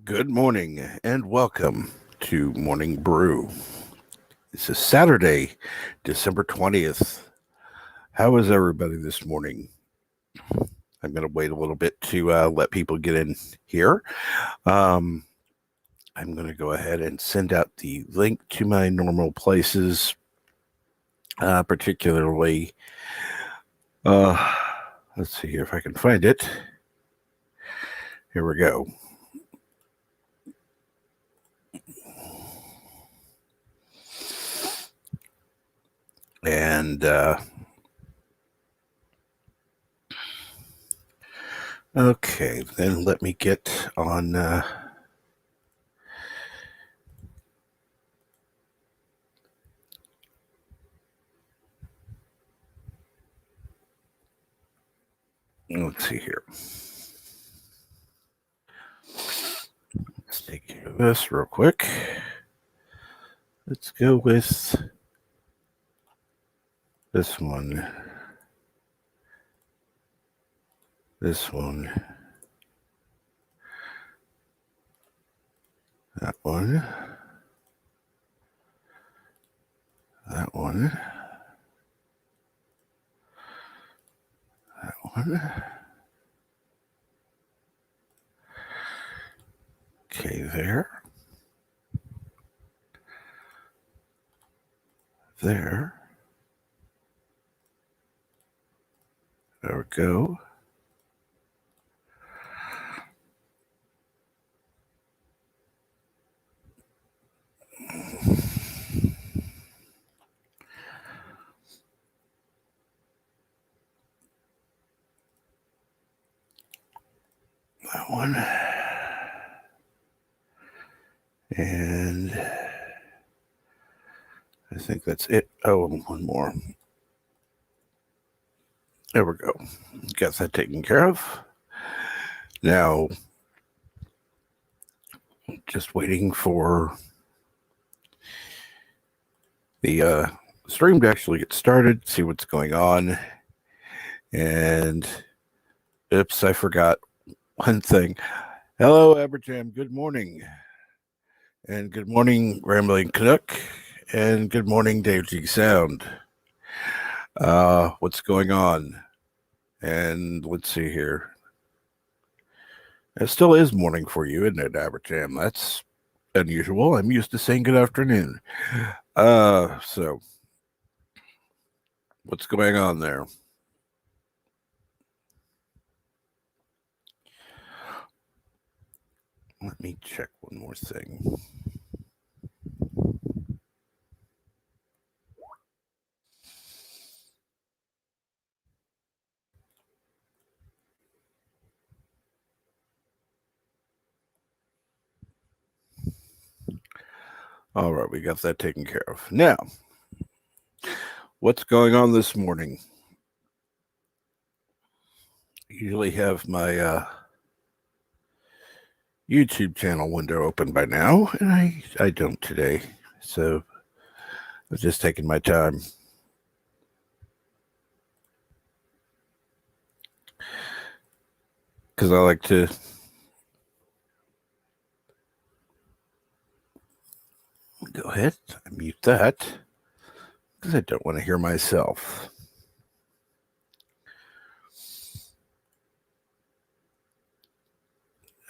Good morning and welcome to Morning Brew. This is Saturday, December 20th. How is everybody this morning? I'm going to wait a little bit to let people get in here. Um, I'm going to go ahead and send out the link to my normal places, particularly. Let's see if I can find it. Here we go. And okay, then let me get on. Let's see here. Let's take care of this real quick. Let's go with this one. This one. That one. That one. That one. Okay, there. There. There we go. That one. And I think that's it. Oh, one more. There we go. Got that taken care of. Now, just waiting for the stream to actually get started, see what's going on. And oops, I forgot one thing. Hello, Aberjam. Good morning. And good morning, Rambling Canuck. And good morning, Dave G Sound. What's going on? And let's see here. It still is morning for you, isn't it, Aberjam? That's unusual. I'm used to saying good afternoon. So what's going on there? Let me check one more thing. All right, we got that taken care of. Now, what's going on this morning? I usually have my YouTube channel window open by now, and I don't today. So I was just taking my time. Because I like to go ahead, I mute that, because I don't want to hear myself.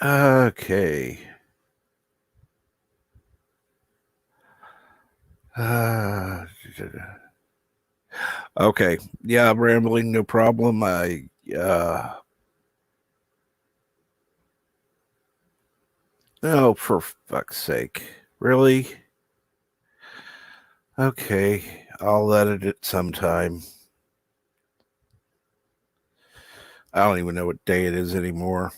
Okay. Okay. Yeah, I'm rambling, no problem. Oh, for fuck's sake. Really? Okay, I'll edit it sometime. I don't even know what day it is anymore.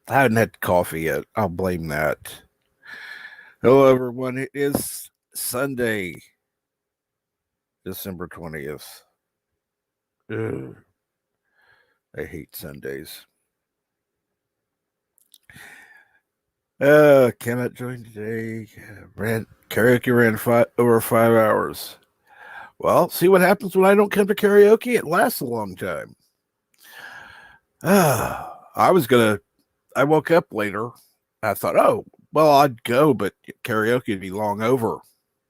I haven't had coffee yet. I'll blame that. Hello, everyone. It is Sunday, December 20th. Ugh. I hate Sundays. Cannot join today. Karaoke ran over 5 hours. Well, see what happens when I don't come to karaoke? It lasts a long time. I was gonna I woke up later. I thought, oh, well, I'd go, but karaoke would be long over.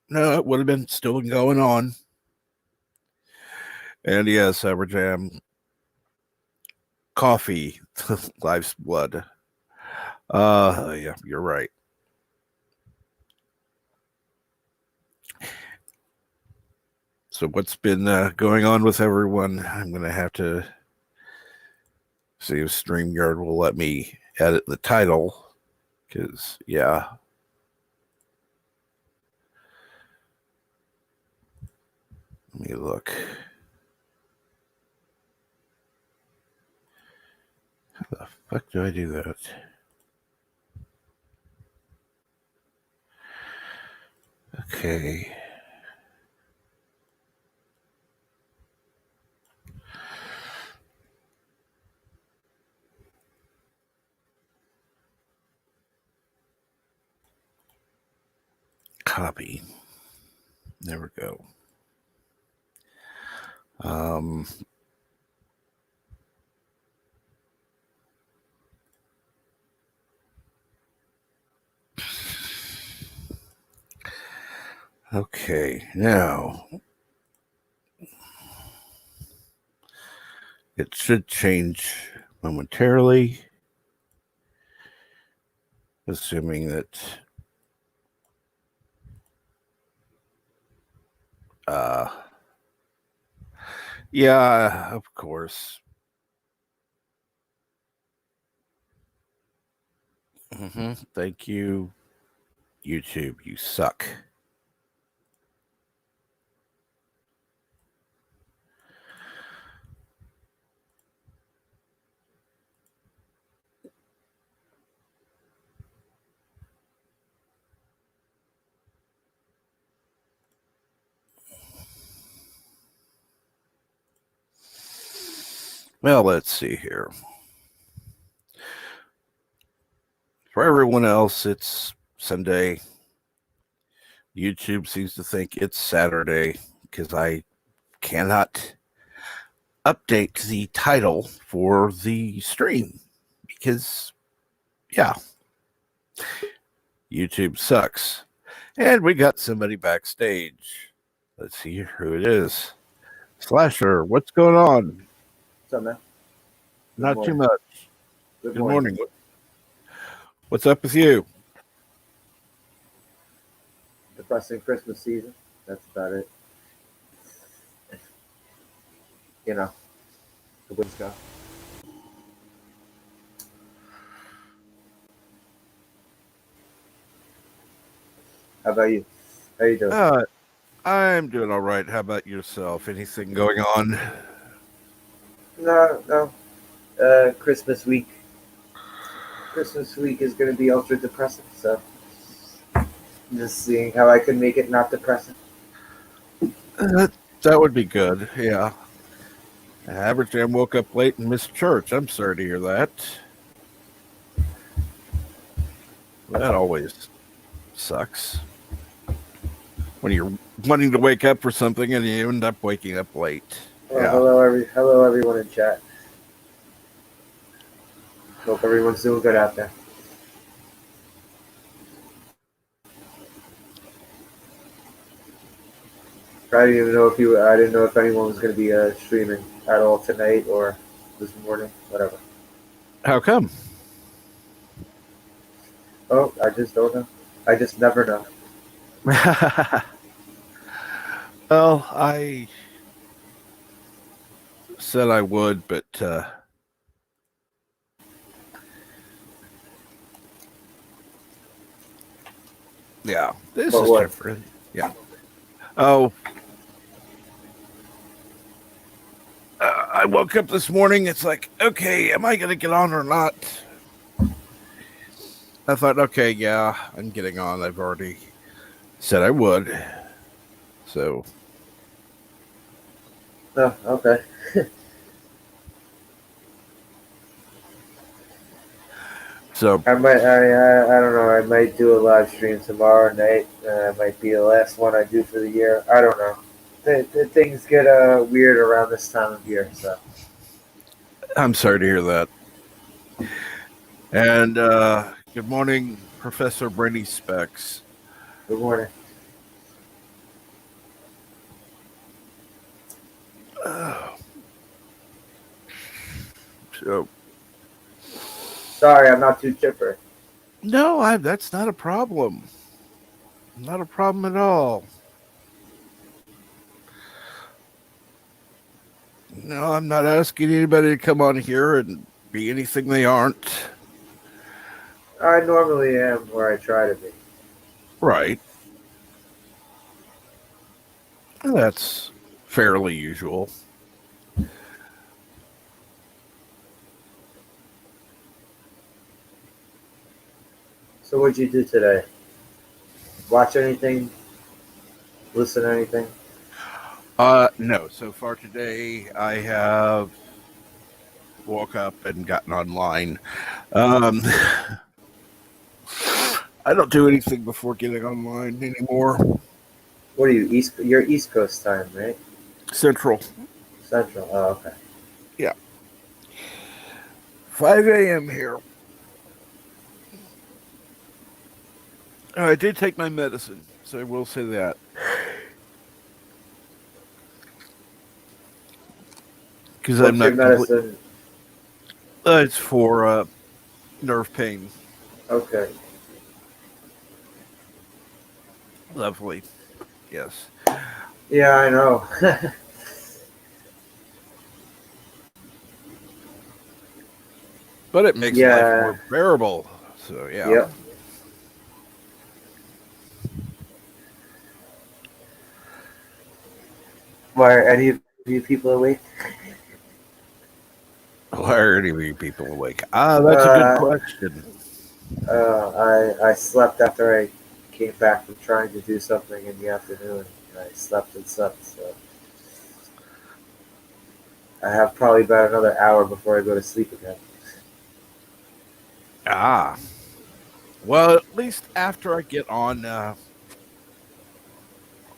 No, it would have been still going on. And yes, Sour Jam, coffee, life's blood. Yeah, you're right. So what's been going on with everyone? I'm gonna have to see if StreamYard will let me edit the title, because yeah. Let me look. How the fuck do I do that? Okay. Copy. There we go. Okay, now it should change momentarily, assuming that yeah, of course. Thank you, YouTube. You suck. Well, let's see here. For everyone else, it's Sunday. YouTube seems to think it's Saturday because I cannot update the title for the stream because, yeah, YouTube sucks. And we got somebody backstage. Let's see who it is. Slasher, what's going on? What's up, man? Not too much. Good morning. What's up with you? Depressing Christmas season. That's about it. You know, the winds go. How about you? How you doing? I'm doing all right. How about yourself? Anything going on? No. Christmas week. Christmas week is going to be ultra depressing. So, just seeing how I can make it not depressing. That would be good. Yeah. Average Jam woke up late and missed church. I'm sorry to hear that. That always sucks. When you're wanting to wake up for something and you end up waking up late. Well, yeah. Hello, everyone in chat. Hope everyone's doing good out there. I didn't know if anyone was going to be streaming at all tonight or this morning, whatever. How come? Oh, I just don't know. I just never know. Well, I said I would, but yeah, this is different. Yeah. Oh, I woke up this morning. It's like, okay, am I going to get on or not? I thought, okay, yeah, I'm getting on. I've already said I would. So. Oh, okay. So I don't know. I might do a live stream tomorrow night. It might be the last one I do for the year. I don't know. The things get weird around this time of year. So I'm sorry to hear that. And good morning, Professor Brainy Specs. Good morning. Uh, so, Sorry, I'm not too chipper. no, that's not a problem. Not a problem at all. No, I'm not asking anybody to come on here and be anything they aren't. I normally am where I try to be. Right. That's fairly usual. So, what'd you do today? Watch anything? Listen to anything? No. So far today, I have woke up and gotten online. Um, I don't do anything before getting online anymore. What are you, East? You're East Coast time, right? Central. Central. Oh, okay. Yeah. 5 a.m. here. I did take my medicine, so I will say that. Because I'm What's your not complete. medicine? It's for nerve pain. Okay. Lovely. Yes. Yeah, I know. But it makes life Yeah. more bearable. So, yeah. Yep. Why are any of you people awake? Why are any of you people awake? That's a good Uh, question. I slept after I came back from trying to do something in the afternoon. I slept and slept, so I have probably about another hour before I go to sleep again. Ah. Well, at least after I get on,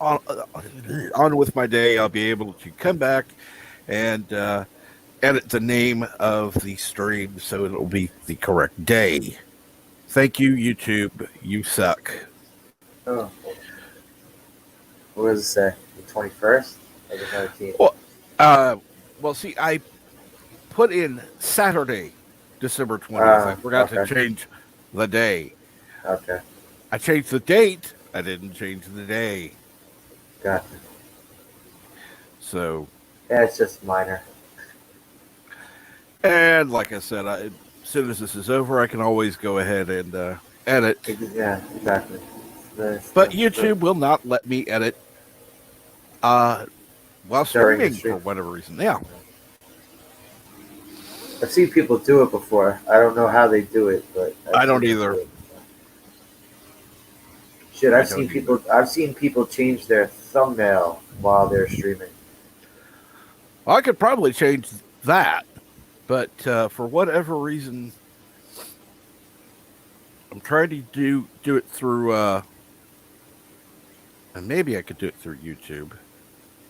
on with my day, I'll be able to come back and edit the name of the stream so it'll be the correct day. Thank you, YouTube. You suck. Oh, what does it say? The 21st or the 19th? Well, uh, well, see, I put in Saturday, December 20th. I forgot to Okay, change the day. okay, I changed the date. I didn't change the day. gotcha. So, Yeah, it's just minor. and like I said, as soon as this is over, I can always go ahead and edit. Yeah, exactly. But YouTube will not let me edit uh, while During the streaming for stream. whatever reason. Yeah, I've seen people do it before. I don't know how they do it, but I've I seen don't them do either. it before. Shit, I don't either. I've seen people change their thumbnail while they're streaming. Well, I could probably change that, but for whatever reason, I'm trying to do it through. And maybe I could do it through YouTube,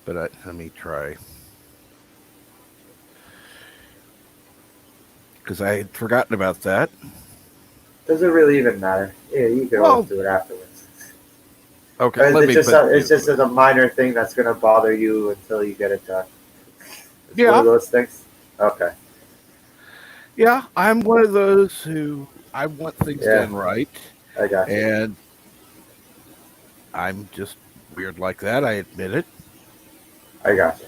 but let me try because I had forgotten about that. Does it really even matter? Yeah, you can always Well, do it afterwards. okay, let me It's just do it. a minor thing that's gonna bother you until you get it done. It's one of Yeah, those things. Okay. yeah, I'm one of those who I want things Yeah, done right, I got you. and I'm just weird like that. I admit it. I got you.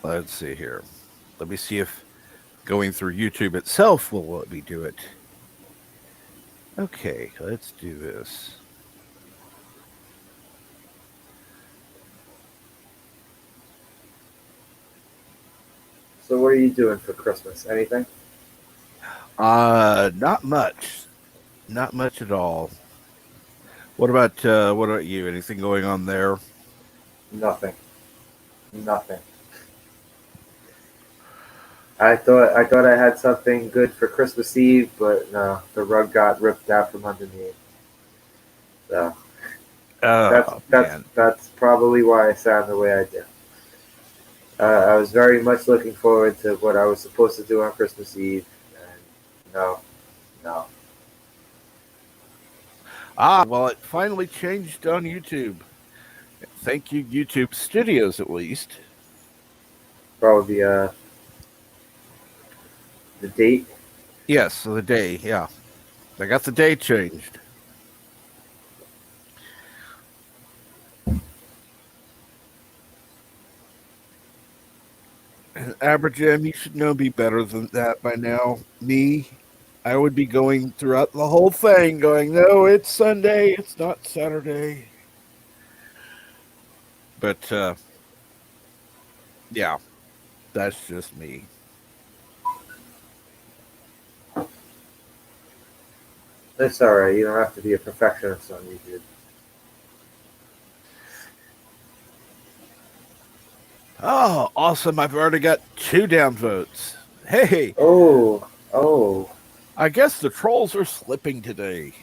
Let's see here. Let me see if going through YouTube itself will let me do it. Okay, let's do this. So what are you doing for Christmas? Anything? Not much. Not much at all. What about you? Anything going on there? Nothing. Nothing. I thought I had something good for Christmas Eve, but no, the rug got ripped out from underneath. So Oh man. that's probably why I sound the way I do. I was very much looking forward to what I was supposed to do on Christmas Eve. No, no. Well, it finally changed on YouTube. Thank you, YouTube Studios, at least. Probably the date. Yes, so the day, yeah. They got the day changed. And Aberjam, you should know me better than that by now. Me, I would be going throughout the whole thing, going, no, it's Sunday, it's not Saturday. But yeah, that's just me. It's all right. You don't have to be a perfectionist on YouTube. Oh, awesome. I've already got 2 downvotes. Hey, Oh, oh. I guess the trolls are slipping today.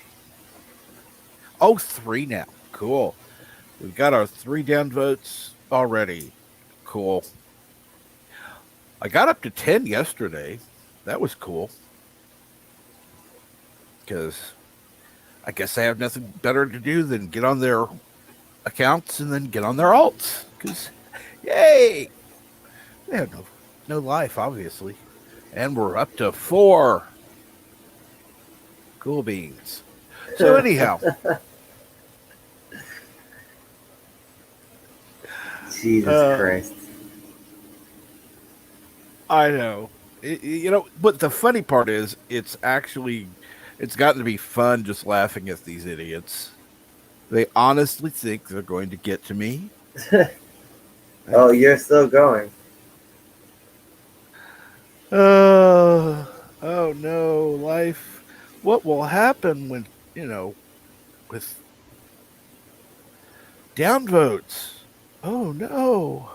Oh, 3 now. Cool. We've got our 3 downvotes already. Cool. I got up to 10 yesterday. That was cool. Because I guess I have nothing better to do than get on their accounts and then get on their alts. Because, yay! They have no life, obviously. And we're up to 4. Cool beans. So, anyhow, Jesus Christ. I know. But the funny part is, it's gotten to be fun just laughing at these idiots. They honestly think they're going to get to me. Oh, you're still going. Oh no, life. What will happen when, with downvotes? Oh no.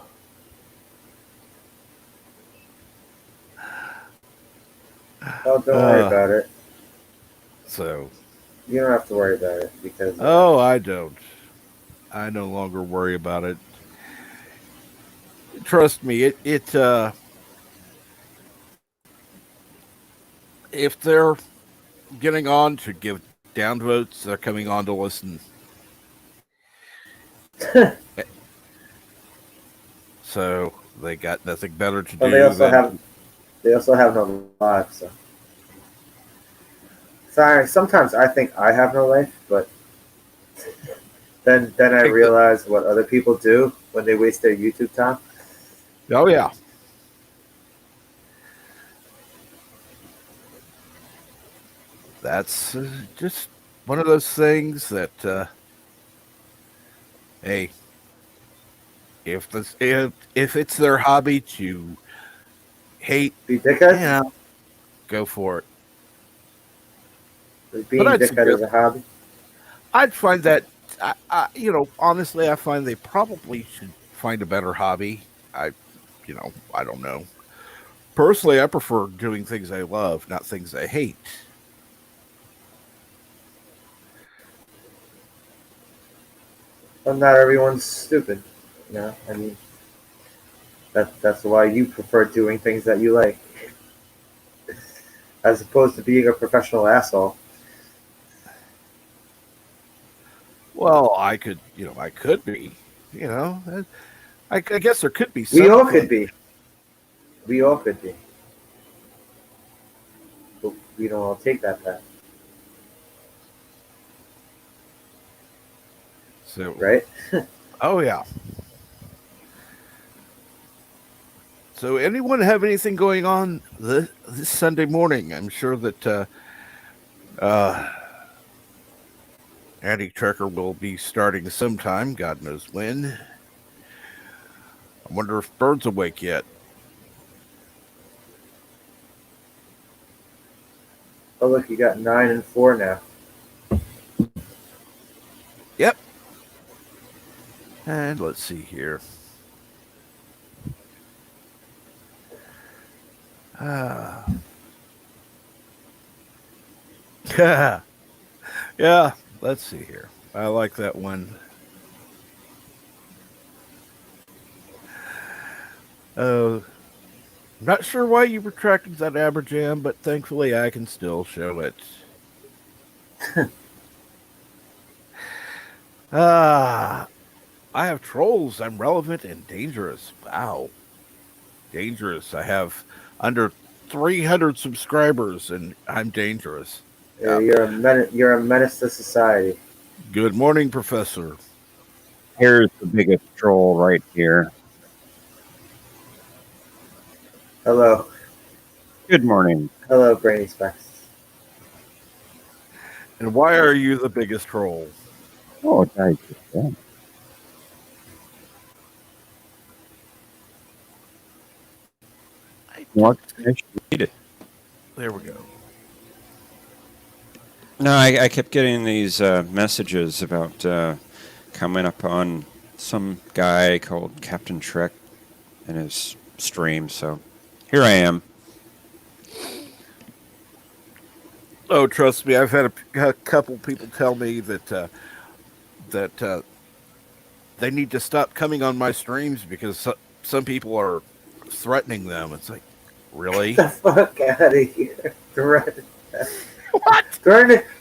Oh, don't worry Uh, about it. so, You don't have to worry about it because oh, I don't. I no longer worry about it. Trust me, if they're getting on to give downvotes, they're coming on to listen. So they got nothing better to well, do than. they also have no lives. So. Sorry, sometimes I think I have no life, but then I Take the. realize what other people do when they waste their YouTube time. Oh yeah, that's just one of those things that. Hey, if it's their hobby to hate, Be dickheads. yeah, go for it. Is But being dickhead is a hobby. I'd find that, honestly, I find they probably should find a better hobby. I don't know. Personally, I prefer doing things I love, not things I hate. But not everyone's stupid. You know, I mean, that's why you prefer doing things that you like, as opposed to being a professional asshole. Well, I could be, I guess there could be We some all could fun. be. We all could be. But we don't all take that path, So, right? oh yeah. So, anyone have anything going on this Sunday morning? I'm sure that uh, Andy Trekker will be starting sometime. God knows when. I wonder if Bird's awake yet. Oh look, you got 9 and 4 now. Yep. And let's see here. Uh, yeah, let's see here. I like that one. Oh, I'm not sure why you retracted that Aberjam, but thankfully I can still show it. Ah, I have trolls. I'm relevant and dangerous. Wow, dangerous. I have under 300 subscribers, and I'm dangerous. You're, Yep. you're a you're a menace to society. Good morning, Professor. Here's the biggest troll right here. Hello, Good morning. hello, Brainy Specs. And why are you the biggest troll? Oh, guys, yeah. What connection needed? There we go. No, I kept getting these messages about coming up on some guy called Captain Trek in his stream. So here I am. Oh, trust me, I've had a couple people tell me that they need to stop coming on my streams because some people are threatening them. It's like, really? Get the fuck out of here! What?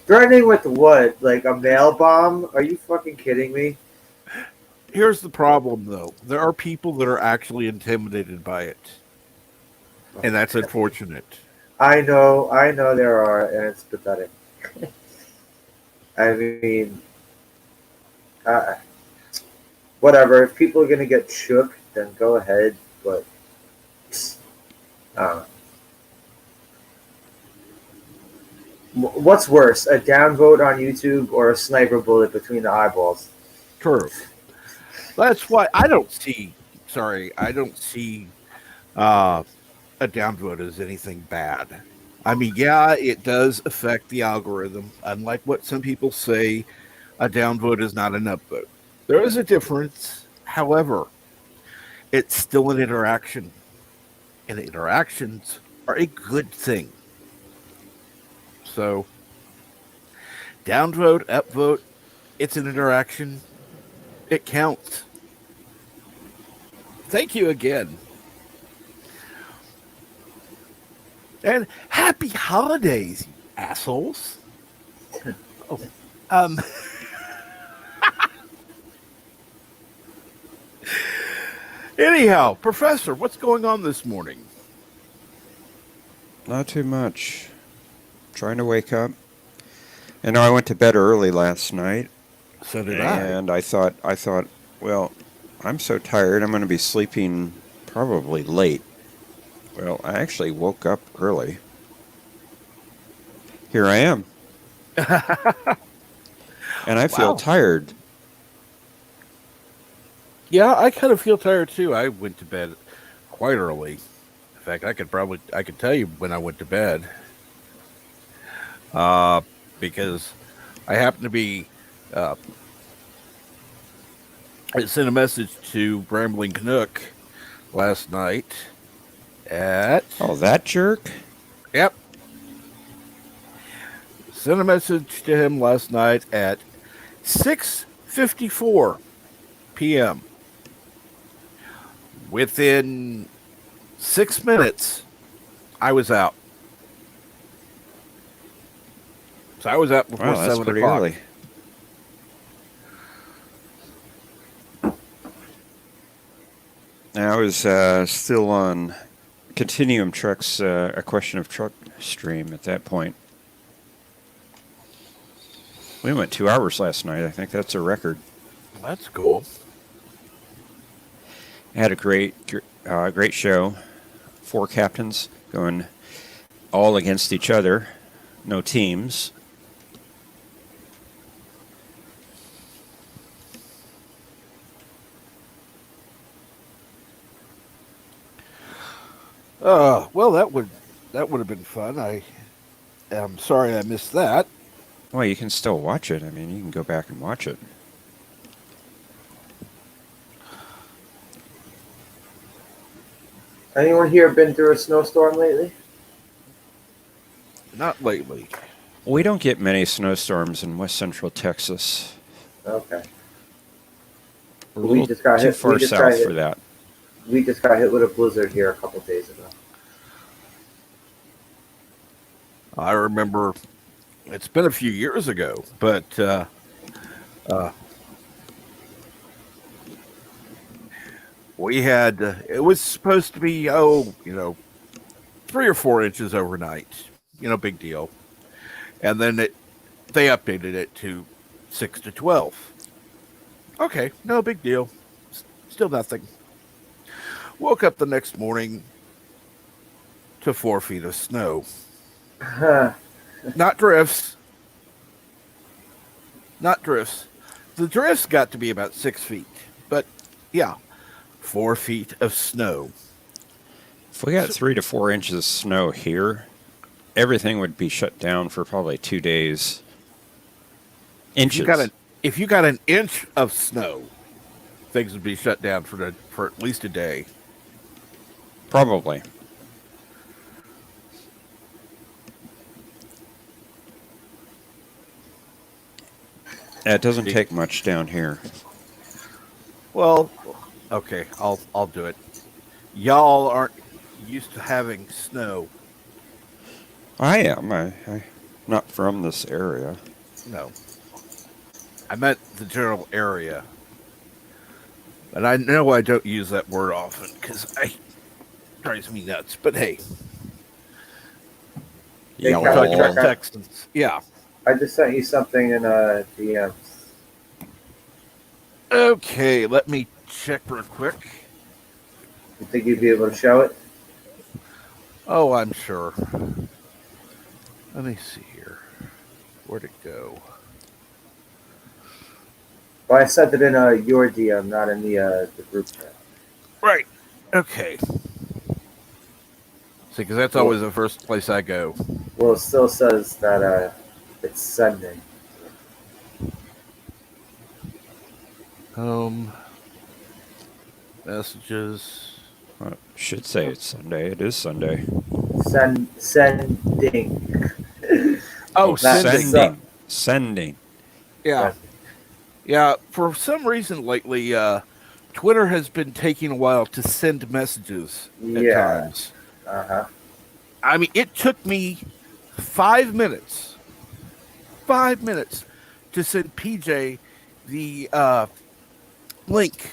Threatening with what? Like a mail bomb? Are you fucking kidding me? Here's the problem, though. There are people that are actually intimidated by it, and that's unfortunate. I know there are, and it's pathetic. I mean, uh, whatever. If people are gonna get shook, then go ahead. But uh, what's worse, a downvote on YouTube or a sniper bullet between the eyeballs? True. That's why I don't see. Sorry, I don't see a downvote as anything bad. I mean, yeah, it does affect the algorithm. Unlike what some people say, a downvote is not an upvote. There is a difference. However, it's still an interaction, and interactions are a good thing. So, downvote, upvote, it's an interaction. It counts. Thank you again. And happy holidays, you assholes. Oh, um, anyhow, Professor, what's going on this morning? Not too much. Trying to wake up. I know I went to bed early last night, So did I. and I thought, well, I'm so tired. I'm going to be sleeping probably late. Well, I actually woke up early. Here I am, and I feel Wow. tired. Yeah, I kind of feel tired too. I went to bed quite early. In fact, I could tell you when I went to bed. Because I happened to be uh, I sent a message to Brambling Canuck last night at Oh, that jerk! yep. Sent a message to him last night at 6:54 p.m. Within 6 minutes, I was out. So I was out before Wow, that's 7 pretty o'clock. early. I was still on Continuum Truck's A Question of Truck stream at that point. We went 2 hours last night. I think that's a record. That's cool. Had a great show. 4 captains going all against each other. No teams. Well, that would have been fun. I am sorry I missed that. Well, you can still watch it. I mean, you can go back and watch it. Anyone here been through a snowstorm lately? Not lately. We don't get many snowstorms in west central Texas. Okay. We're a We little just got too hit- far we just got south hit. for that. We just got hit with a blizzard here a couple days ago. I remember it's been a few years ago, but uh, we had it was supposed to be 3 or 4 inches overnight. Big deal. And then they updated it to 6 to 12. Okay, no big deal. Still nothing. Woke up the next morning to 4 feet of snow. Not drifts. Not drifts. The drifts got to be about 6 feet. But yeah, 4 feet of snow. If we got 3 to 4 inches of snow here, everything would be shut down for probably 2 days. If you got Inches. an inch of snow, things would be shut down for at least a day. Probably. It doesn't take much down here. Well, okay, I'll do it. Y'all aren't used to having snow. I am. I'm not from this area. No. I meant the general area. And I know I don't use that word often because it drives me nuts. But hey, Hey, we're Captain talking about Trucker, Texans. Yeah. I just sent you something in DMs. Okay, let me check real quick. You think you'd be able to show it? Oh, I'm sure. Let me see here. Where'd it go? Well, I sent it in your DM, not in the group chat. Right. Okay. See, because that's always the first place I go. Well, it still says that it's sending. Messages. Well, it should say it's Sunday. It is Sunday. Sending. Oh, Not sending. sending. Sending. Yeah. Yeah. For some reason lately, Twitter has been taking a while to send messages at Yeah. times. Uh-huh. I mean, it took me 5 minutes. 5 minutes to send PJ the link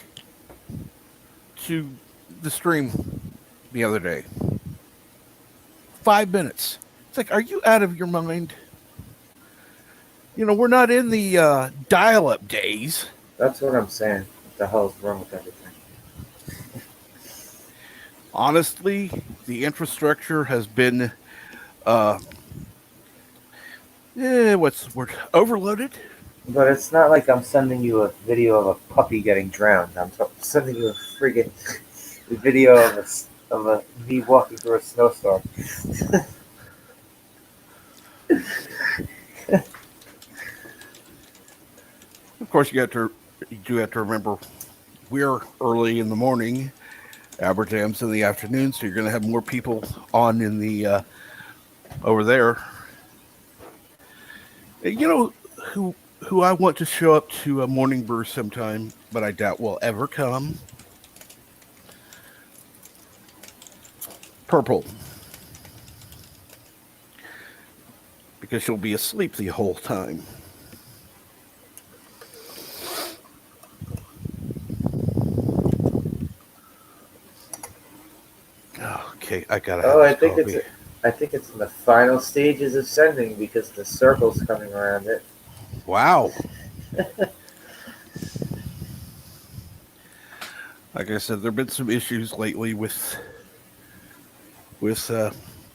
to the stream the other day. 5 minutes. It's like, are you out of your mind? We're not in the dial-up days. That's what I'm saying. What the hell is wrong with everything? Honestly, the infrastructure has been, what's the word? Overloaded? But it's not like I'm sending you a video of a puppy getting drowned. I'm sending you a friggin' video of me walking through a snowstorm. Of course, you do have to remember we're early in the morning, Aberjam's in the afternoon, so you're going to have more people on in the over there. You know who I want to show up to a morning brew sometime, but I doubt will ever come. Purple, because she'll be asleep the whole time. Okay, I gotta. Oh, have this I think it's in the final stages of sending because the circle's coming around it. Wow. Like I said, there've been some issues lately with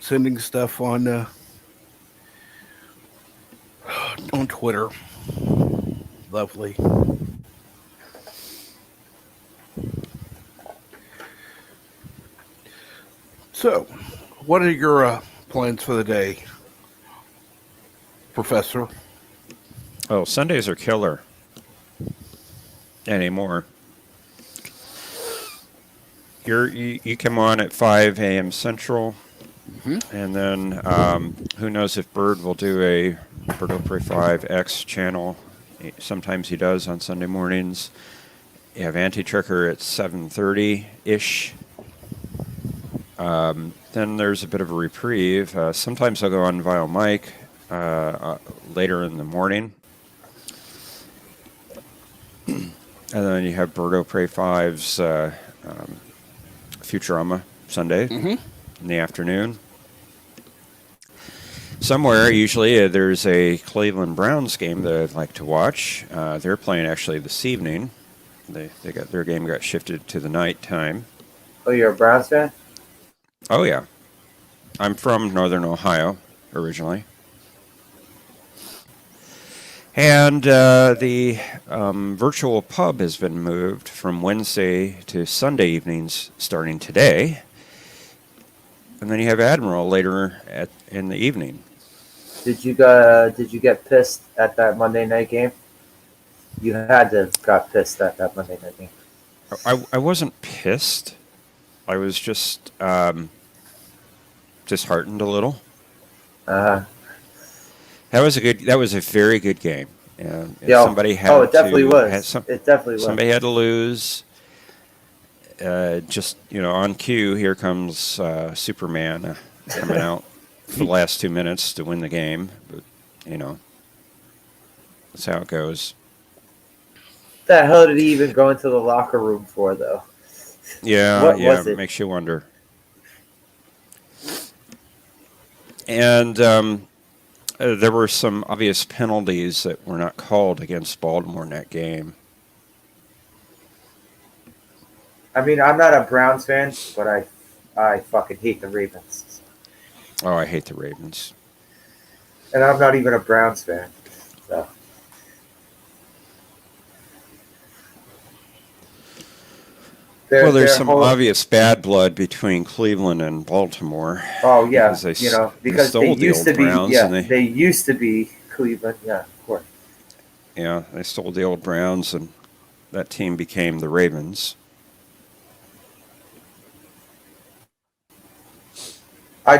sending stuff on Twitter. Lovely. So, what are your plans for the day, Professor? Oh, Sundays are killer anymore. You come on at 5 a.m. Central, and then who knows if Bird will do a Bird Opry 5X channel. Sometimes he does on Sunday mornings. You have Anti-Tricker at 7:30-ish. Then there's a bit of a reprieve. Sometimes I'll go on Vinyl Mike later in the morning. And then you have Birdo Prey 5's Futurama Sunday in the afternoon. Somewhere, usually, there's a Cleveland Browns game that I'd like to watch. They're playing actually this evening. They got their game got shifted to the night time. Oh, you're a Browns fan? Oh yeah, I'm from Northern Ohio originally, and the virtual pub has been moved from Wednesday to Sunday evenings starting today, and then you have Admiral later in the evening. Did you get pissed at that Monday night game? You had to have got pissed at that Monday night game. I wasn't pissed. I was just disheartened a little. That was a very good game. And somebody had it definitely was. It definitely was. Somebody had to lose. Just on cue, here comes Superman coming out for the last 2 minutes to win the game. But that's how it goes. What the hell did he even go into the locker room for, though? Yeah, it makes you wonder. And there were some obvious penalties that were not called against Baltimore in that game. I mean, I'm not a Browns fan, but I fucking hate the Ravens. Oh, I hate the Ravens. And I'm not even a Browns fan. So. There's some obvious bad blood between Cleveland and Baltimore. Oh yeah, because they used to be. They used to be Cleveland. Yeah, of course. Yeah, they stole the old Browns, and that team became the Ravens. I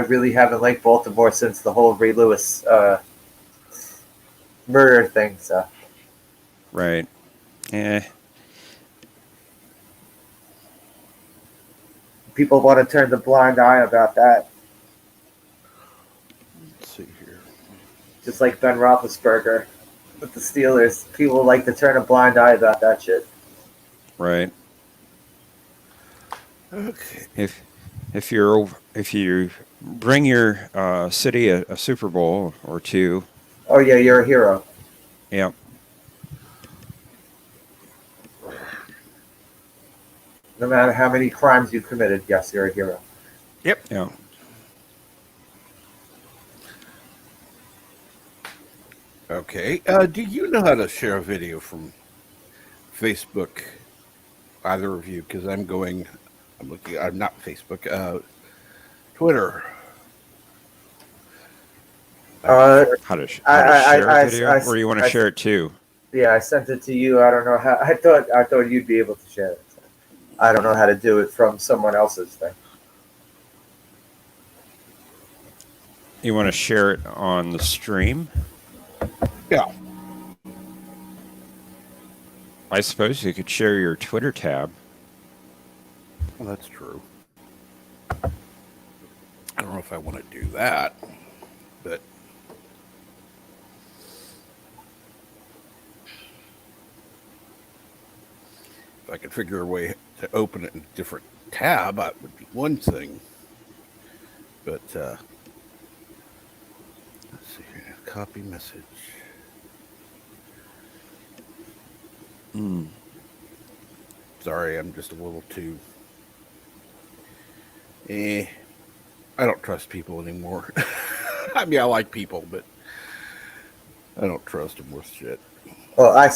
really haven't liked Baltimore since the whole Ray Lewis murder thing. So. Right. People want to turn the blind eye about that. Let's see here. Just like Ben Roethlisberger with the Steelers. People like to turn a blind eye about that shit. Right. Okay. If you bring your city a Super Bowl or two. Oh yeah, you're a hero. Yeah. No matter how many crimes you committed, yes, you're a hero. Yep. Yeah. Okay. Do you know how to share a video from Facebook? Either of you, because I'm looking. I'm not Facebook. Twitter. How to share a video, or you want to share it too? Yeah, I sent it to you. I don't know how. I thought you'd be able to share it. So I don't know how to do it from someone else's thing. You want to share it on the stream? Yeah. I suppose you could share your Twitter tab. Well, that's true. I don't know if I want to do that, but if I could figure a way to open it in a different tab, that would be one thing. But let's see here. Copy message. Sorry, I'm just a little too. I don't trust people anymore. I mean, I like people, but I don't trust them with shit. Well, you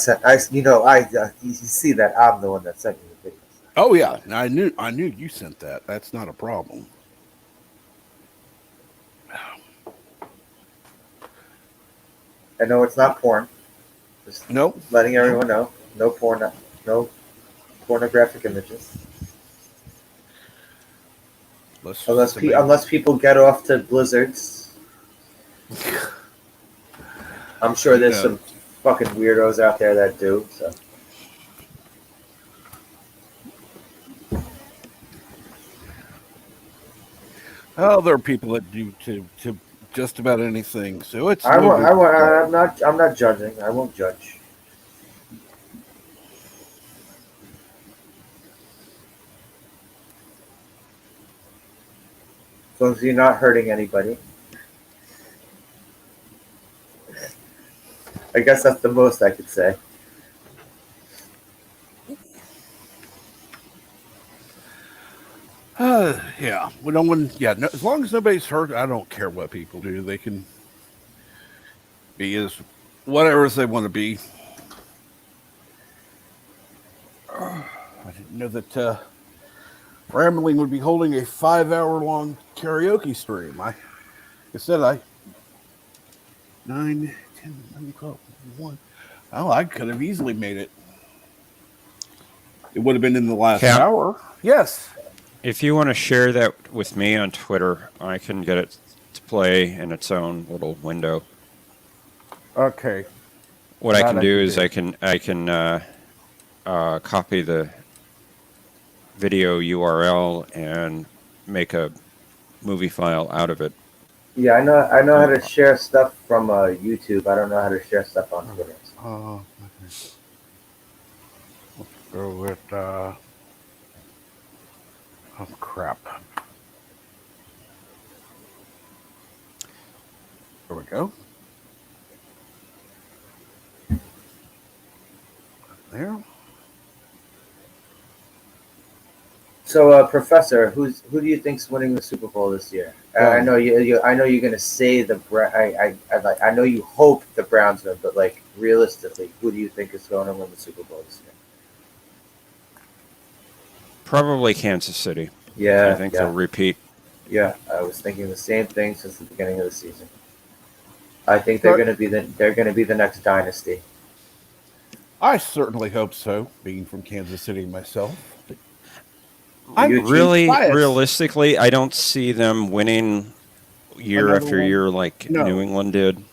see that I'm the one that sent you the videos. Oh yeah, I knew you sent that. That's not a problem. I know it's not porn. Just Nope. letting everyone know. No porn. No pornographic images. Unless people get off to blizzards. I'm sure there's some fucking weirdos out there that do. So. Oh, there are people that do to just about anything, so it's I no won't. big I won't. deal. I'm not. I'm not judging. I won't judge. As long as you're not hurting anybody. I guess that's the most I could say. Yeah. Well, no one. Yeah. No, as long as nobody's hurt, I don't care what people do. They can be as whatever as they want to be. I didn't know that Rambling would be holding a 5 hour long karaoke stream. I said I 9, 10, 11, 12, 1. Oh, I could have easily made it. It would have been in the last Cap, hour. Yes. if you want to share that with me on Twitter, I can get it to play in its own little window. Okay. What I That can I do can is do. I can copy the video URL and make a movie file out of it. Yeah, I know. I know how And to share stuff from YouTube. I don't know how to share stuff on Twitter. Okay. Let's go with oh crap. There we go. There. So, Professor, who do you think's winning the Super Bowl this year? I Done. know you. I know you're gonna say the. I know you hope the Browns win, but like realistically, who do you think is going to win the Super Bowl this year? probably Kansas City. I Yeah, think they'll yeah, repeat. yeah. I was thinking the same thing since the beginning of the season. I think they're But gonna be the next dynasty. I certainly hope so, being from Kansas City myself. But I'm You Chiefs? Really, biased. realistically, I don't see them winning year Another after one? year like New No. England did.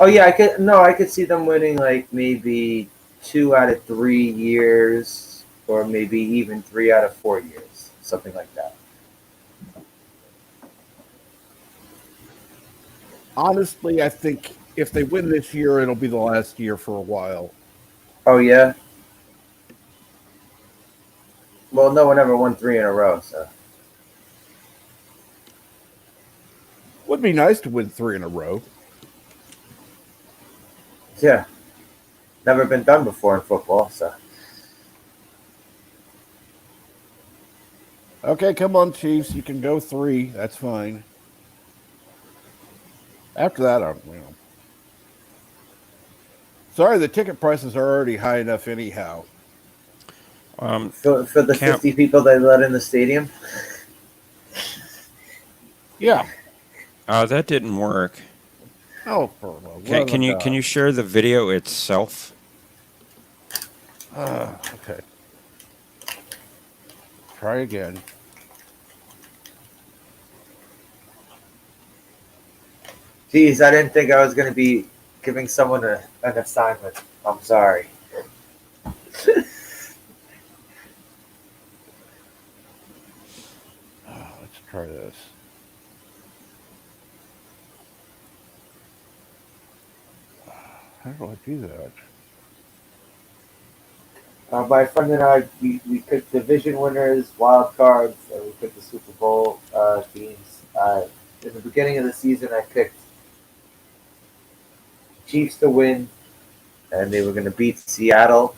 Oh yeah, I could. No, I could see them winning like maybe 2 out of 3 years, or maybe even 3 out of 4 years, something like that. Honestly, I think if they win this year, it'll be the last year for a while. Oh yeah. Well, no one ever won three in a row, so Would be nice to win 3 in a row. yeah, never been done before in football. So Okay, come on, Chiefs. You can go 3. That's fine. After that, sorry, the ticket prices are already high enough anyhow. Um, for the Camp, 50 people they let in the stadium. Yeah. that didn't work. Oh, for the Can, love can of you can God. you share the video itself? Okay. Try again. Geez, I didn't think I was going to be giving someone an assignment. I'm sorry. Let's try this. How do I do that? My friend and I, we picked division winners, wild cards, and we picked the Super Bowl teams. In the beginning of the season, I picked Chiefs to win, and they were going to beat Seattle.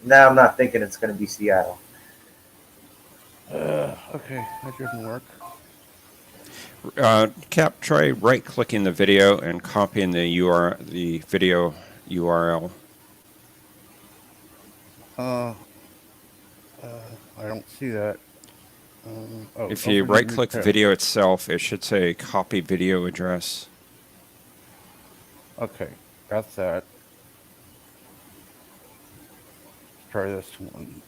Now I'm not thinking it's going to be Seattle. Okay, that didn't work. Cap, try right-clicking the video and copying the video URL. Uh, I don't see that. If you Open a new right-click the tab. video itself, it should say copy video address. Okay, got that. Let's try this one.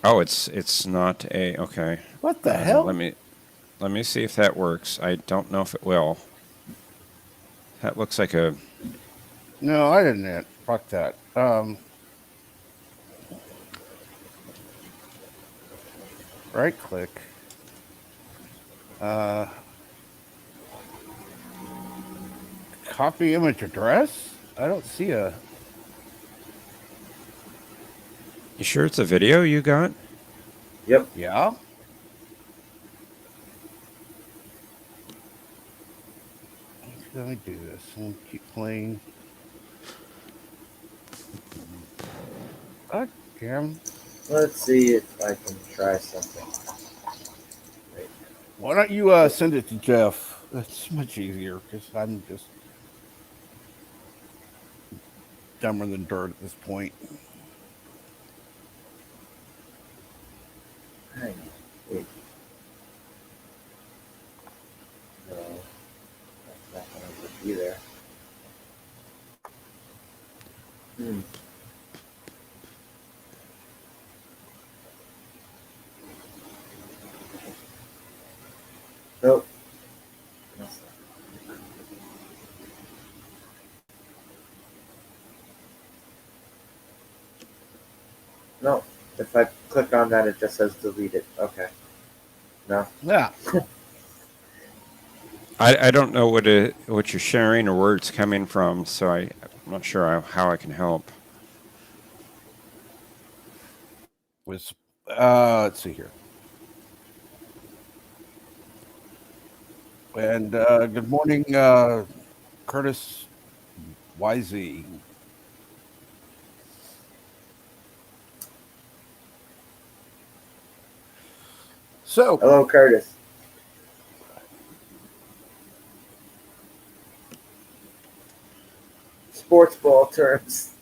Oh, it's not a okay. What the hell? Let me see if that works. I don't know if it will. That looks like a No, I didn't. Fuck that. Right click. Copy image address? I don't see a. You sure it's a video you got? Yep. Yeah. Let me do this. We'll keep playing. God damn. Let's see if I can try something. Wait. Why don't you send it to Jeff? That's much easier because I'm just dumber than dirt at this point. Hang on. Wait. No, that's not going to work either. Nope. That's not- No. If I click on that, it just says deleted. Okay. No. Yeah. I don't know what you're sharing or where it's coming from, so I'm not sure how I can help. Was let's see here. And good morning, Curtis YZ. So, Hello, Curtis. Sports ball terms.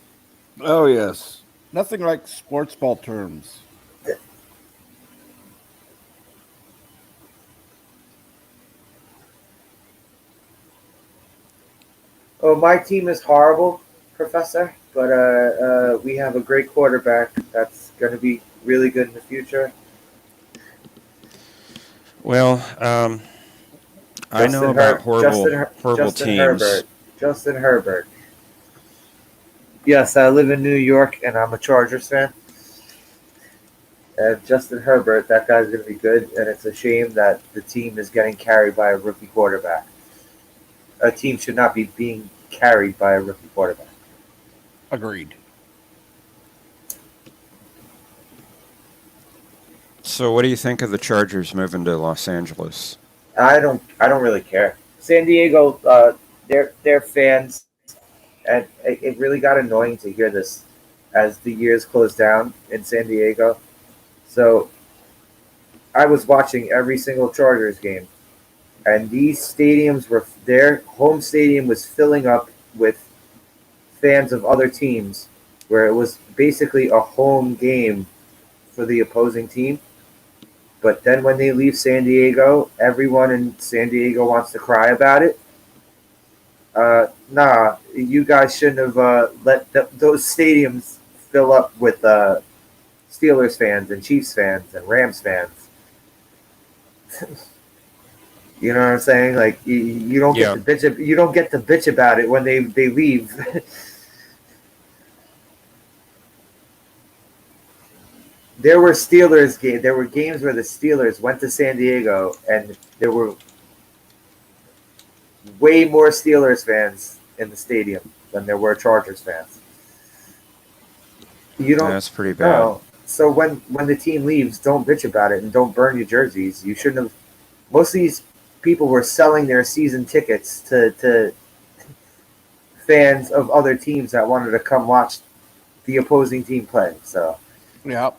oh yes, nothing like sports ball terms. Oh, my team is horrible, Professor, but we have a great quarterback that's going to be really good in the future. Well, I know about horrible Justin teams. Justin Herbert. Yes, I live in New York, and I'm a Chargers fan. And Justin Herbert, that guy's going to be good, and it's a shame that the team is getting carried by a rookie quarterback. A team should not be being carried by a rookie quarterback. Agreed. So, what do you think of the Chargers moving to Los Angeles? I don't really care. San Diego, their fans, and it really got annoying to hear this as the years closed down in San Diego. So I was watching every single Chargers game, and these stadiums were their home stadium was filling up with fans of other teams, where it was basically a home game for the opposing team. But then when they leave San Diego, everyone in San Diego wants to cry about it. Nah, you guys shouldn't have let those stadiums fill up with Steelers fans and Chiefs fans and Rams fans. You know what I'm saying? Like you don't Yeah. get to bitch. You don't get to bitch about it when they leave. There were Steelers games. There were games where the Steelers went to San Diego, and there were way more Steelers fans in the stadium than there were Chargers fans. You don't That's pretty bad. know. So when the team leaves, don't bitch about it and don't burn your jerseys. You shouldn't have. Most of these people were selling their season tickets to fans of other teams that wanted to come watch the opposing team play. So Yeah.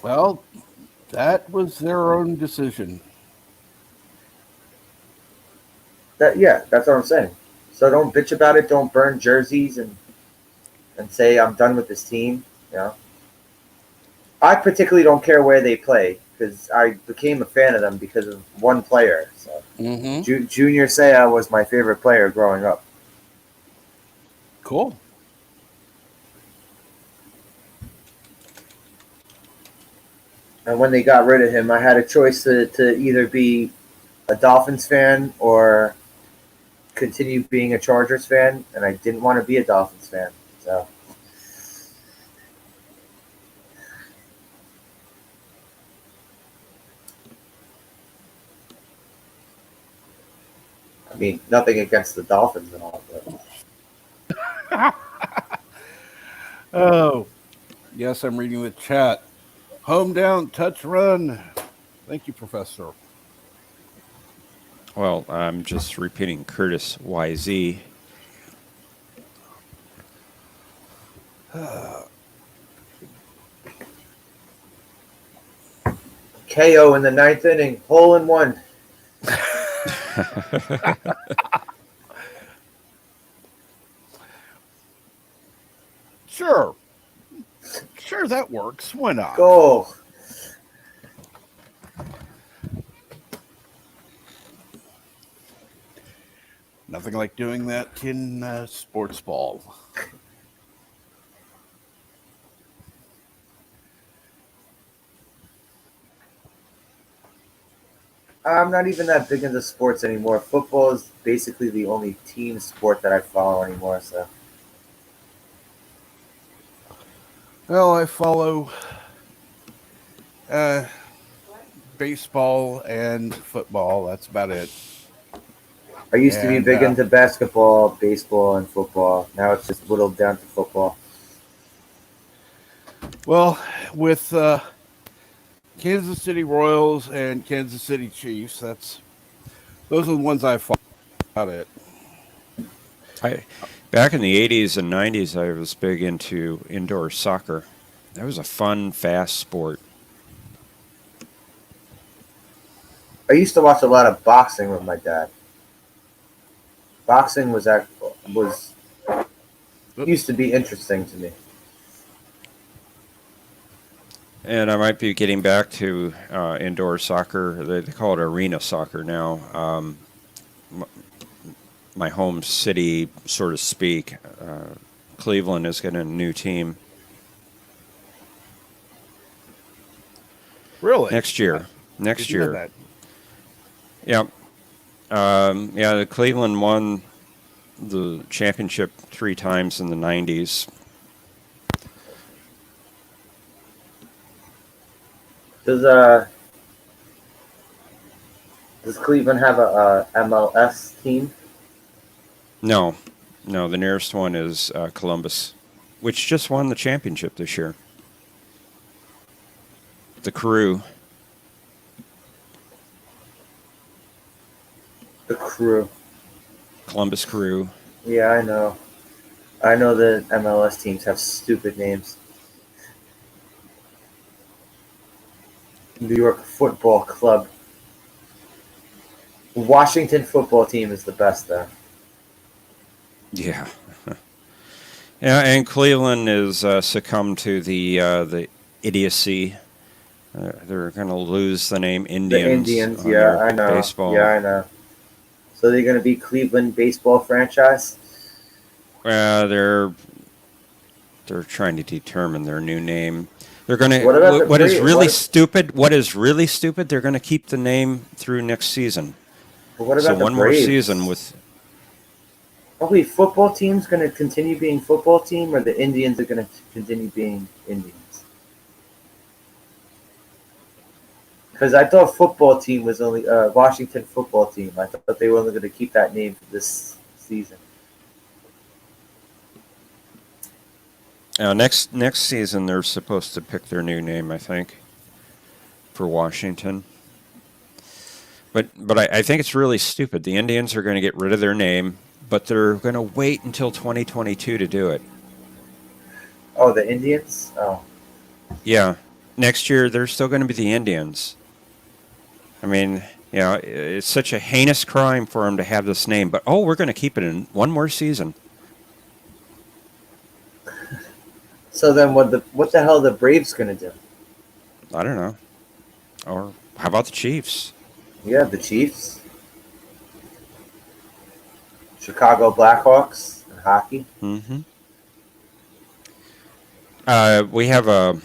Well, that was their own decision. that's what I'm saying. So don't bitch about it. Don't burn jerseys and say I'm done with this team. You know, I particularly don't care where they play because I became a fan of them because of one player. So Mm-hmm. Junior Seau was my favorite player growing up. Cool. And when they got rid of him, I had a choice to either be a Dolphins fan or continue being a Chargers fan, and I didn't want to be a Dolphins fan. So I mean, nothing against the Dolphins and all, but Oh, yes, I'm reading the chat. Home down, touch run. Thank you, Professor. Well, I'm just repeating Curtis YZ. KO in the ninth inning, hole in one. Sure. Sure, that works. Why not? Goal. Nothing like doing that in sports ball. I'm not even that big into sports anymore. Football is basically the only team sport that I follow anymore. So Well, I follow baseball and football. That's about it. I used to be And big into basketball, baseball, and football. Now it's just whittled down to football. well, with Kansas City Royals and Kansas City Chiefs, those are the ones I follow. About it. Back in the 80s and 90s, I was big into indoor soccer. That was a fun, fast sport. I used to watch a lot of boxing with my dad. Boxing was used to be interesting to me. And I might be getting back to indoor soccer. They call it arena soccer now. My home city, so to speak, Cleveland is getting a new team Really? next year. Next Didn't know year. that. Yep. The Cleveland won the championship 3 times in the 90s. Does Cleveland have a MLS team? No, the nearest one is Columbus, which just won the championship this year. The Crew. The Crew. Columbus Crew. Yeah, I know. I know the MLS teams have stupid names. New York Football Club. Washington football team is the best, though. Yeah. Yeah, and Cleveland is succumbed to the idiocy. They're going to lose the name Indians. The Indians, on yeah, their I know. Baseball. Yeah, I know. So they're going to be Cleveland baseball franchise? They're trying to determine their new name. They're going to. What about the What is Braves? really stupid? What is really stupid? They're going to keep the name through next season. But what So about the one more Braves? season with. Are we football teams going to continue being football team, or the Indians are going to continue being Indians? Because I thought football team was only Washington football team. I thought they were only going to keep that name for this season. Next season, they're supposed to pick their new name, I think, for Washington. But I think it's really stupid. The Indians are going to get rid of their name, but they're going to wait until 2022 to do it. Oh, the Indians? Oh. Yeah. Next year, they're still going to be the Indians. I mean, it's such a heinous crime for them to have this name, but we're going to keep it in one more season. So then what the hell are the Braves going to do? I don't know. Or how about the Chiefs? Yeah, the Chiefs. Chicago Blackhawks in hockey. Mm-hmm. We have a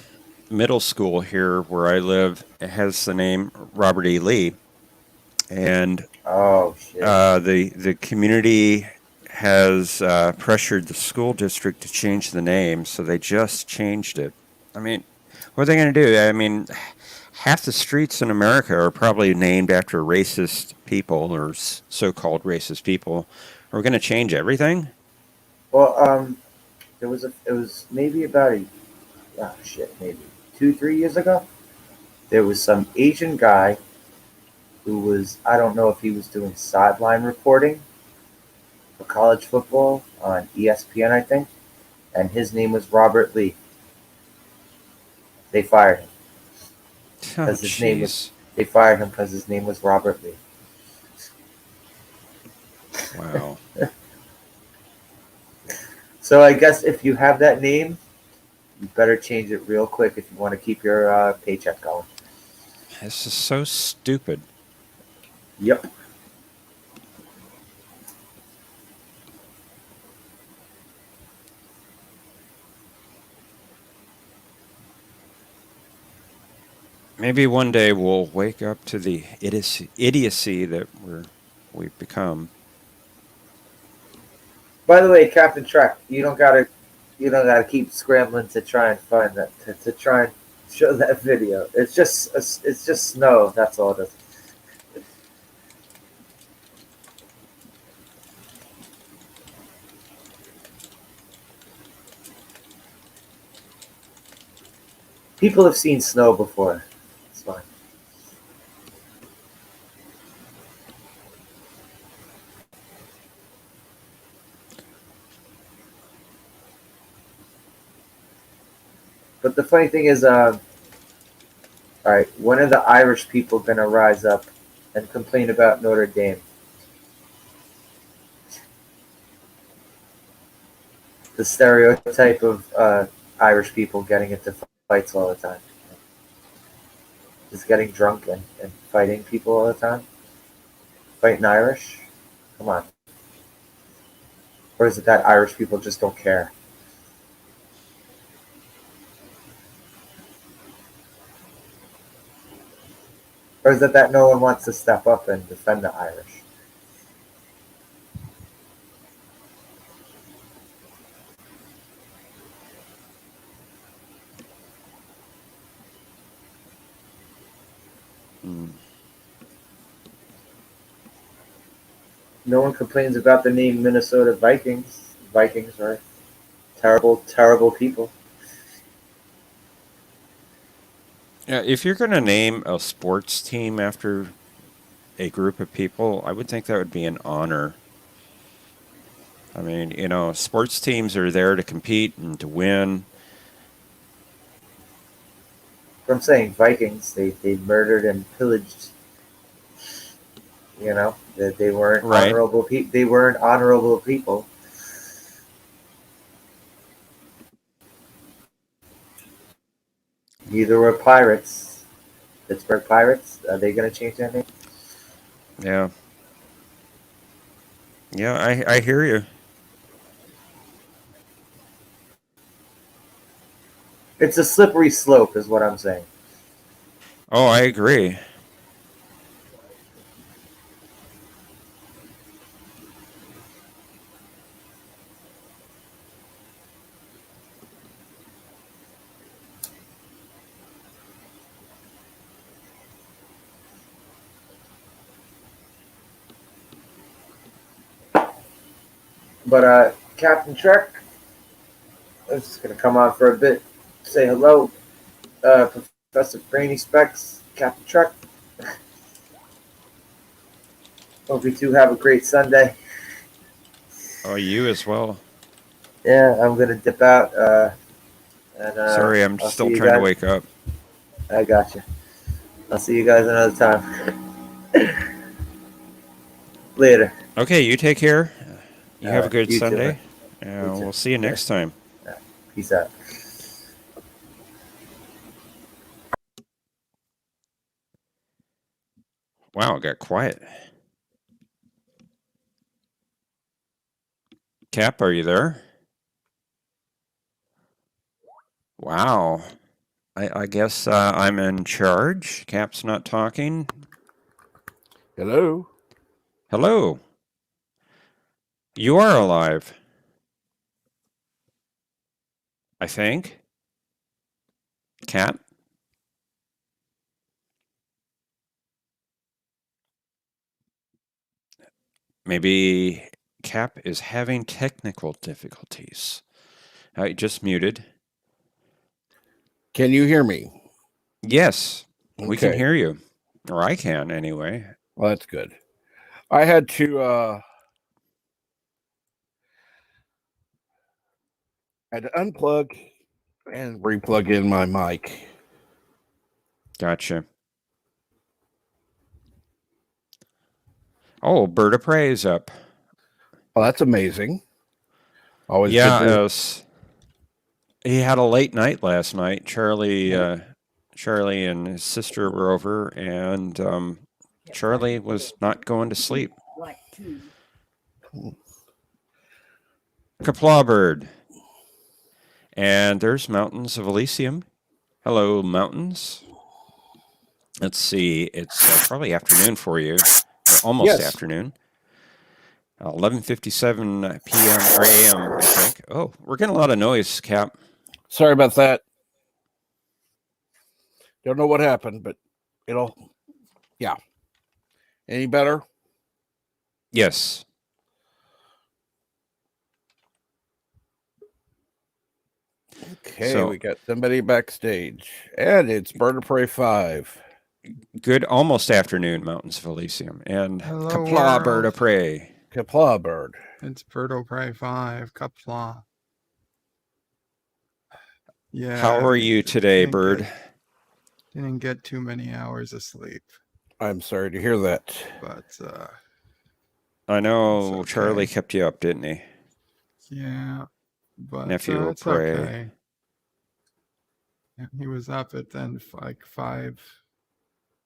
middle school here where I live. It has the name Robert E. Lee, and Oh shit! the community has pressured the school district to change the name, so they just changed it. I mean, what are they going to do? I mean, half the streets in America are probably named after racist people or so-called racist people. Are we going to change everything? Well, it was maybe about maybe 2 3 years ago. There was some Asian guy who was, I don't know if he was doing sideline reporting for college football on ESPN, I think, and his name was Robert Lee. They fired him Oh, because his name was. jeez. They fired him because his name was Robert Lee. Wow. So I guess if you have that name, you better change it real quick if you want to keep your paycheck going. This is so stupid. Yep. Maybe one day we'll wake up to the idiocy that we've become. By the way, Captain Trek, you don't gotta keep scrambling to try and find that to try and show that video. It's just snow. That's all it is. People have seen snow before. It's fine. But the funny thing is, all right, when are the Irish people gonna rise up and complain about Notre Dame? The stereotype of Irish people getting into fights all the time, just getting drunk and fighting people all the time, fighting Irish. Come on. Or is it that Irish people just don't care? Or is it that no one wants to step up and defend the Irish? Mm. No one complains about the name Minnesota Vikings. Vikings are terrible, terrible people. Yeah, if you're going to name a sports team after a group of people, I would think that would be an honor. I mean, sports teams are there to compete and to win. But I'm saying Vikings, they murdered and pillaged. That they weren't Right. honorable people. They weren't honorable people. Neither were Pirates. Pittsburgh Pirates. Are they going to change their name? Yeah. Yeah, I hear you. It's a slippery slope, is what I'm saying. Oh, I agree. But Captain Trek, I'm just going to come on for a bit, say hello. Professor Brainy Specs, Captain Trek. Hope you two have a great Sunday. Oh, you as well. Yeah, I'm gonna dip out. And Sorry, I'm I'll see still you trying to guys. wake up. I got you. I'll see you guys another time. Later. Okay, you take care. You All have a right. good You too, man. Sunday. You too. We'll see you Yeah. next time. Peace out. Wow, it got quiet. Cap, are you there? Wow. I guess I'm in charge. Cap's not talking. Hello. Hello. You are alive. I think. Cap? Maybe Cap is having technical difficulties. I just muted. Can you hear me? Yes, we can Okay. hear you. Or I can, anyway. Well, that's good. I had to unplug and replug in my mic. Gotcha. Oh, Bird of Prey is up. Well, that's amazing. Always Yeah, good to he had a late night last night. Charlie and his sister were over, and Charlie was not going to sleep. Kapla Bird. And there's Mountains of Elysium. Hello, Mountains. Let's see. It's probably afternoon for you. Or almost Yes. afternoon. 11:57 p.m. or a.m. I think. Oh, we're getting a lot of noise, Cap. Sorry about that. Don't know what happened, but yeah. Any better? Yes. Okay, So- we got somebody backstage. And it's Bird of Prey 5. Good almost afternoon, Mountains of Elysium. And Hello, Kapla Bird world. of Prey. Kapla Bird. It's Bird of Prey 5, Kapla. Yeah. How are you today, Bird? Didn't get too many hours of sleep, I'm sorry to hear that. but I know It's okay. Charlie kept you up, didn't he? yeah. But Nephew will it's pray. okay. Yeah, he was up at then like 5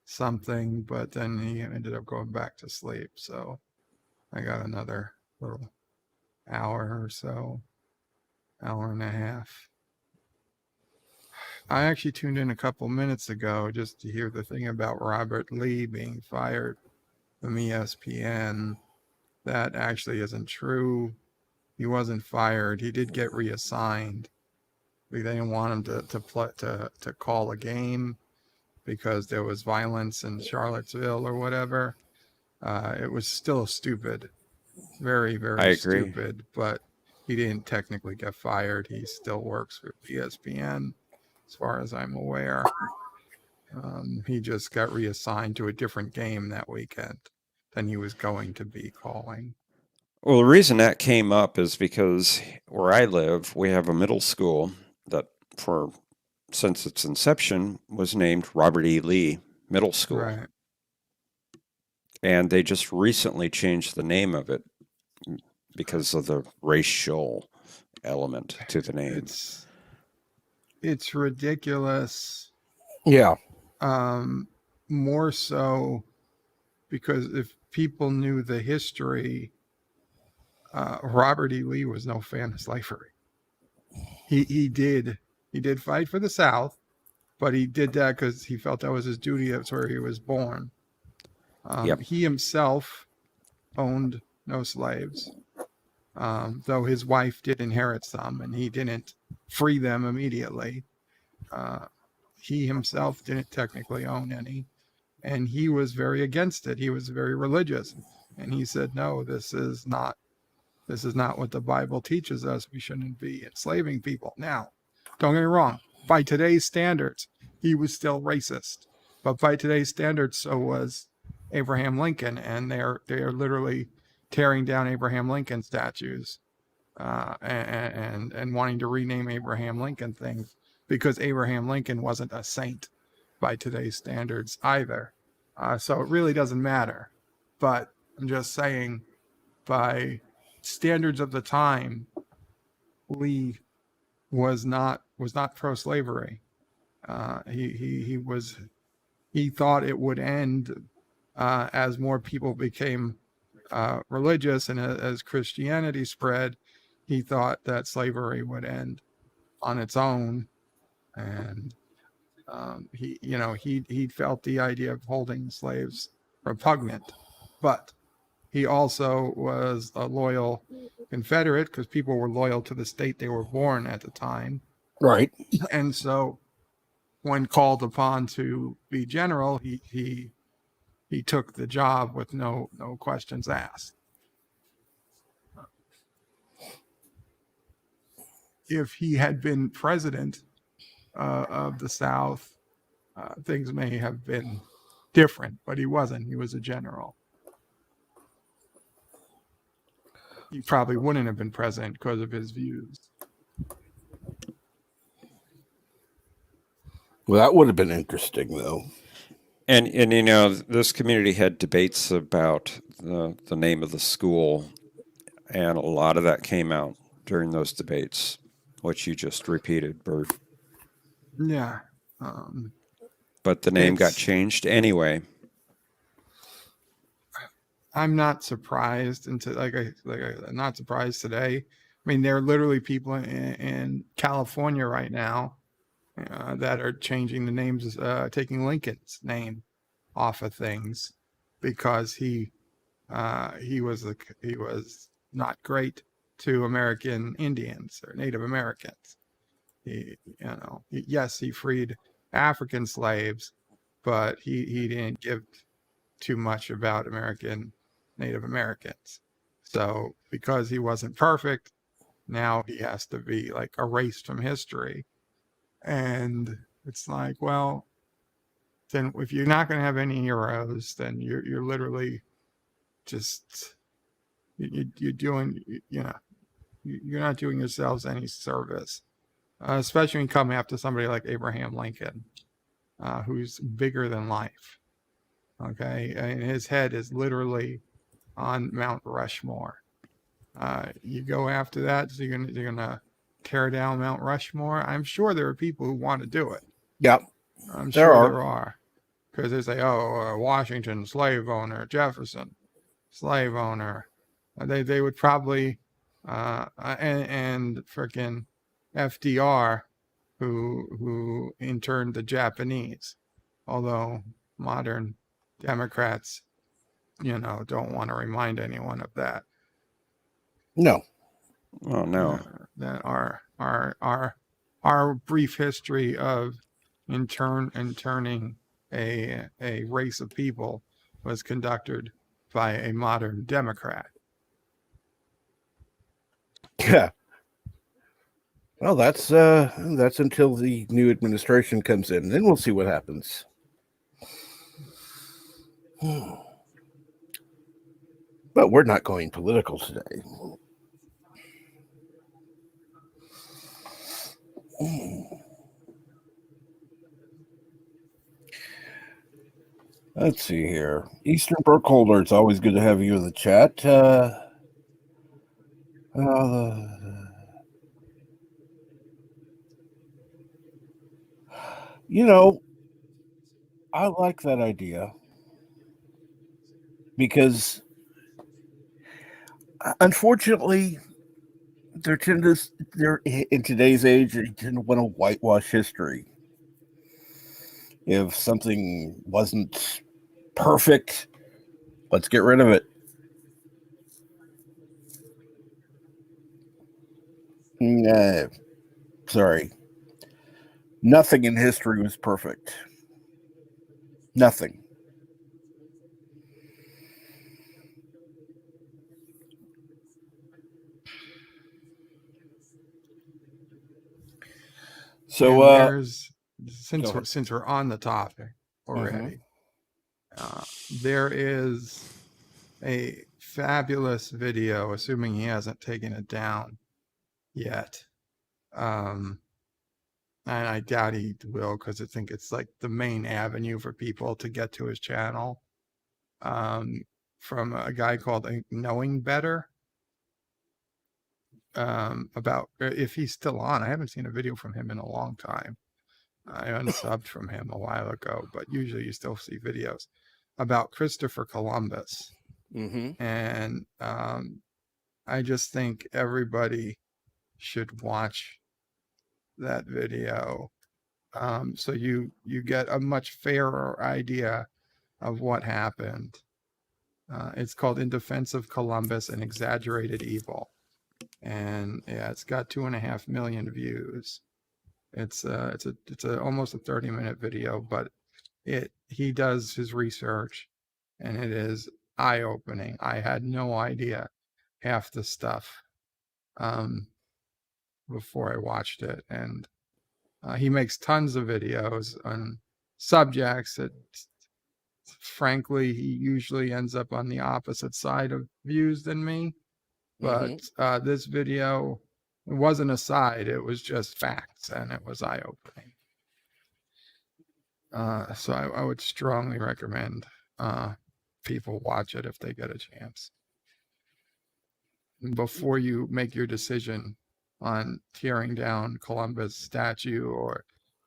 something, but then he ended up going back to sleep. So I got another little hour or so, hour and a half. I actually tuned in a couple minutes ago just to hear the thing about Robert Lee being fired from ESPN. That actually isn't true. He wasn't fired. He did get reassigned. They didn't want him to call a game because there was violence in Charlottesville or whatever. It was still stupid, very, I very agree. stupid. But he didn't technically get fired. He still works for ESPN, as far as I'm aware. He just got reassigned to a different game that weekend than he was going to be calling. Well, the reason that came up is because where I live, we have a middle school that, since its inception, was named Robert E. Lee Middle School. Right. And they just recently changed the name of it because of the racial element to the name. It's ridiculous. Yeah. More so because if people knew the history, Robert E. Lee was no fan of slavery. He did fight for the South, but he did that because he felt that was his duty. That's where he was born. Yep. He himself owned no slaves, though his wife did inherit some, and he didn't free them immediately. He himself didn't technically own any, and he was very against it. He was very religious, and he said, "No, this is not what the Bible teaches us. We shouldn't be enslaving people." Now, don't get me wrong. By today's standards, he was still racist, but by today's standards, so was Abraham Lincoln, and they're literally tearing down Abraham Lincoln statues, and wanting to rename Abraham Lincoln things because Abraham Lincoln wasn't a saint by today's standards either. So it really doesn't matter. But I'm just saying, by standards of the time, Lee was not pro-slavery. He thought it would end as more people became religious, and as Christianity spread, he thought that slavery would end on its own. And he felt the idea of holding slaves repugnant, but he also was a loyal Confederate because people were loyal to the state they were born at the time. Right. And so when called upon to be general, he took the job with no questions asked. if he had been president of the South, things may have been different, but he wasn't. He was a general. He probably wouldn't have been president because of his views. Well, that would have been interesting, though. And this community had debates about the name of the school, and a lot of that came out during those debates, which you just repeated, Bert. Yeah. But the name got It's- changed anyway. I'm not surprised I'm not surprised today. I mean, there are literally people in California right now that are changing the names, taking Lincoln's name off of things because he was not great to American Indians or Native Americans. Yes, he freed African slaves, but he didn't give too much about Native Americans. So because he wasn't perfect, now he has to be like erased from history. And it's like, well, then if you're not going to have any heroes, then you're literally just you're doing you're not doing yourselves any service, especially when you come after somebody like Abraham Lincoln, who's bigger than life. Okay, and his head is literally on Mount Rushmore. You go after that, so you're gonna tear down Mount Rushmore. I'm sure there are people who want to do it. Yeah, I'm there sure are. there are, because they say, "Oh, Washington, slave owner; Jefferson, slave owner." They would probably, and freaking FDR, who interned the Japanese, although modern Democrats, don't want to remind anyone of that. No. Oh no. That our brief history of interning a race of people was conducted by a modern Democrat. Yeah. Well, that's until the new administration comes in. Then we'll see what happens. But we're not going political today. Let's see here. Eastern Burkholder, it's always good to have you in the chat. I like that idea because, unfortunately, they're in today's age, they tend to want to whitewash history. If something wasn't perfect, let's get rid of it. Sorry. Nothing in history was perfect. Nothing. So, there's since we're on the topic already, there is a fabulous video, assuming he hasn't taken it down yet. And I doubt he will, because I think it's like the main avenue for people to get to his channel. From a guy called Knowing Better. About if he's still on. I haven't seen a video from him in a long time. I unsubbed from him a while ago, but usually you still see videos about Christopher Columbus. And I just think everybody should watch that video, so you get a much fairer idea of what happened. It's called "In Defense of Columbus: An Exaggerated Evil," and yeah, it's got 2.5 million views. It's almost a 30-minute video, but he does his research, and it is eye-opening. I had no idea half the stuff. before I watched it, and he makes tons of videos on subjects that, frankly, he usually ends up on the opposite side of views than me. But this video, it wasn't a side; it was just facts, and it was eye-opening. So I would strongly recommend people watch it if they get a chance. Before you make your decision on tearing down Columbus statue or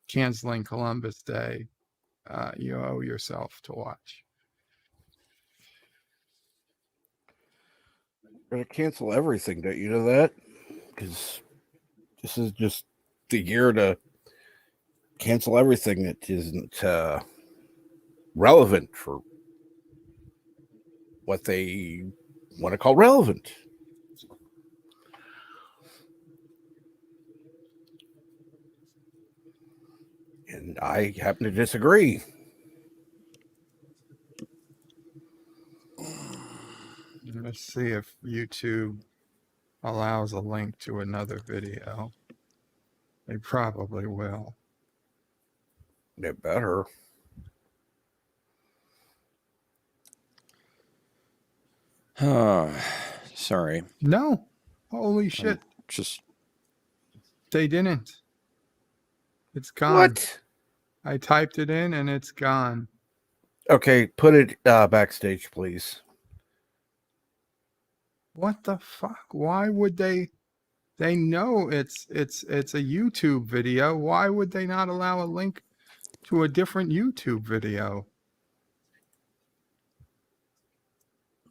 canceling Columbus Day, you owe yourself to watch. We're going to cancel everything, don't you know that? Because this is just the year to cancel everything that isn't relevant for what they want to call relevant. And I happen to disagree. Let's see if YouTube allows a link to another video. They probably will. They better. Sorry. No. Holy shit. Just They didn't. It's gone. What? I typed it in and it's gone. Okay, put it backstage, please. What the fuck? Why would they know it's a YouTube video. Why would they not allow a link to a different YouTube video?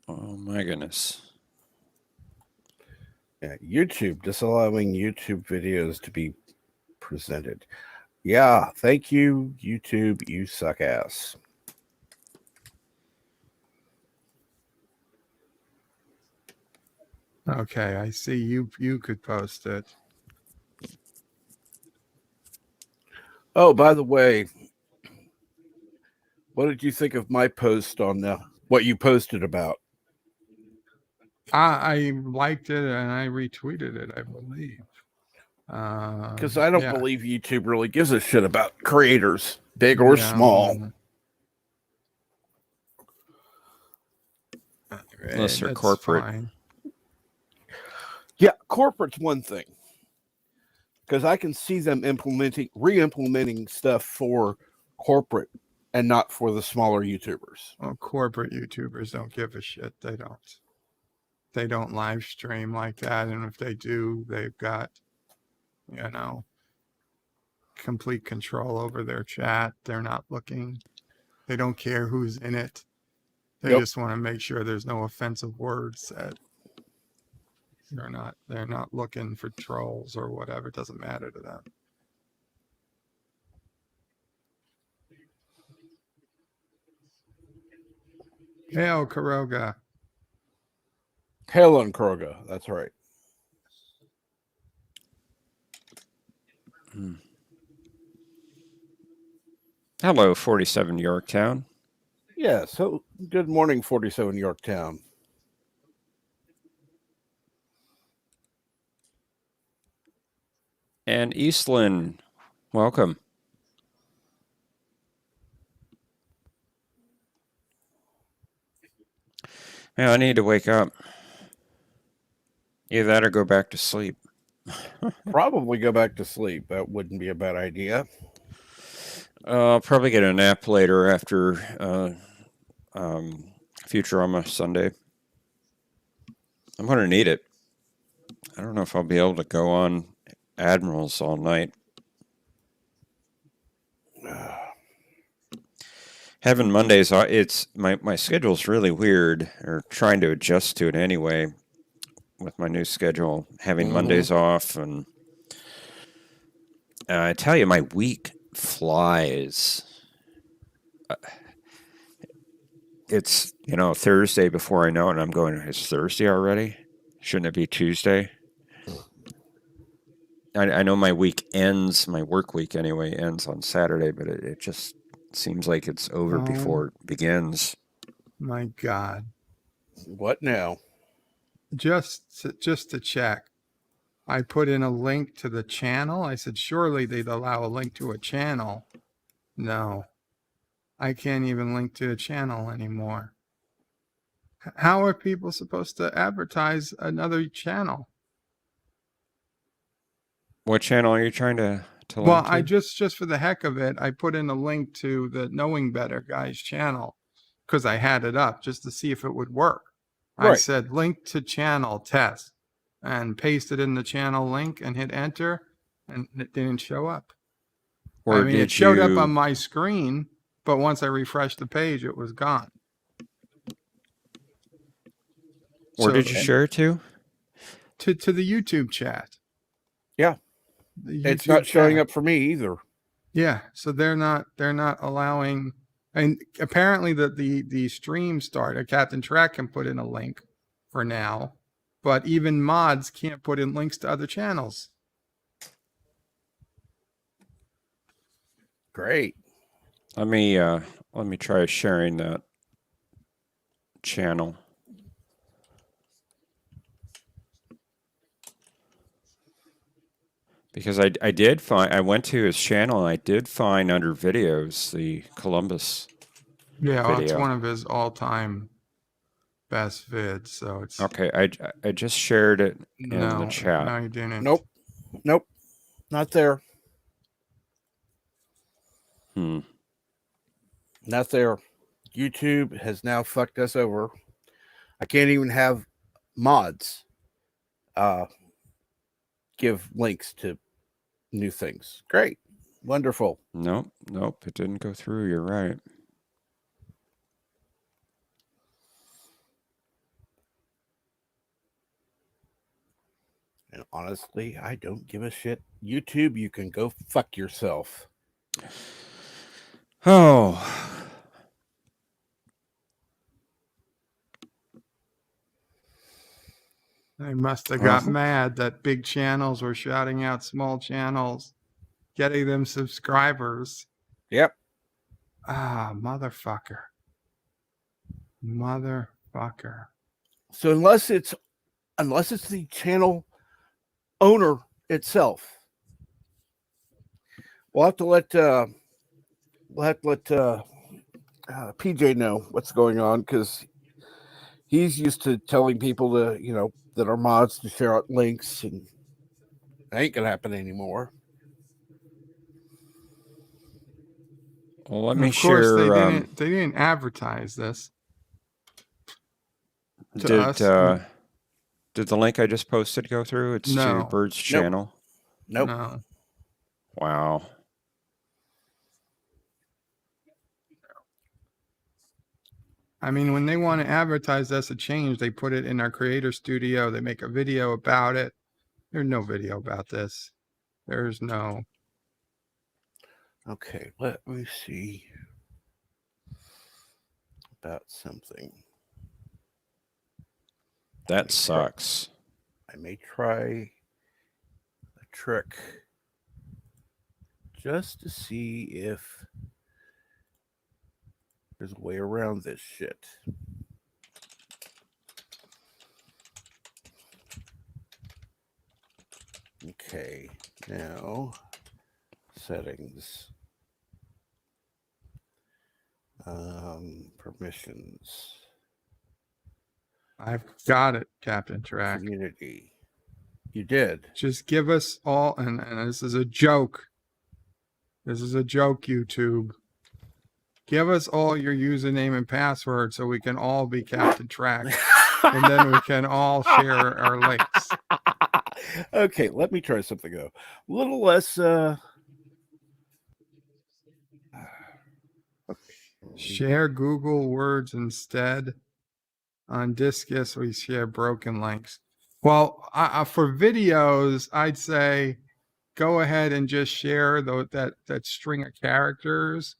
oh my goodness. Yeah, YouTube, disallowing YouTube videos to be presented. Yeah, thank you, YouTube. You suck ass. Okay, I see you could post it. Oh, by the way, what did you think of my post on what you posted about? I liked it and I retweeted it, I believe. Because I don't believe YouTube really gives a shit about creators, big or Yeah, small. Unless they're that's corporate. fine. Yeah, corporate's one thing. Because I can see them re-implementing stuff for corporate and not for the smaller YouTubers. Well, corporate YouTubers don't give a shit. They don't live stream like that, and if they do, they've got, complete control over their chat. They're not looking. They don't care who's in it. They just want to make sure there's no offensive words said. They're not looking for trolls or whatever. It doesn't matter to them. Hail, Karoga. Hail on Kroga. That's right. Hello, 47 Yorktown. Yeah, so good morning, 47 Yorktown. And Eastland, welcome. Yeah, I need to wake up. Either that or go back to sleep. Probably go back to sleep. That wouldn't be a bad idea. I'll probably get a nap later after Futurama Sunday. I'm going to need it. I don't know if I'll be able to go on Admirals all night. Having Mondays, it's my schedule's really weird, or trying to adjust to it anyway with my new schedule, having Mondays off. And I tell you, my week flies. It's, Thursday before I know it, and I'm going, it's Thursday already? Shouldn't it be Tuesday? I know my week ends, my work week anyway, ends on Saturday, but it just seems like it's over before it begins. My God. What now? Just to check. I put in a link to the channel. I said, surely they'd allow a link to a channel. No, I can't even link to a channel anymore. How are people supposed to advertise another channel? What channel are you trying to Well, link to? I just for the heck of it, I put in a link to the Knowing Better guy's channel because I had it up just to see if it would work. I Right. said link to channel test and pasted in the channel link and hit enter, and it didn't show up. Or I mean, it did showed up you- on my screen, but once I refreshed the page, it was gone. Where So did you share it to? to the YouTube chat. Yeah. The It's not YouTube showing chat. up for me either. Yeah, so they're not allowing, and apparently the stream started. Captain Track can put in a link for now, but even mods can't put in links to other channels. Great. Let me try sharing that channel. Because I did find, I went to his channel and I did find under videos the Columbus. Yeah, well, it's Video. one of his all-time best vids. So it's Okay, I just shared it in the chat. No, you didn't. Nope. Not there. Not there. YouTube has now fucked us over. I can't even have mods give links to new things. Great. Wonderful. Nope, it didn't go through. You're right. And honestly, I don't give a shit. YouTube, you can go fuck yourself. Oh. They must have got mad that big channels were shouting out small channels, getting them subscribers. Yep. Ah, motherfucker. So unless it's the channel owner itself, we'll have to let PJ know what's going on, because he's used to telling people to, that are mods, to share out links, and it ain't gonna happen anymore. Well, let And me of course, share. they didn't advertise this to Did us. did the link I just posted go through? It's No. to Bird's channel. Nope. No. Wow. I mean, when they want to advertise us a change, they put it in our creator studio. They make a video about it. There's no video about this. There's no. Okay, let me see about something. That sucks. I may try a trick just to see if there's a way around this shit. Okay, now settings, permissions, I've got it, Captain Track. community. You did. Just give us all, and this is a joke. This is a joke, YouTube. Give us all your username and password so we can all be Captain Track, and then we can all share our links. Okay, let me try something though. A little less. Share Google Words instead. On Discus, we share broken links. Well, for videos, I'd say go ahead and just share that string of characters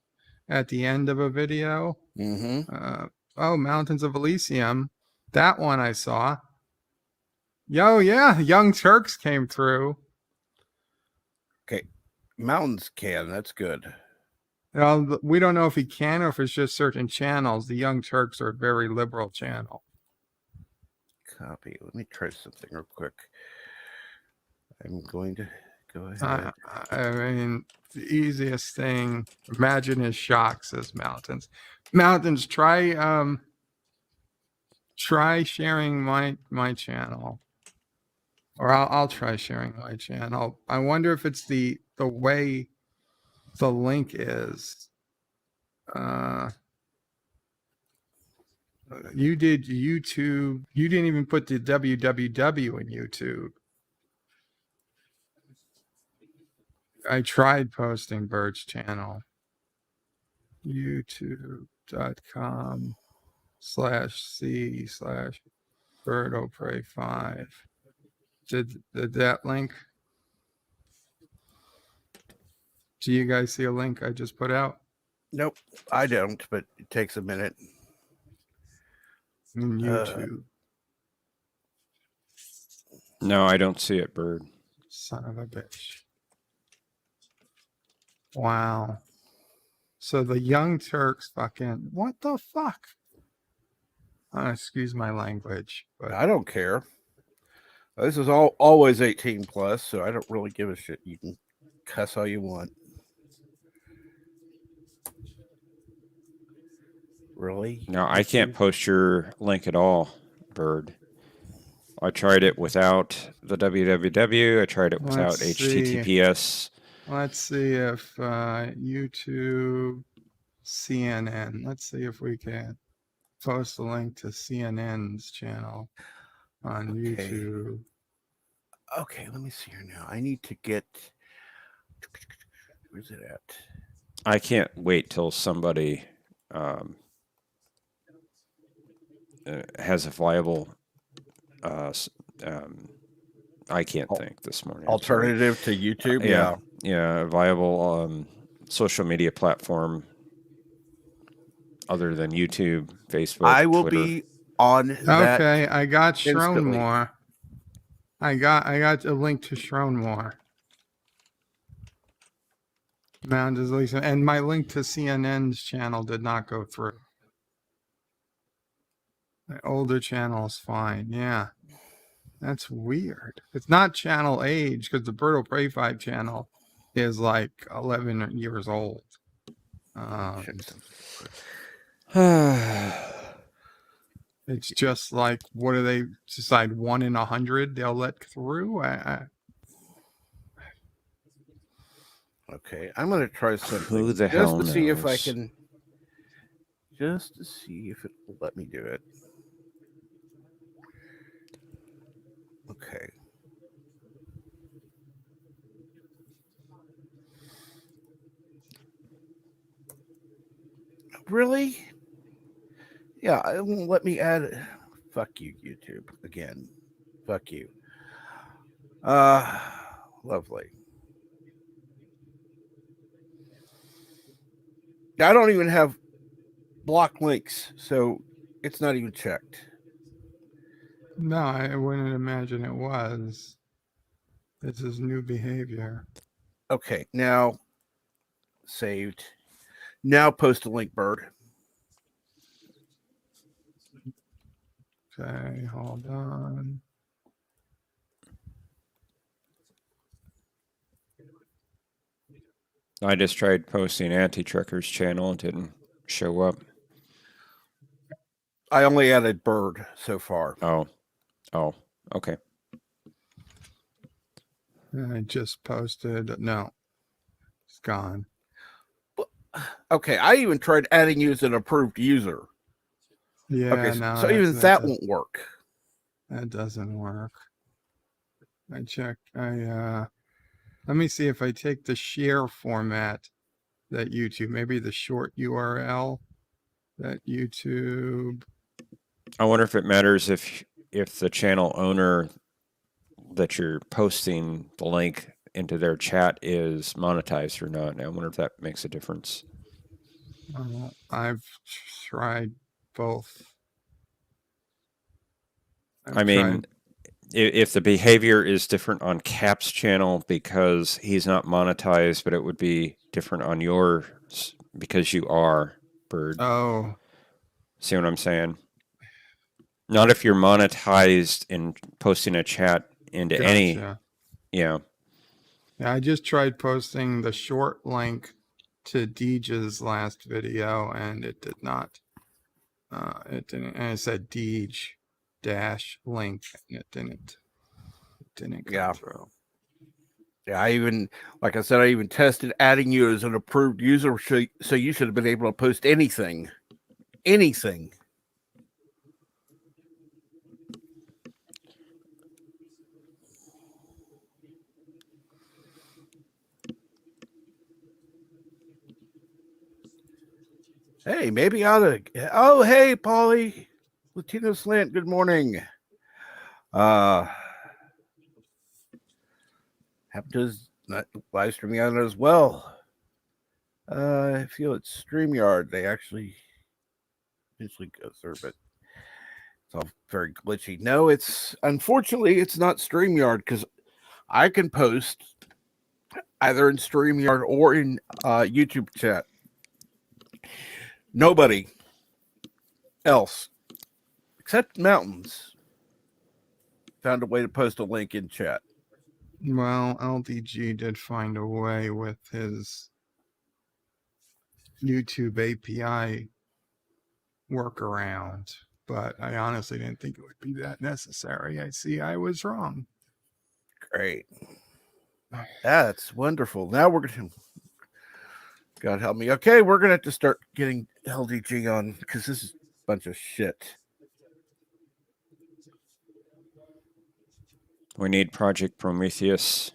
at the end of a video. Mm-hmm. Mountains of Elysium. That one I saw. Yeah, Young Turks came through. Okay, Mountains can. That's good. We don't know if he can or if it's just certain channels. The Young Turks are a very liberal channel. Copy. Let me try something real quick. I'm going to go I, ahead. I mean, the easiest thing. Imagine his shock, says Mountains. Mountains, try sharing my channel, or I'll try sharing my channel. I wonder if it's the way the link is. You did YouTube. You didn't even put the www in YouTube. I tried posting Bird's channel. youtube.com/c/BirdOPray5. Did that link? Do you guys see a link I just put out Nope, I don't, but it takes a minute. in YouTube? No, I don't see it, Bird. Son of a bitch. Wow. So the Young Turks fucking, what the fuck? Excuse my language, but I don't care. This is always 18 plus, so I don't really give a shit. You can cuss all you want. Really? No, I can't post your link at all, Bird. I tried it without the www. I tried it without Let's see. HTTPS. let's see if YouTube CNN. Let's see if we can post a link to CNN's channel on Okay. YouTube. Okay, let me see here now. I need to get. Where's it at? I can't wait till somebody has a viable. I can't think this morning. I'm sorry. Alternative to YouTube? Yeah, a viable social media platform other than YouTube, Facebook. I will Twitter. be on that. Okay, I got instantly. Shronmore. I got a link to Shronmore. Mountains Lisa, and my link to CNN's channel did not go through. My older channel is fine. Yeah, that's weird. It's not channel age because the Birdo Prey 5 channel is like 11 years old. Check something quick. It's just like, what do they decide? 1 in 100 they'll let through? Okay, I'm going to try something. Who the just hell to see if I knows? can. Just to see if it will let me do it. Okay. Really? Yeah, it won't let me add it. Fuck you, YouTube. Again. Fuck you. Lovely. I don't even have block links, so it's not even checked. No, I wouldn't imagine it was. This is new behavior. Okay, now saved. Now post a link, Bird. Okay, hold on. I just tried posting Anti-Trucker's channel. It didn't show up. I only added Bird so far. Oh, okay. I just posted. No, it's gone. Okay, I even tried adding you as an approved user. Yeah, Okay, no. so even that won't work. That doesn't work. I checked. Let me see if I take the share format that YouTube, maybe the short URL that YouTube. I wonder if it matters if the channel owner that you're posting the link into their chat is monetized or not. I wonder if that makes a difference. I've tried both. I mean, if the behavior is different on Cap's channel because he's not monetized, but it would be different on yours because you are, Bird. Oh. See what I'm saying? Not if you're monetized in posting a chat into any Yeah. Yeah, I just tried posting the short link to Deej's last video, and it did not. It didn't, and it said Deej dash link, and it didn't come Yeah. through. Yeah, like I said, I even tested adding you as an approved user, so you should have been able to post anything. Anything. Hey, maybe I ought to. Oh, hey, Polly. Latino Slant, good morning. Happened to not live streaming on it as well. I feel it's StreamYard. They actually usually go through, but it's all very glitchy. No, unfortunately it's not StreamYard because I can post either in StreamYard or in YouTube chat. Nobody else except Mountains found a way to post a link in chat. Well, LDG did find a way with his YouTube API workaround, but I honestly didn't think it would be that necessary. I see I was wrong. Great. That's wonderful. Now we're going to, God help me. Okay, we're going to have to start getting LDG on because this is a bunch of shit. We need Project Prometheus.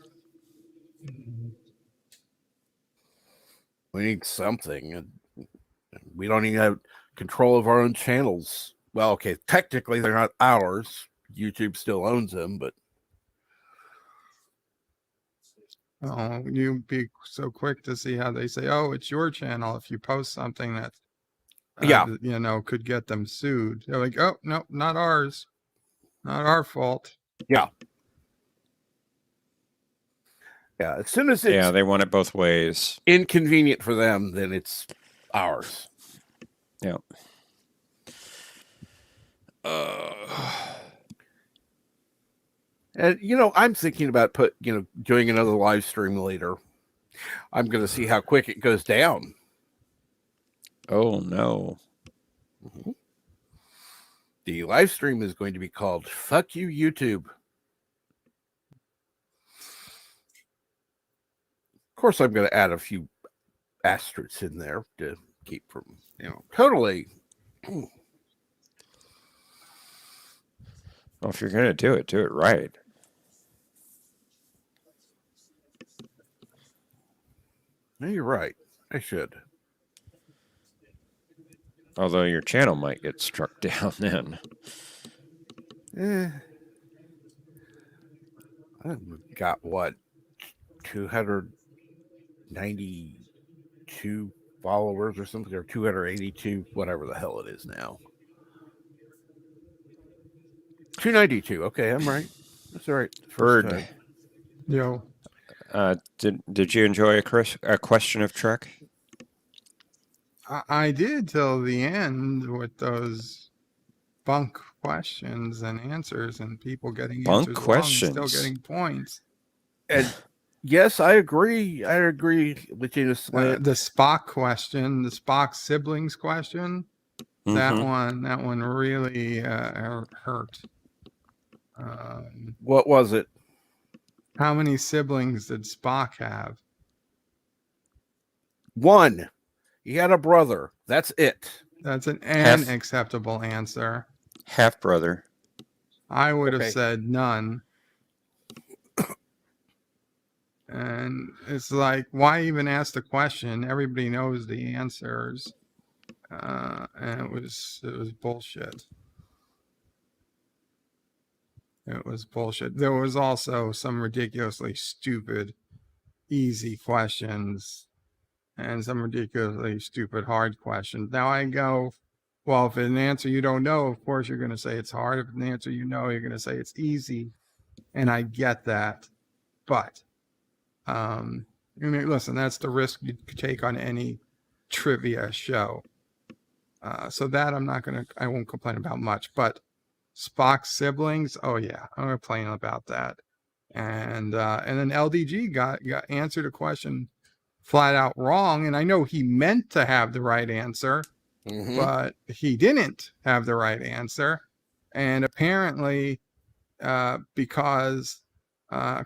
We need something. We don't even have control of our own channels. Well, okay, technically they're not ours. YouTube still owns them, but Oh, you'd be so quick to see how they say, "Oh, it's your channel." If you post something that, yeah, could get them sued, they're like, "Oh, no, not ours, not our fault." yeah. As soon as Yeah, it's they want it both ways. inconvenient for them, then it's ours. Yeah. And I'm thinking about doing another live stream later. I'm going to see how quick it goes down. Oh no. Mm-hmm. The live stream is going to be called "Fuck You, YouTube." Of course, I'm going to add a few asterisks in there to keep from totally. Well, if you're gonna do it right. No, you're right. I should. Although your channel might get struck down then. I've got what 292 followers or something, or 282, whatever the hell it is now. 292. Okay, I'm right. That's all right. First Bird, time. Yo, did you enjoy a question of Trek? I did till the end with those bunk questions and answers, and people getting Bunk answers questions. wrong, still getting points. And yes, I agree. I agree with you. The Spock question, the Spock siblings question, that Mm-hmm. one really hurt. What was it? How many siblings did Spock have? One. He had a brother. That's it. That's an Half- acceptable answer. Half brother. I would have Okay. said none. And it's like, why even ask the question? Everybody knows the answers. And it was bullshit. It was bullshit. There was also some ridiculously stupid, easy questions and some ridiculously stupid, hard questions. Now I go, well, if it's an answer you don't know, of course you're going to say it's hard. If it's an answer you know, you're going to say it's easy. And I get that. But, listen, that's the risk you take on any trivia show. So that I won't complain about much. But Spock's siblings, oh yeah, I'm complaining about that. and then LDG got answered a question flat out wrong. And I know he meant to have the right answer, but he didn't have the right answer. And apparently, because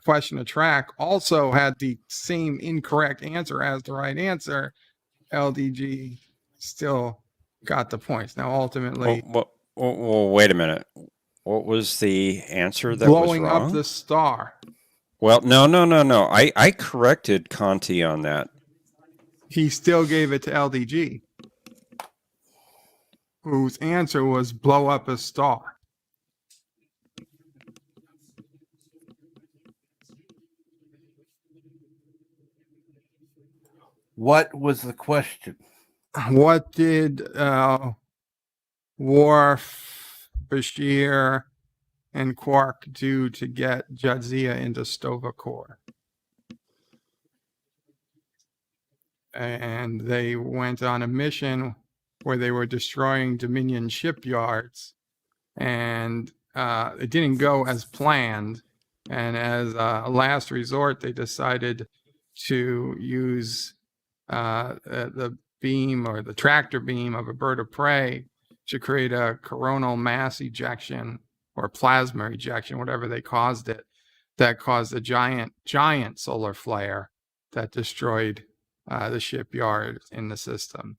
question of track also had the same incorrect answer as the right answer, LDG still got the points. Now, ultimately, Well, wait a minute. What was the answer that blowing was up wrong? the star. Well, no. I corrected Conti on that. He still gave it to LDG, whose answer was blow up a star. What was the question? What did Worf, Bashir, and Quark do to get Jadzia into Stova Core? And they went on a mission where they were destroying Dominion shipyards, and it didn't go as planned. And as a last resort, they decided to use the beam or the tractor beam of a bird of prey to create a coronal mass ejection or plasma ejection, whatever they caused it, that caused a giant solar flare that destroyed the shipyard in the system.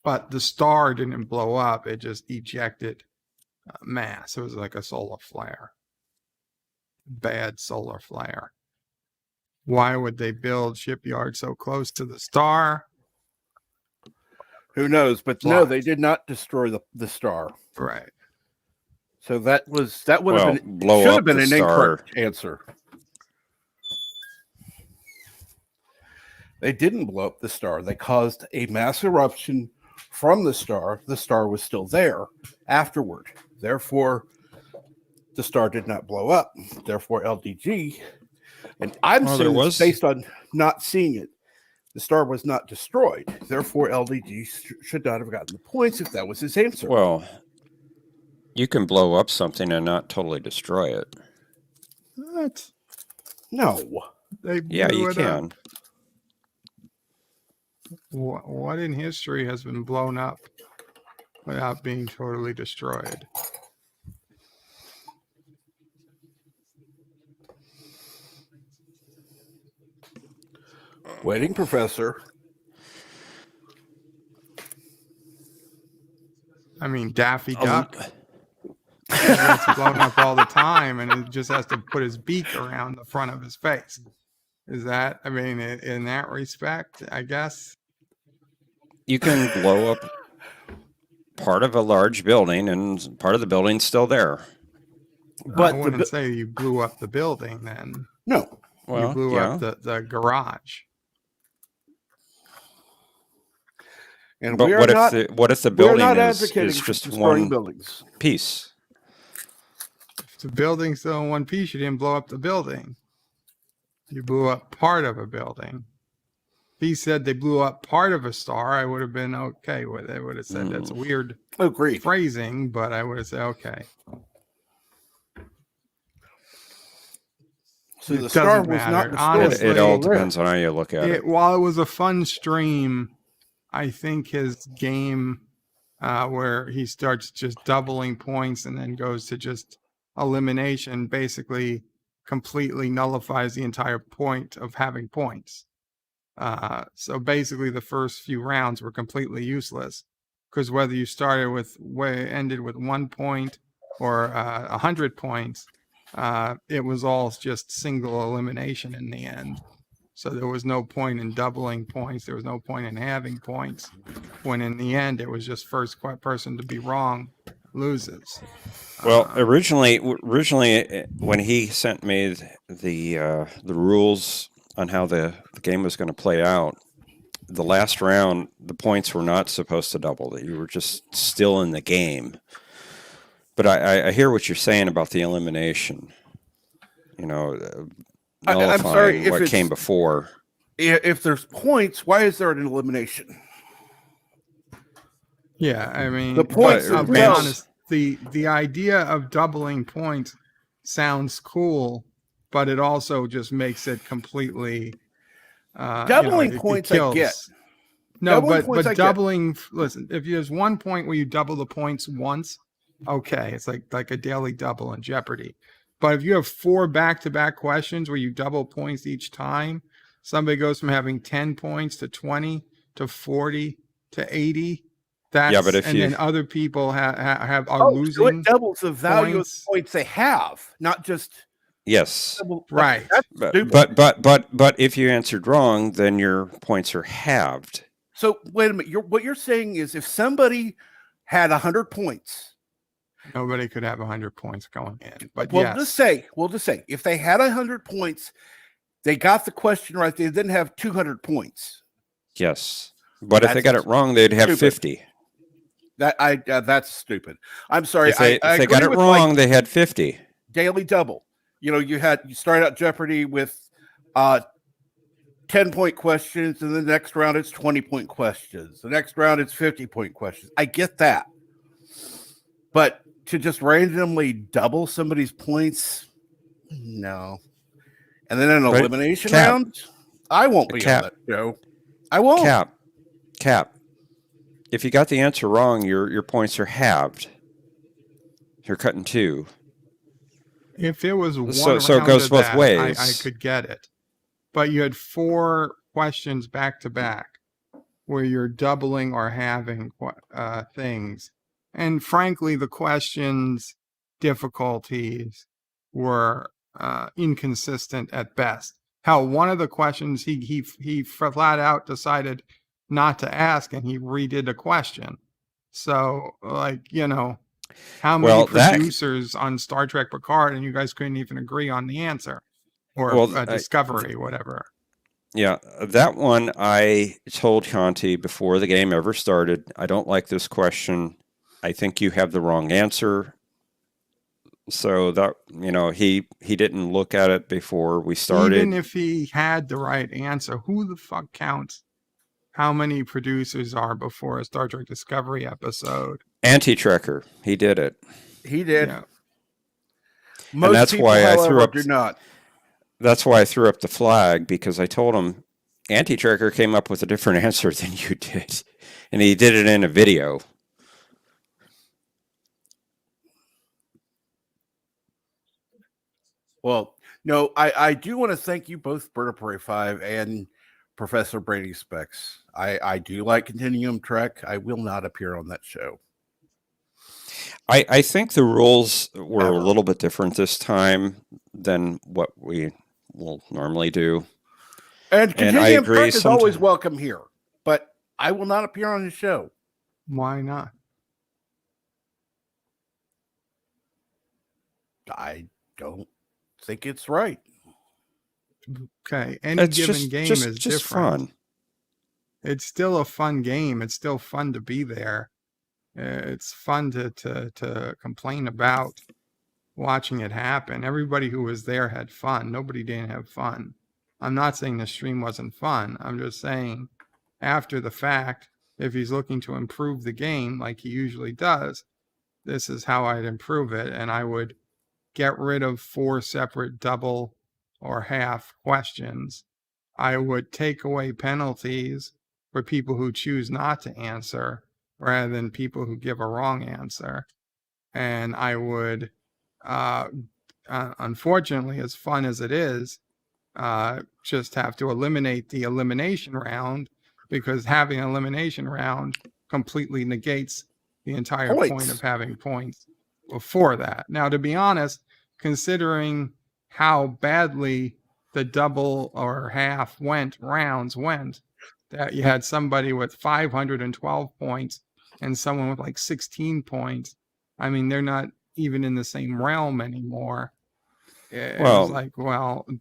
But the star didn't blow up, it just ejected mass. It was like a solar flare. Bad solar flare. Why would they build shipyards so close to the star? Who knows? But no, they did not destroy the star. Right. So that would have been blow should up have been the an star. incorrect answer. They didn't blow up the star. They caused a mass eruption from the star. The star was still there afterward. Therefore, the star did not blow up. Therefore, LDG. And I'm saying it's based on not seeing it. The star was not destroyed. Therefore, LDG should not have gotten the points if that was his answer. Well, you can blow up something and not totally destroy it. What? No. Yeah, you can. Up. What in history has been blown up without being totally destroyed? Waiting, Professor. I mean, Daffy Duck. It's blown up all the time, and it just has to put his beak around the front of his face. Is that, I mean, in that respect, I guess? You can blow up part of a large building, and part of the building's still there. But I wouldn't say you blew up the building then. No. Well, you blew up the garage. And but what if the building is just one buildings piece? If the building's still in one piece, you didn't blow up the building. You blew up part of a building. If he said they blew up part of a star, I would have been okay with it. I would have said that's weird phrasing, but I would have said okay. So the star was not destroyed. Honestly, it all depends on how you look at it. While it was a fun stream, I think his game where he starts just doubling points and then goes to just elimination basically completely nullifies the entire point of having points. So basically the first few rounds were completely useless because whether you ended with 1 point or 100 points, it was all just single elimination in the end. So there was no point in doubling points. There was no point in having points when in the end it was just first person to be wrong loses. Well, originally, when he sent me the rules on how the game was going to play out, the last round, the points were not supposed to double. That you were just still in the game. But I hear what you're saying about the elimination. You know, nullifying I'm sorry, what came before. If there's points, why is there an elimination? Yeah, I mean, the points. I'll be honest. The idea of doubling points sounds cool, but it also just makes it completely Doubling it points I get. No, Doubling points I but get. doubling. Listen, if there's one point where you double the points once, okay, it's like a daily double in Jeopardy. But if you have 4 back-to-back questions where you double points each time, somebody goes from having 10 points to 20 to 40 to 80. Yeah, but if and you then other people are So it losing doubles the value points. of the points they have, not just yes, double. Right. That's but, stupid. but if you answered wrong, then your points are halved. So wait a minute. What you're saying is if somebody had 100 points, Nobody could have 100 points going in. But we'll yes, just say if they had 100 points, they got the question right, they didn't have 200 points. Yes, but if they got it wrong, they'd have stupid. 50. That's stupid. I'm sorry. If they I got it agree with, wrong, they had 50. Daily double. You start out Jeopardy with 10-point questions, and the next round it's 20-point questions. The next round it's 50-point questions. I get that. But to just randomly double somebody's points, no. And then an elimination round, I won't be on that show. I won't. Cap. If you got the answer wrong, your points are halved. You're cut in 2. if it was one So it round goes of both that, ways. I could get it. But you had 4 questions back to back where you're doubling or having things. And frankly, the questions difficulties were inconsistent at best. Hell, one of the questions he flat out decided not to ask, and he redid the question. So, how many producers on Star Trek Picard, and you guys couldn't even agree on the answer, or Discovery, whatever. Yeah, that one I told Conti before the game ever started. I don't like this question. I think you have the wrong answer. So that he didn't look at it before we started. Even if he had the right answer, who the fuck counts how many producers are before a Star Trek Discovery episode? Anti-Trekker, he did it. He did. Yeah. Most that's people, why however, I threw up. Do not. That's why I threw up the flag, because I told him Anti-Trekker came up with a different answer than you did, and he did it in a video. Well, no, I do want to thank you both, Bird of Prey 5 and Professor Brady Specs. I do like Continuum Trek. I will not appear on that show. I think the rules were a little bit different this time than what we will normally do. And Continuum Trek is always welcome here, but I will not appear on the show. Why not? I don't think it's right. Okay, any given game is different. Fun. It's still a fun game. It's still fun to be there. It's fun to complain about watching it happen. Everybody who was there had fun. Nobody didn't have fun. I'm not saying the stream wasn't fun. I'm just saying after the fact, if he's looking to improve the game like he usually does, this is how I'd improve it. And I would get rid of 4 separate double or half questions. I would take away penalties for people who choose not to answer rather than people who give a wrong answer. And I would, unfortunately, as fun as it is, just have to eliminate the elimination round, because having an elimination round completely negates the entire point of having points before that. Now, to be honest, considering how badly the double or half rounds went, that you had somebody with 512 points and someone with like 16 points. I mean, they're not even in the same realm anymore. It was like,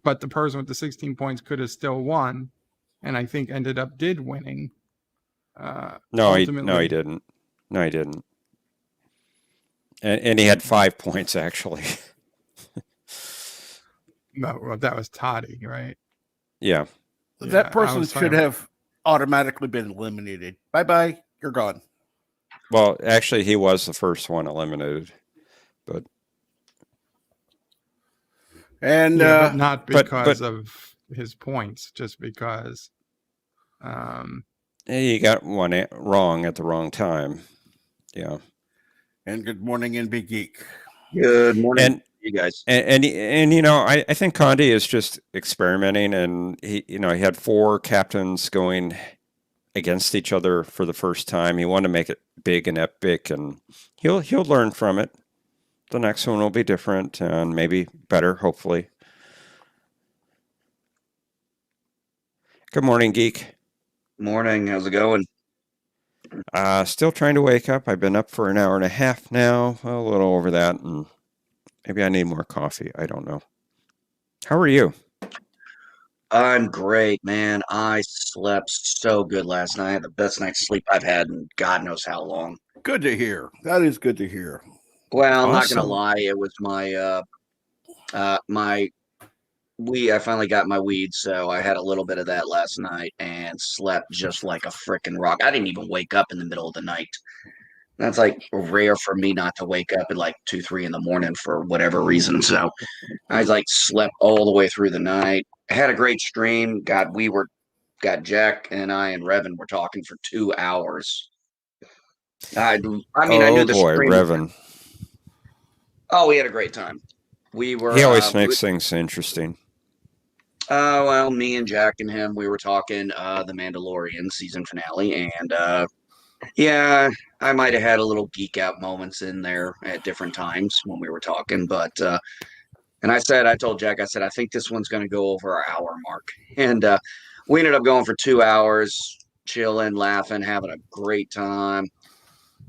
but the person with the 16 points could have still won, and I think ended up winning. No, he didn't. No, he didn't. And he had 5 points, actually. No, well, that was Toddy, right? Yeah. That person should have automatically been eliminated. Bye-bye. You're gone. Well, actually, he was the first one eliminated. But And Yeah, but not but- because of his points, just because. You got one wrong at the wrong time. Yeah. and good morning, NB Geek. Good morning, And you guys. and you know, I think Condi is just experimenting, and he had 4 captains going against each other for the first time. He wanted to make it big and epic, and he'll learn from it. The next one will be different and maybe better, hopefully. Good morning, Geek. Morning, how's it going? Still trying to wake up. I've been up for an hour and a half now, a little over that, and maybe I need more coffee. I don't know. How are you? I'm great, man. I slept so good last night. The best night's sleep I've had in God knows how long. Good to hear. That is good to hear. Well, I'm not gonna Awesome. lie, it was my I finally got my weed, so I had a little bit of that last night and slept just like a freaking rock. I didn't even wake up in the middle of the night. That's like rare for me not to wake up at like 2, 3 in the morning for whatever reason. So I like slept all the way through the night. Had a great stream. Got Jack and I and Revan were talking for 2 hours. I mean, I knew Oh the boy, stream. Revan. Oh, we had a great time. We were. He always makes things interesting. Well, me and Jack and him, we were talking the Mandalorian season finale, and yeah, I might have had a little geek out moments in there at different times when we were talking, but and I told Jack, I said, I think this one's going to go over our hour mark, and we ended up going for 2 hours, chilling, laughing, having a great time.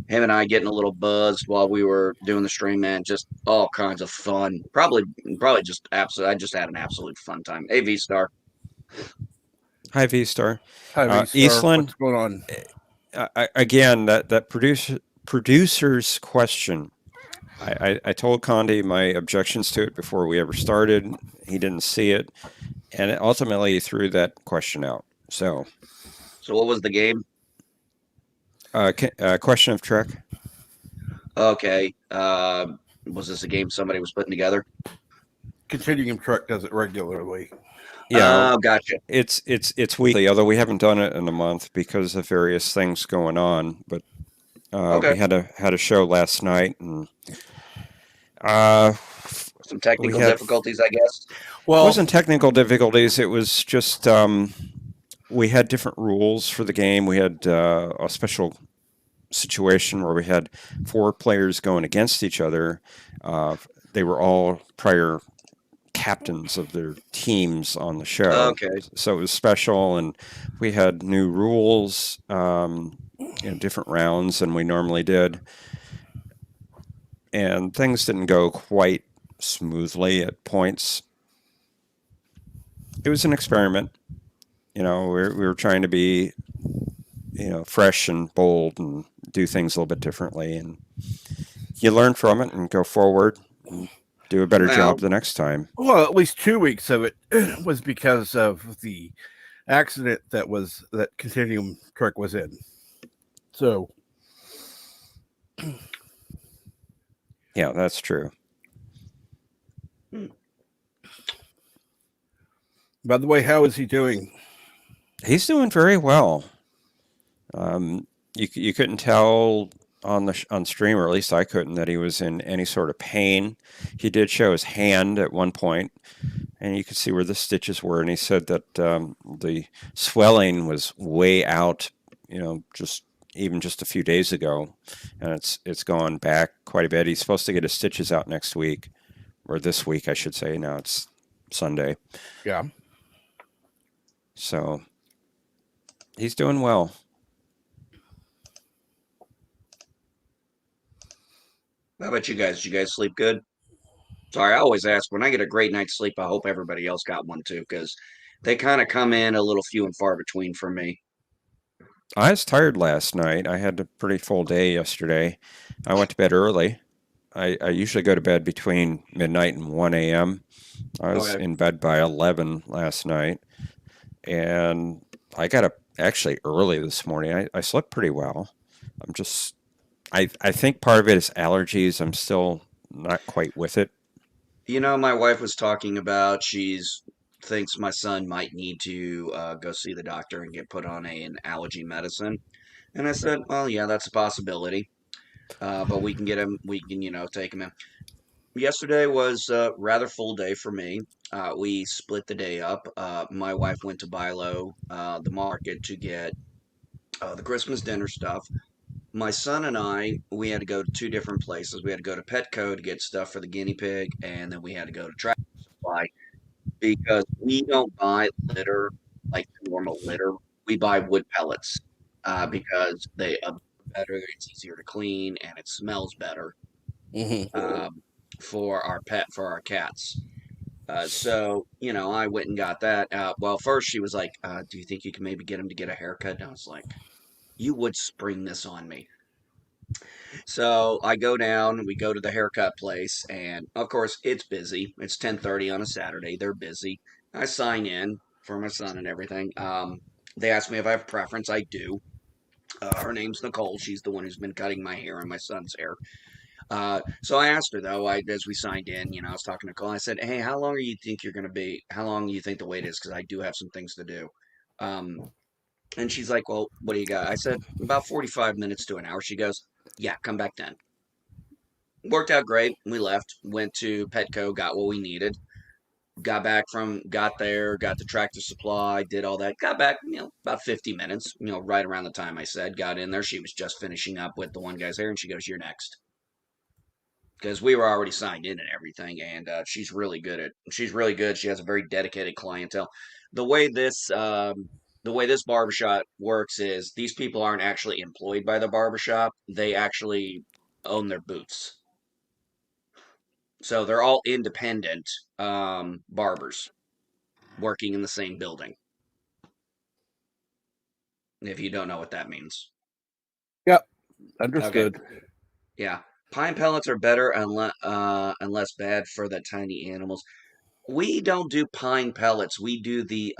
Him and I getting a little buzzed while we were doing the stream, man. Just all kinds of fun. Probably just absolute. I just had an absolute fun time. AV Star. Hi, V Star. Hi, V-Star. Eastland. What's going on? Again, that producer's question. I told Condi my objections to it before we ever started. He didn't see it, and ultimately he threw that question out. So what was the game? question of Trek. Okay. Was this a game somebody was putting together? Continuum Truck does it regularly. Yeah, Gotcha. it's weekly, although we haven't done it in a month because of various things going on. But Okay. we had a show last night, and Some technical we had- difficulties, I guess. it Well, wasn't technical difficulties. It was just we had different rules for the game. We had a special situation where we had 4 players going against each other. They were all prior captains of their teams on the show. Okay. So it was special, and we had new rules, different rounds than we normally did. And things didn't go quite smoothly at points. It was an experiment. We were trying to be, fresh and bold and do things a little bit differently. And you learn from it and go forward and do a better job the next time. Well, at least 2 weeks of it was because of the accident that Continuum Truck was in. So, Yeah, that's true. by the way, how is he doing? He's doing very well. You couldn't tell on stream, or at least I couldn't, that he was in any sort of pain. He did show his hand at one point, and you could see where the stitches were. And he said that the swelling was way out, just a few days ago, and it's gone back quite a bit. He's supposed to get his stitches out next week, or this week, I should say. Now it's Sunday. Yeah. So he's doing well. How about you guys? Did you guys sleep good? Sorry, I always ask when I get a great night's sleep. I hope everybody else got one too, because they kind of come in a little few and far between for me. I was tired last night. I had a pretty full day yesterday. I went to bed early. I usually go to bed between midnight and 1 a.m. I was in bed by 11 last night, and I got up actually early this morning. I slept pretty well. I think part of it is allergies. I'm still not quite with it. My wife was talking about she's thinks my son might need to go see the doctor and get put on an allergy medicine. And I said, well, yeah, that's a possibility. But we can get him. We can, take him in. Yesterday was a rather full day for me. We split the day up. My wife went to Bilo, the market, to get the Christmas dinner stuff. My son and we had to go to two different places. We had to go to Petco to get stuff for the guinea pig, and then we had to go to Tractor Supply because we don't buy litter like the normal litter. We buy wood pellets because they absorb better, it's easier to clean, and it smells better um, for our cats. So, I went and got that. Well, first she was like, "Do you think you can maybe get him to get a haircut?" And I was like, "You would spring this on me." So I go down, we go to the haircut place, and of course it's busy. It's 10:30 on a Saturday. They're busy. I sign in for my son and everything. They ask me if I have preference. I do. Her name's Nicole. She's the one who's been cutting my hair and my son's hair. So I asked her though, as we signed in, I was talking to Nicole. I said, "Hey, how long do you think you're going to be? How long do you think the wait is? Because I do have some things to do." Um, and she's like, "Well, what do you got?" I said, "About 45 minutes to an hour." She goes, "Yeah, come back then." Worked out great. We left, went to Petco, got what we needed, got there, got the Tractor Supply, did all that, got back, about 50 minutes, right around the time I said, got in there. She was just finishing up with the one guy's hair, and she goes, "You're next." Because we were already signed in and everything, and she's really good. She has a very dedicated clientele. The way this, the way this barbershop works is these people aren't actually employed by the barbershop. They actually own their booths. So they're all independent barbers working in the same building, if you don't know what that means. Yep, Okay, understood. yeah. Pine pellets are better and less bad for the tiny animals. We don't do pine pellets. We do the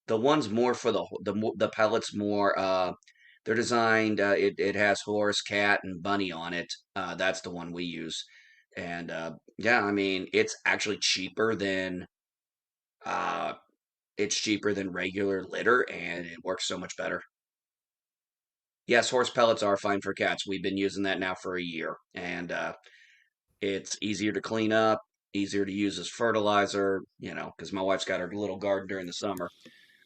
ones more for the pellets more they're designed it has horse, cat, and bunny on it. That's the one we use. And yeah, I mean, uh it's cheaper than regular litter and it works so much better. Yes, horse pellets are fine for cats. We've been using that now for a year, and it's easier to clean up, easier to use as fertilizer, because my wife's got her little garden during the summer.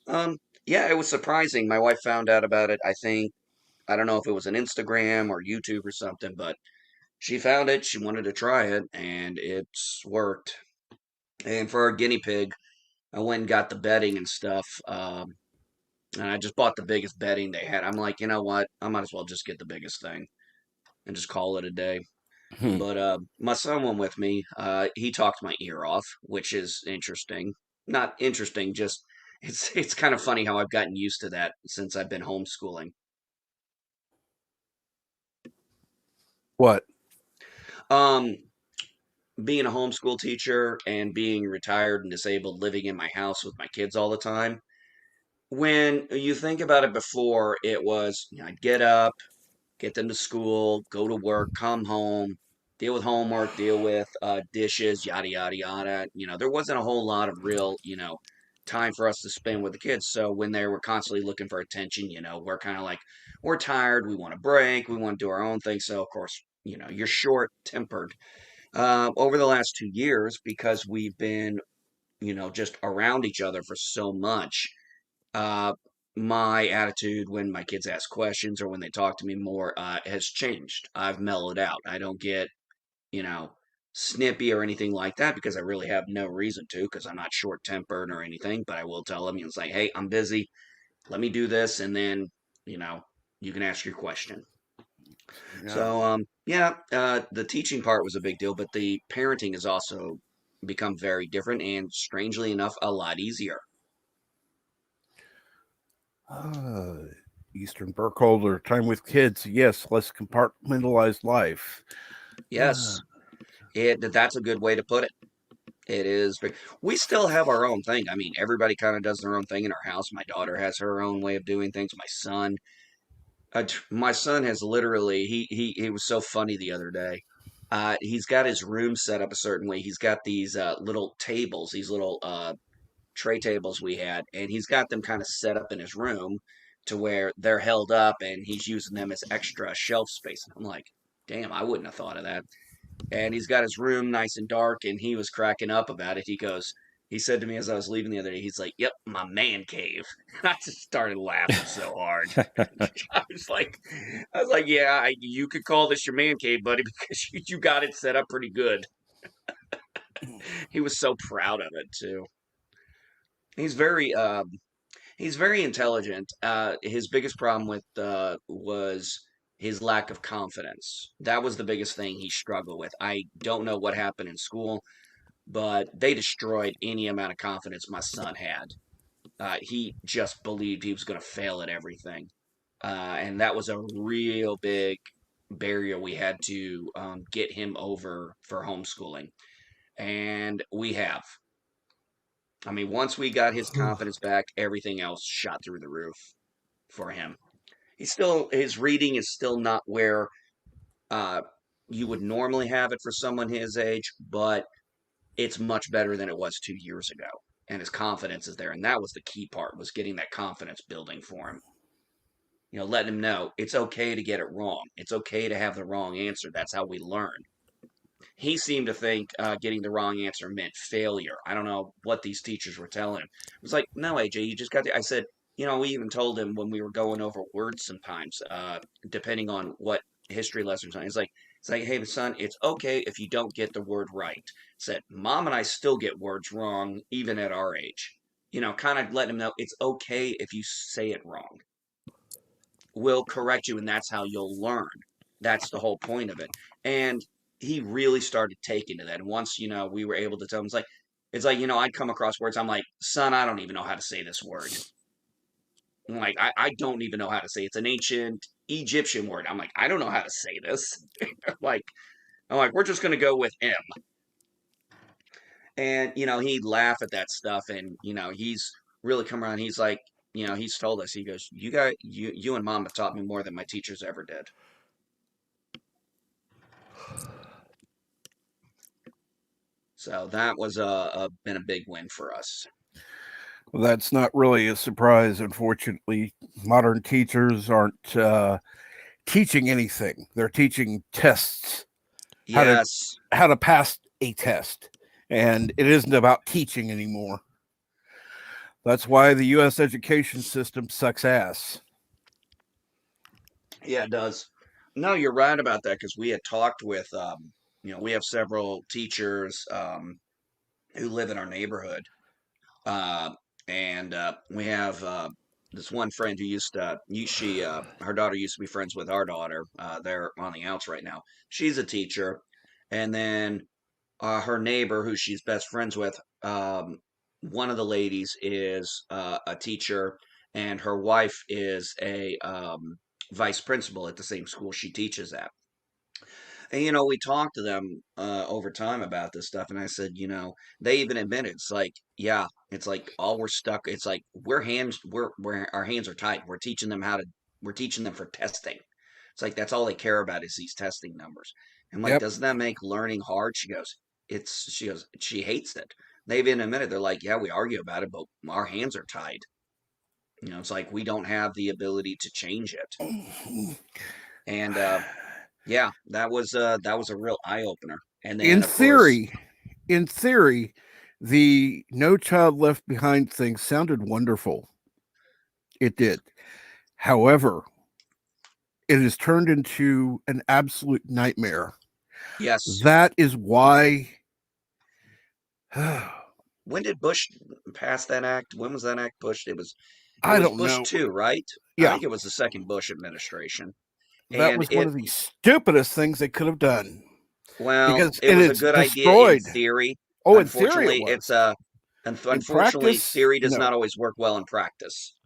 Um, yeah, it was surprising. My wife found out about it, I don't know if it was an Instagram or YouTube or something, but she found it, she wanted to try it, and it's worked. And for our guinea pig, I went and got the bedding and stuff. And I just bought the biggest bedding they had. I'm like, you know what? I might as well just get the biggest thing and just call it a day. Hmm. But my son went with me. He talked my ear off, which is interesting. Not interesting, just it's kind of funny how I've gotten used to that since I've been homeschooling. What? Um, Being a homeschool teacher and being retired and disabled, living in my house with my kids all the time. When you think about it before, it was, I'd get up, get them to school, go to work, come home, deal with homework, deal with dishes, yada, yada, yada. There wasn't a whole lot of real, time for us to spend with the kids. So when they were constantly looking for attention, we're kind of like, we're tired, we want a break, we want to do our own thing. So, of course, you're short tempered. Over the last 2 years, because we've been, just around each other for so much, uh, my attitude when my kids ask questions or when they talk to me more has changed. I've mellowed out. I don't get, you know, snippy or anything like that because I really have no reason to because I'm not short tempered or anything. But I will tell them, it's like, hey, I'm busy. Let me do this, and then, you know, you can ask your question. Yeah. So, yeah, the teaching part was a big deal, but the parenting has also become very different and, strangely enough, a lot easier. Ah, Eastern Burkholder, time with kids. Yes, less compartmentalized life. Ah, Yes, that's a good way to put it. It is. We still have our own thing. I mean, everybody kind of does their own thing in our house. My daughter has her own way of doing things. My son has literally. He was so funny the other day. He's got his room set up a certain way. He's got these little tables, these little tray tables we had, and he's got them kind of set up in his room to where they're held up, and he's using them as extra shelf space. And I'm like, damn, I wouldn't have thought of that. And he's got his room nice and dark, and he was cracking up about it. He said to me as I was leaving the other day, he's like, "Yep, my man cave." I just started laughing so hard. I was like, "Yeah, you could call this your man cave, buddy, because you got it set up pretty good." He was so proud of it too. He's very he's very intelligent. His biggest problem with was his lack of confidence. That was the biggest thing he struggled with. I don't know what happened in school, but they destroyed any amount of confidence my son had. He just believed he was going to fail at everything, and that was a real big barrier we had to get him over for homeschooling, and we have. I mean, once we got his confidence back, everything else shot through the roof for him. His reading is still not where uh, you would normally have it for someone his age, but it's much better than it was 2 years ago. And his confidence is there, and that was the key part, was getting that confidence building for him. Letting him know it's okay to get it wrong. It's okay to have the wrong answer. That's how we learn. He seemed to think getting the wrong answer meant failure. I don't know what these teachers were telling him. It was like, no, AJ, you just got to. I said, we even told him when we were going over words sometimes, depending on what history lessons on. It's like, hey, son, it's okay if you don't get the word right. Said, Mom and I still get words wrong, even at our age. Kind of letting him know it's okay if you say it wrong. We'll correct you, and that's how you'll learn. That's the whole point of it. And he really started taking to that. And once, we were able to tell him, I'd come across words. I'm like, son, I don't even know how to say this word. I'm like, I don't even know how to say it. It's an ancient Egyptian word. I'm like, I don't know how to say this. like, we're just gonna go with M. And he'd laugh at that stuff, and he's really come around. He's like, he's told us, he goes, you and Mom have taught me more than my teachers ever did. So that was been a big win for us. Well, that's not really a surprise. Unfortunately, modern teachers aren't teaching anything. They're teaching tests, Yes. how to pass a test, and it isn't about teaching anymore. That's why the U.S. education system sucks ass. Yeah, it does. No, you're right about that, because we had talked with, we have several teachers who live in our neighborhood. Uh, and we have this one friend who her daughter used to be friends with our daughter. They're on the outs right now. She's a teacher. And then her neighbor, who she's best friends with, one of the ladies is a teacher, and her wife is a vice principal at the same school she teaches at. And we talked to them over time about this stuff, and I said, they even admit it's like, yeah, it's like all we're stuck. It's like we're our hands are tied. We're teaching them for testing. It's like that's all they care about is these testing numbers. I'm like, Yep. doesn't that make learning hard? She hates it. They've even admitted, they're like, yeah, we argue about it, but our hands are tied. It's like we don't have the ability to change it. And yeah, that was a real eye opener. And then, In of course, theory, in theory, the No Child Left Behind thing sounded wonderful. It did. However, it has turned into an absolute nightmare. yes. That is why When did Bush pass that act? When was that act pushed? It I was don't Bush know. 2, right? I Yeah, think it was the second Bush administration. that And was one of the stupidest things they could have done well, because it it was a is good idea in destroyed. theory. Oh, in theory it Unfortunately, was. In unfortunately, practice, theory does no. not always work well in practice.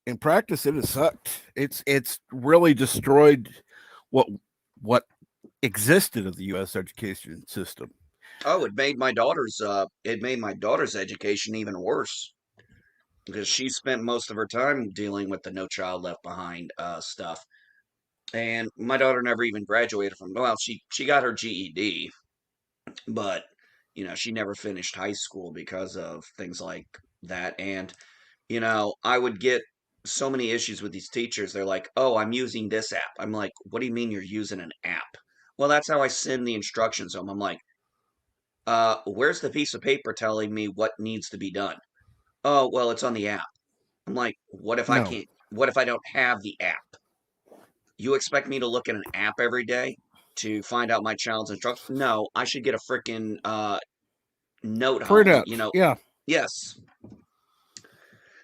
In practice, it has sucked. It's really destroyed what what existed of the U.S. education system. Oh, it made my daughter's education even worse, because she spent most of her time dealing with the No Child Left Behind stuff. And my daughter never even graduated from, well, she got her GED, but she never finished high school because of things like that. And I would get so many issues with these teachers. They're like, "Oh, I'm using this app." I'm like, "What do you mean you're using an app?" Well, that's how I send the instructions home. I'm like, where's the piece of paper telling me what needs to be done?" "Oh, well, it's on the app." I'm like, "What if I No. can't? What if I don't have the app? You expect me to look at an app every day to find out my child's instructions? No, I should get a freaking note Print home. outs. Yeah. Yes.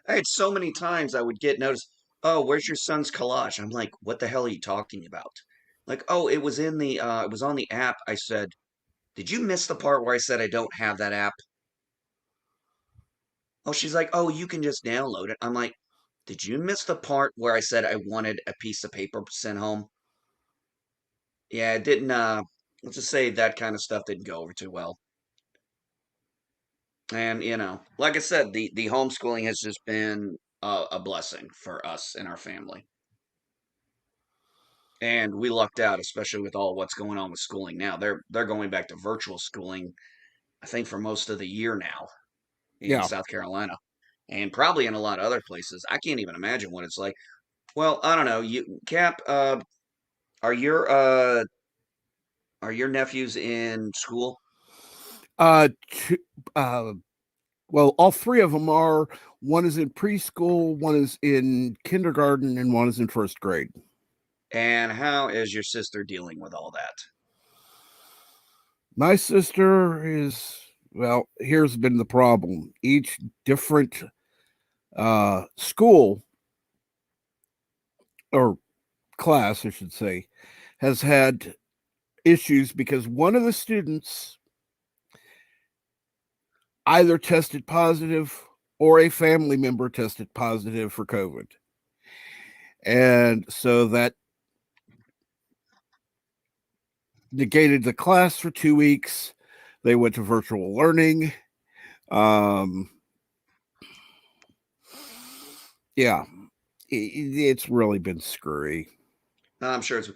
I had so many times I would get notice, "Oh, where's your son's collage?" I'm like, "What the hell are you talking about?" Like, "Oh, it was it was on the app." I said, "Did you miss the part where I said I don't have that app?" Oh, she's like, "Oh, you can just download it." I'm like, "Did you miss the part where I said I wanted a piece of paper sent home?" Yeah, it didn't, let's just say that kind of stuff didn't go over too well. And, like I said, the homeschooling has just been a blessing for us and our family. And we lucked out, especially with all what's going on with schooling now. They're going back to virtual schooling, I think, for most of the year now in Yeah. South Carolina, and probably in a lot of other places. I can't even imagine what it's like. Well, I don't know. You, Cap, are your uh, are your nephews in school? Two, uh, well, all three of them are. One is in preschool, one is in kindergarten, and one is in first grade. And how is your sister dealing with all that? My sister is, well, here's been the problem. Each different school or class, I should say, has had issues because one of the students either tested positive or a family member tested positive for COVID. And so that negated the class for 2 weeks. They went to virtual learning. Um, yeah, it's really been screwy. I'm sure it's.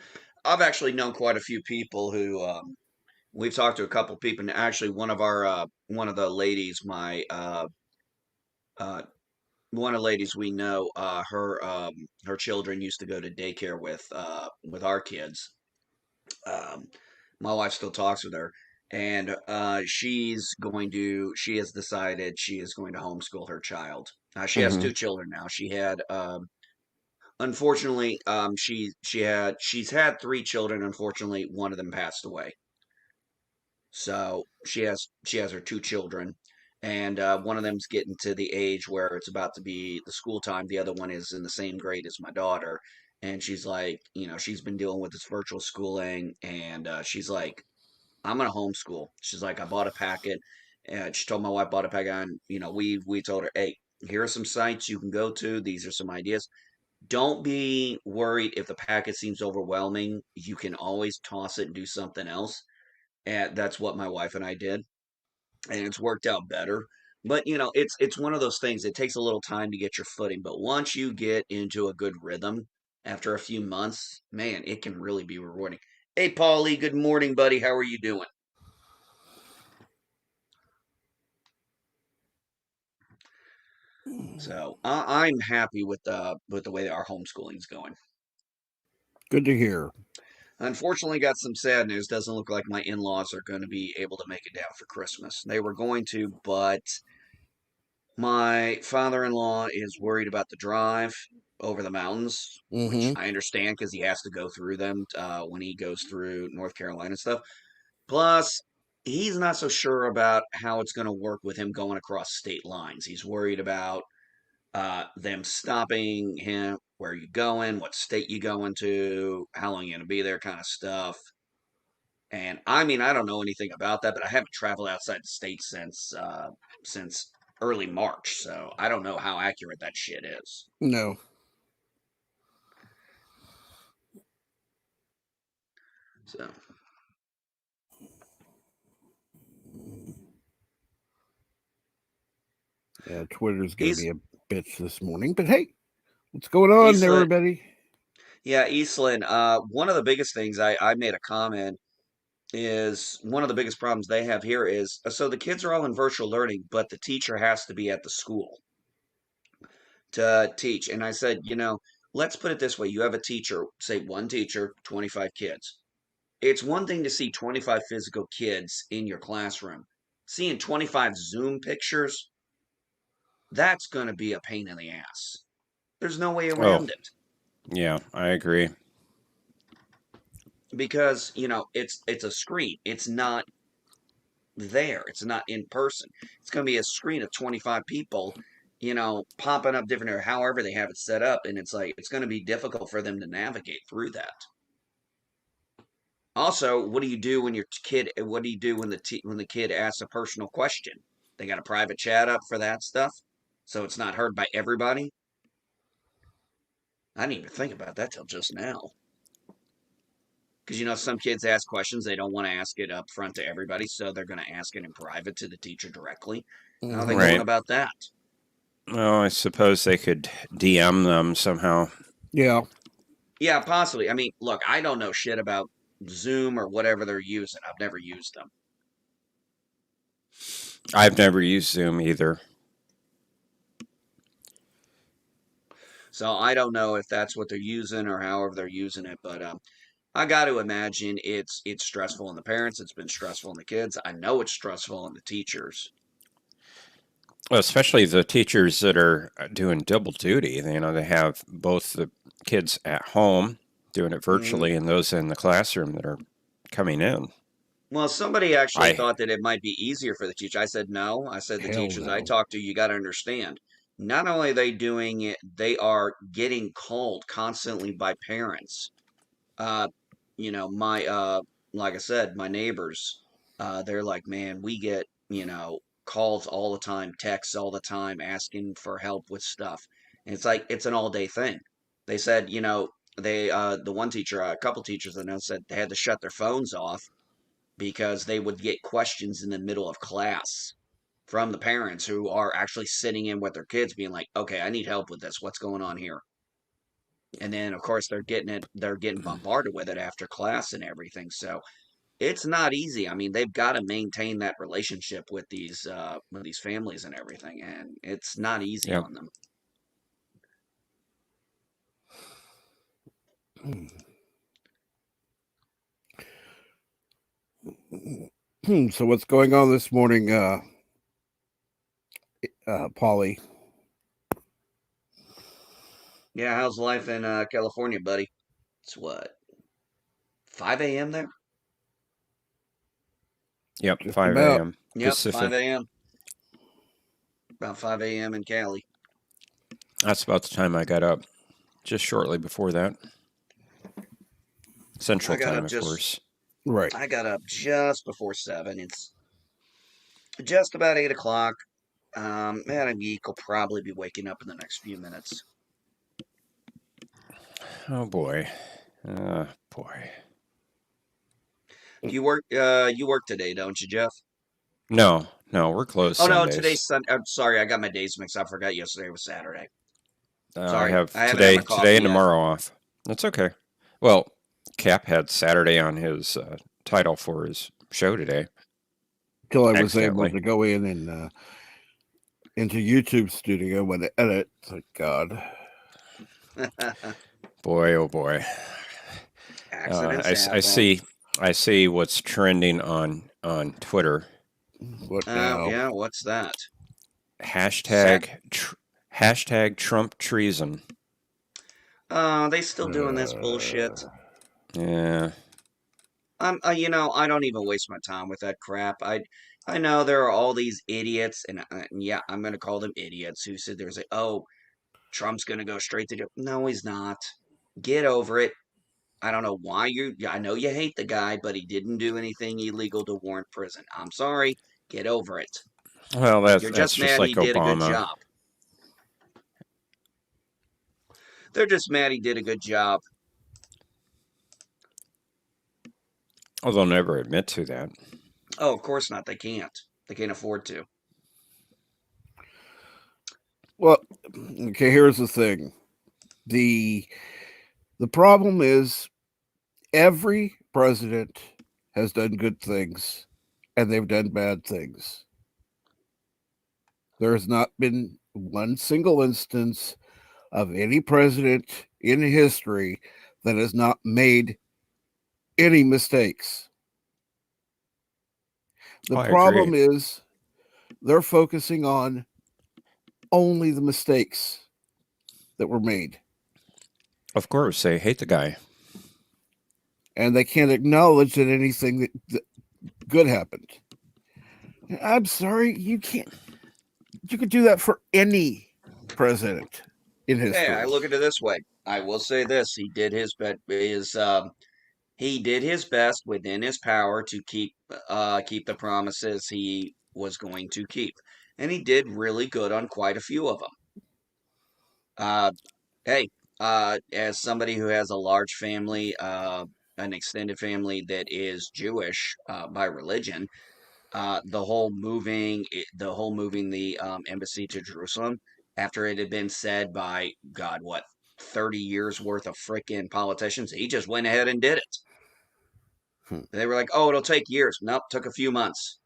I've actually known quite a few people who we've talked to a couple people, and actually one of the ladies, my uh, one of the ladies we know, her children used to go to daycare with our kids. Um, my wife still talks with her, and she has decided she is going to homeschool her child. She has Mm-hmm. two children now. She had unfortunately she's had three children. Unfortunately, one of them passed away. So she has her two children, and one of them's getting to the age where it's about to be the school time. The other one is in the same grade as my daughter, and she's like, she's been dealing with this virtual schooling, and she's like, "I'm gonna homeschool." She's like, "I bought a packet," and she told my wife bought a packet, and we told her, "Hey, here are some sites you can go to. These are some ideas. Don't be worried if the packet seems overwhelming. You can always toss it and do something else." And that's what my wife and I did, and it's worked out better. But it's one of those things. It takes a little time to get your footing, but once you get into a good rhythm, after a few months, man, it can really be rewarding. Hey, Paulie, good morning, buddy. How are you doing? So I'm happy with the way that our homeschooling's going. Good to hear. Unfortunately, got some sad news. Doesn't look like my in-laws are going to be able to make it down for Christmas. They were going to, but my father-in-law is worried about the drive over the mountains, which Mm-hmm. I understand because he has to go through them when he goes through North Carolina and stuff. Plus, he's not so sure about how it's going to work with him going across state lines. He's worried about them stopping him. Where you going? What state you going to? How long you going to be there? Kind of stuff. And I mean, I don't know anything about that, but I haven't traveled outside the state since early March, so I don't know how accurate that shit is. No. So Yeah, Twitter's going to he's be a bitch this morning. But hey, what's going on, he's everybody? Yeah, Eastland. One of the biggest things I made a comment is one of the biggest problems they have here is so the kids are all in virtual learning, but the teacher has to be at the school to teach. And I said, let's put it this way: you have a teacher, say one teacher, 25 kids. It's one thing to see 25 physical kids in your classroom. Seeing 25 Zoom pictures, that's going to be a pain in the ass. There's no way Oh, around it yeah, I agree. because, it's a screen. It's not there. It's not in person. It's going to be a screen of 25 people, popping up different or however they have it set up and it's like it's going to be difficult for them to navigate through that. Also, what do you do when your kid? What do you do when the kid asks a personal question? They got a private chat up for that stuff, so it's not heard by everybody. I didn't even think about that till just now. Because some kids ask questions they don't want to ask it up front to everybody, so they're going to ask it in private to the teacher directly. How are they Mhm. going Right. about that? Well, I suppose they could DM them somehow. Yeah. Yeah, possibly. I mean, look, I don't know shit about Zoom or whatever they're using. I've never used them. I've never used Zoom either. So I don't know if that's what they're using or however they're using it, but I got to imagine it's stressful on the parents. It's been stressful on the kids. I know it's stressful on the teachers. Well, especially the teachers that are doing double duty. They have both the kids at home doing it Hmm. virtually and those in the classroom that are coming in. Well, somebody actually I thought that it might be easier for the teacher. I said no. I said the Hell teachers I no. talked to, you got to understand. Not only are they doing it, they are getting called constantly by parents. Uh, my like I said, my neighbors, they're like, man, we get, calls all the time, texts all the time asking for help with stuff. And it's like it's an all day thing. They said, the one teacher, a couple teachers I know said they had to shut their phones off because they would get questions in the middle of class from the parents who are actually sitting in with their kids being like, okay, I need help with this. What's going on here? And then of course they're getting bombarded with it after class and everything. So it's not easy. I mean, they've got to maintain that relationship with these families and everything, and it's not easy yeah. on them. So what's going on this morning, Polly? Yeah, how's life in California, buddy? It's what, 5 a.m. there? Yep. Just 5 about. a.m. Yep, 5 Pacific. a.m. About 5 a.m. in Cali. That's about the time I got up. Just shortly before that. I Central got time, up of just course. Right. I got up just before 7. It's just about 8 o'clock. Man, a geek will probably be waking up in the next few minutes. Oh boy. Boy. You work today, don't you, Jeff? No, we're closed Oh no, Sundays. today's Sunday. I'm sorry, I got my days mixed up. I forgot yesterday was Saturday. I Sorry, have I haven't had my today coffee and yet. tomorrow off. That's okay. Well, Cap had Saturday on his title for his show today. Till I was able Accidentally. to go in and into YouTube Studio when to edit. Thank God. Boy, oh boy. Accidents I happen. see what's trending on Twitter. What now? Yeah, what's that? Sat. Hashtag Trump treason. They still doing this bullshit. Yeah. I don't even waste my time with that crap. I know there are all these idiots, and yeah, I'm gonna call them idiots who sit there and say, "Oh, Trump's gonna go straight to jail." No, he's not. Get over it. I don't know why you. I know you hate the guy, but he didn't do anything illegal to warrant prison. I'm sorry. Get over it. Well, You're that's just just mad like he did a good Obama. job. They're just mad he did a good job. Oh, they'll never admit to that. Oh, of course not. They can't. They can't afford to. Well, okay. Here's the thing: the The problem is every president has done good things and they've done bad things. There has not been one single instance of any president in history that has not made any mistakes. The I problem agree. is they're focusing on only the mistakes that were made, Of course, they hate the guy. and they can't acknowledge that anything that good happened. I'm sorry, you can't. You could do that for any president in Hey, I history. look at it this way. I will say this: he did his best within his power to keep the promises he was going to keep, and he did really good on quite a few of them. Uh, hey, as somebody who has a large family, an extended family that is Jewish by religion, the whole moving the embassy to Jerusalem after it had been said by God, what, 30 years worth of frickin' politicians, he just went ahead and did it. Hmm. They were like, oh, it'll take years. Nope, took a few months.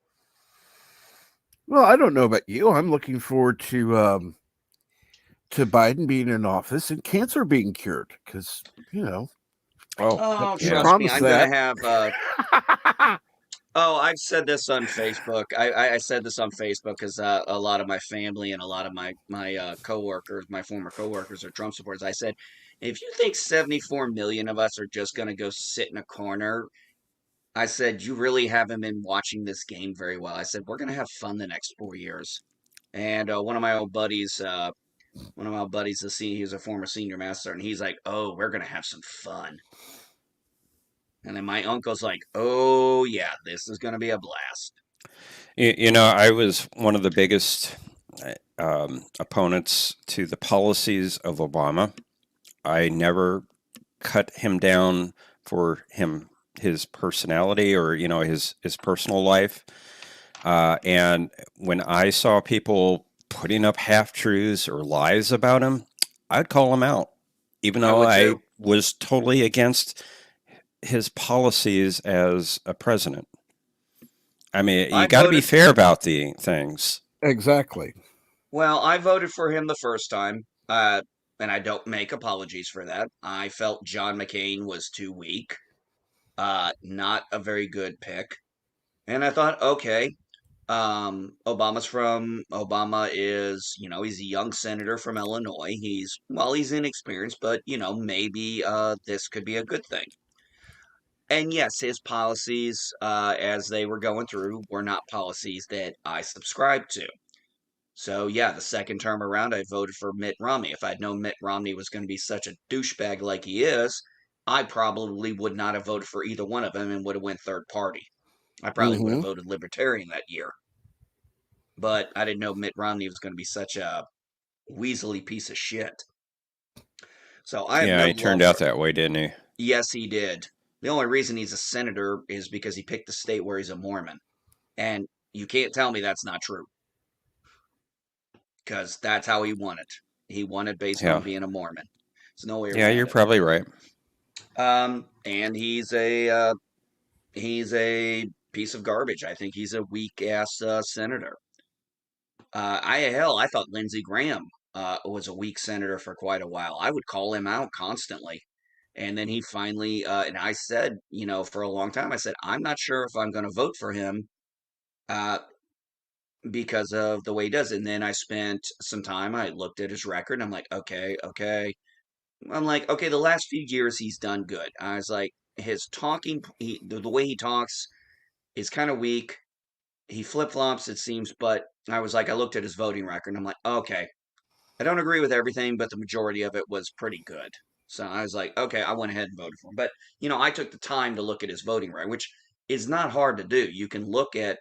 Well, I don't know about you. I'm looking forward to Biden being in office and cancer being cured because Oh, Oh, he yeah. trust me, promised I'm gonna that. have. Oh, I've said this on Facebook. I said this on Facebook because a lot of my family and a lot of my coworkers, my former coworkers, are Trump supporters. I said, if you think 74 million of us are just gonna go sit in a corner, I said you really haven't been watching this game very well. I said we're gonna have fun the next 4 years. And one of my buddies, he was a former senior master, and he's like, "Oh, we're gonna have some fun." And then my uncle's like, "Oh yeah, this is gonna be a blast." I was one of the biggest opponents to the policies of Obama. I never cut him down for his personality or his personal life. And when I saw people putting up half truths or lies about him, I'd call him out, even I though would I too. was totally against his policies as a president. I mean, you I got to be voted. fair about the things. Exactly. Well, I voted for him the first time, and I don't make apologies for that. I felt John McCain was too weak, not a very good pick, and I thought, okay, Obama is, he's a young senator from Illinois. He's inexperienced, but maybe this could be a good thing. And yes, his policies, as they were going through, were not policies that I subscribed to. So yeah, the second term around, I voted for Mitt Romney. If I'd known Mitt Romney was going to be such a douchebag like he is, I probably would not have voted for either one of them and would have went third party. I probably would have Mm-hmm. voted Libertarian that year. But I didn't know Mitt Romney was going to be such a weaselly piece of shit. So I have Yeah, no he turned love out for. that way, didn't he? Yes, he did. The only reason he's a senator is because he picked the state where he's a Mormon. And you can't tell me that's not true because that's how he won it. He won it based on Yeah. being a Mormon. There's no way Yeah, you're around it. probably right. And he's a piece of garbage. I think he's a weak ass senator. I thought Lindsey Graham was a weak senator for quite a while. I would call him out constantly. And then he finally, and I said, for a long time, I said, I'm not sure if I'm going to vote for him uh, because of the way he does. And then I spent some time, I looked at his record, and I'm like, okay, okay. I'm like, okay, the last few years he's done good. I was like, his talking, the way he talks is kind of weak. He flip flops, it seems, but I was like, I looked at his voting record, and I'm like, okay, I don't agree with everything, but the majority of it was pretty good. So I was like, okay, I went ahead and voted for him. But, I took the time to look at his voting record, which is not hard to do. You can look at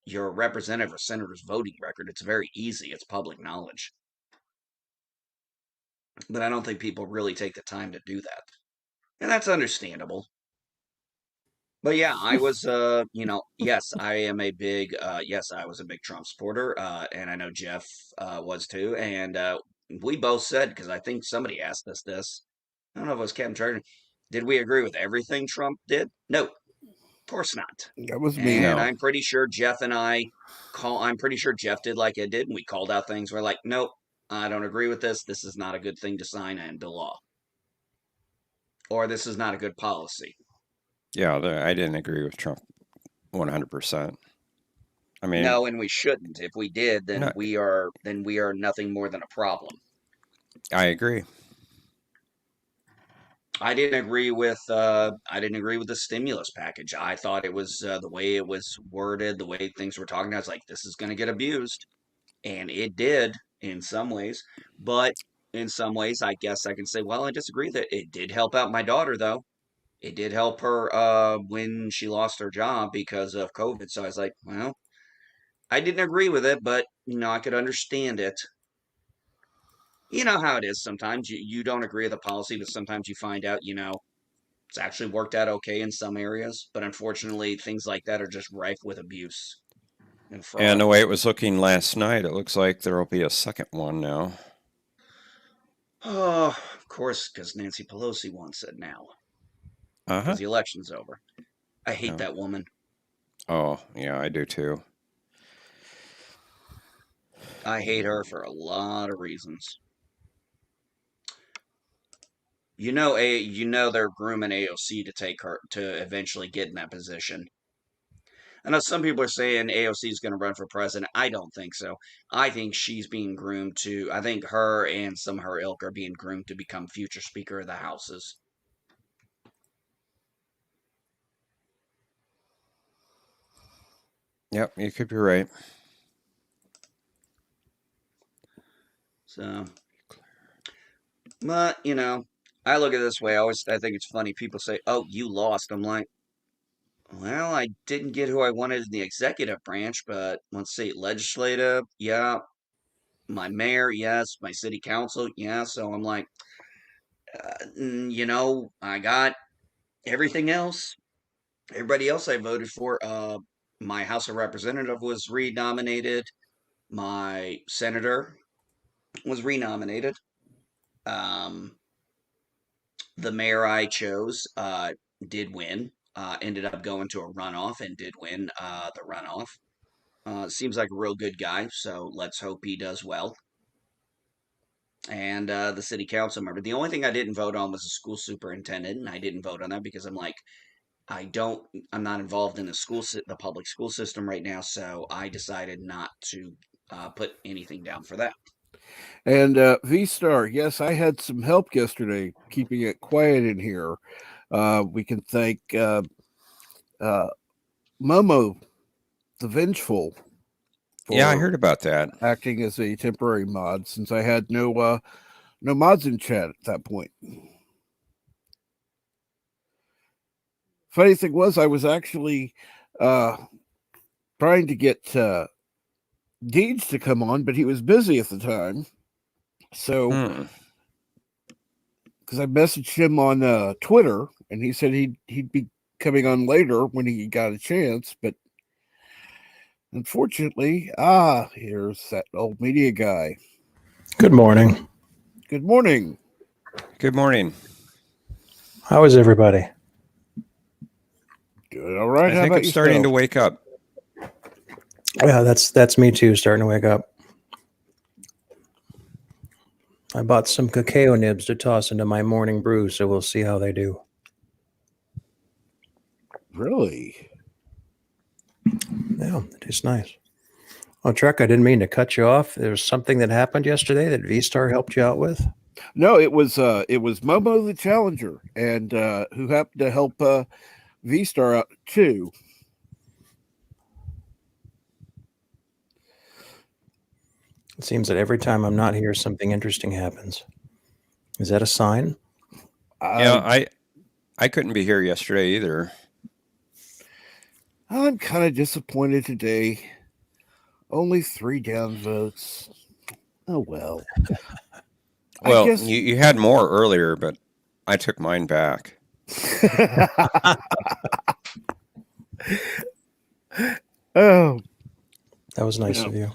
your representative or senator's voting record. It's very easy, it's public knowledge. But I don't think people really take the time to do that. And that's understandable. But yeah, I was, yes, I was a big Trump supporter, and I know Jeff was too. And we both said, because I think somebody asked us this, I don't know if it was Captain Charger. Did we agree with everything Trump did? No, of course not. That was me. And No. I'm pretty sure Jeff and I'm pretty sure Jeff did like I did, and we called out things. We're like, nope, I don't agree with this. This is not a good thing to sign into law, or this is not a good policy. Yeah, I didn't agree with Trump 100%. I mean, No, and we shouldn't. If we did, no, then we are nothing more than a problem. I agree. I didn't agree with the stimulus package. I thought it was the way it was worded, the way things were talking. I was like, this is going to get abused, and it did in some ways. But in some ways, I guess I can say, well, I disagree that it did help out my daughter, though. It did help her when she lost her job because of COVID. So I was like, well, I didn't agree with it, but I could understand it. You know how it is sometimes. You don't agree with the policy, but sometimes you find out, it's actually worked out okay in some areas. But unfortunately, things like that are just rife with abuse and And fraud. the way it was looking last night, it looks like there will be a second one now. Oh, of course, because Nancy Pelosi wants it now Uh-huh. because the election's over. I hate Yeah. that woman. Oh, yeah, I do too. I hate her for a lot of reasons. They're grooming AOC to take her to eventually get in that position. I know some people are saying AOC is going to run for president. I don't think so. I think she's being groomed to. I think her and some of her ilk are being groomed to become future Speaker of the Houses. Yep, you could be right. So, but I look at it this way. I think it's funny. People say, "Oh, you lost." I'm like, well, I didn't get who I wanted in the executive branch, but let's see, legislative, yeah, my mayor, yes, my city council, yeah. So I'm like, I got everything else. Everybody else I voted for, my House of Representative was renominated. My senator was renominated. Um, the mayor I chose did win. Ended up going to a runoff and did win the runoff. Seems like a real good guy, so let's hope he does well. And the city council member. The only thing I didn't vote on was the school superintendent, and I didn't vote on that because I'm like, I'm not involved in the public school system right now, so I decided not to put anything down for that. And V-Star, yes, I had some help yesterday keeping it quiet in here. We can thank Momo the Vengeful for Yeah, I heard about that. acting as a temporary mod since I had no mods in chat at that point. Funny thing was, I was actually trying to get Deeds to come on, but he was busy at the time. So, because I messaged him on Twitter, and he said he'd be coming on later when he got a chance, but unfortunately, here's that old media guy. Good morning. Good morning. Good morning. How is everybody? Good. All right. I How think about it's starting to yourself? wake up. Yeah, that's me too, starting to wake up. I bought some cacao nibs to toss into my morning brew, so we'll see how they do. Really? Yeah, it tastes nice. Oh, Truck, I didn't mean to cut you off. There was something that happened yesterday that V-Star helped you out with. No, it was Momo the Challenger, and who happened to help V-Star out too. It seems that every time I'm not here, something interesting happens. Is that a sign? Yeah, I couldn't be here yesterday either. I'm kind of disappointed today. Only 3 down votes. Oh well. Well, I guess... you had more earlier, but I took mine back. Oh, That was nice of you.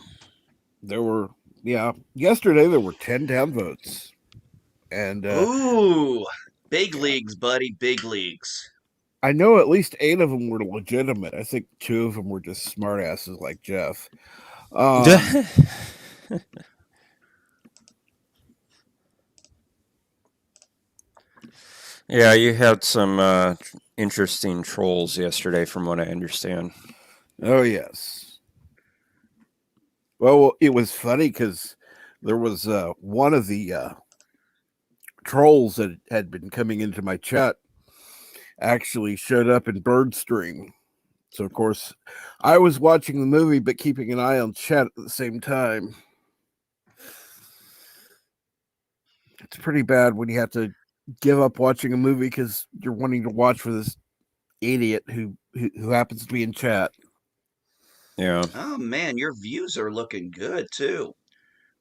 there were yesterday there were 10 down votes, and Ooh, Big leagues, buddy. Big leagues. I know at least 8 of them were legitimate. I think 2 of them were just smartasses like Jeff. Yeah, you had some interesting trolls yesterday, from what I understand. Oh yes. Well, it was funny because there was one of the trolls that had been coming into my chat actually showed up in Birdstream. So of course, I was watching the movie but keeping an eye on chat at the same time. It's pretty bad when you have to give up watching a movie because you're wanting to watch for this idiot who happens to be in chat. Yeah. Oh man, your views are looking good too.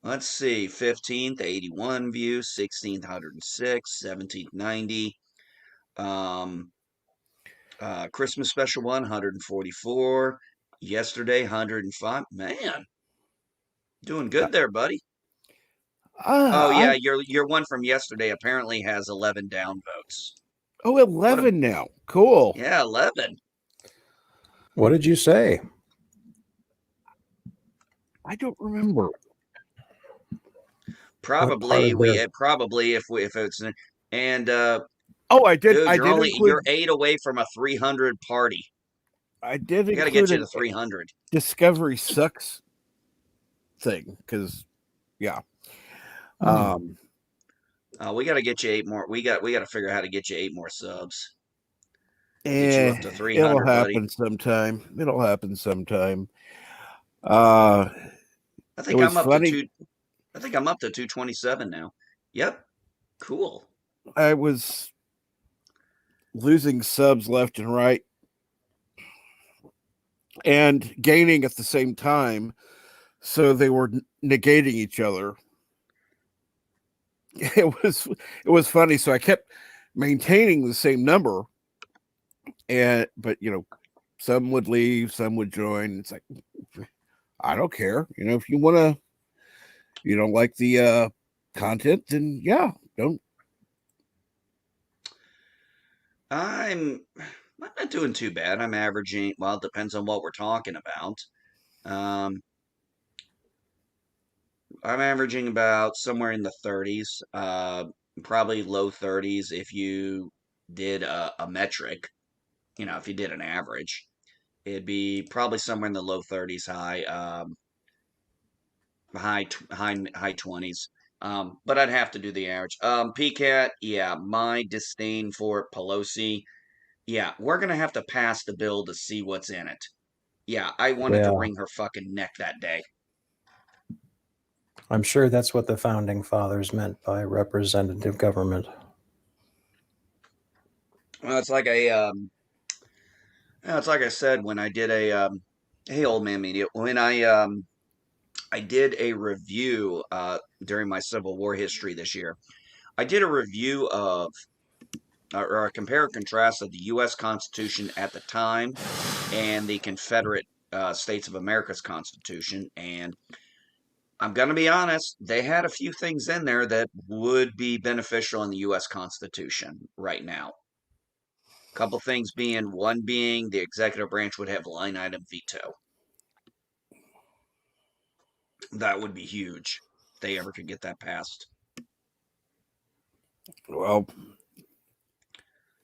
Let's see, 15th 81 views, 16th 106, 17th 90. Christmas special 144. Yesterday 105. Man, doing good there, buddy. Oh yeah, I your one from yesterday apparently has 11 downvotes. 11 now. Cool. Yeah, 11. What did you say? I don't remember. Probably of their- probably if it's and Oh, I did. dude, I did include. you're 8 away from a 300 party. I did We got to get include you an to 300. Discovery Sucks thing because, yeah. We got to get you 8 more. We got to figure out how to get you 8 more subs. Get you up to 300, it'll happen buddy. sometime. It'll happen sometime. I It think was I'm up funny. to I think I'm up to 227 now. Yep. Cool. I was losing subs left and right and gaining at the same time, so they were negating each other. It was funny. So I kept maintaining the same number, but some would leave, some would join. It's like, I don't care. If you don't like the content, then yeah, don't. I'm not doing too bad. I'm averaging. Well, it depends on what we're talking about. Um, I'm averaging about somewhere in the 30s, probably low 30s if you did a metric. If you did an average, it'd be probably somewhere in the low 30s, high 20s. But I'd have to do the average. PCAT, yeah, my disdain for Pelosi. Yeah, we're gonna have to pass the bill to see what's in it. Yeah, I wanted to Yeah, wring her fucking neck that day. I'm sure that's what the founding fathers meant by representative government. Well, it's like I said when I did hey old man media, when I did a review during my Civil War history this year. I did a review of or a compare and contrast of the U.S. Constitution at the time and the Confederate States of America's Constitution. And I'm going to be honest, they had a few things in there that would be beneficial in the U.S. Constitution right now. A couple things one being the executive branch would have line item veto. That would be huge if they ever could get that passed. Well,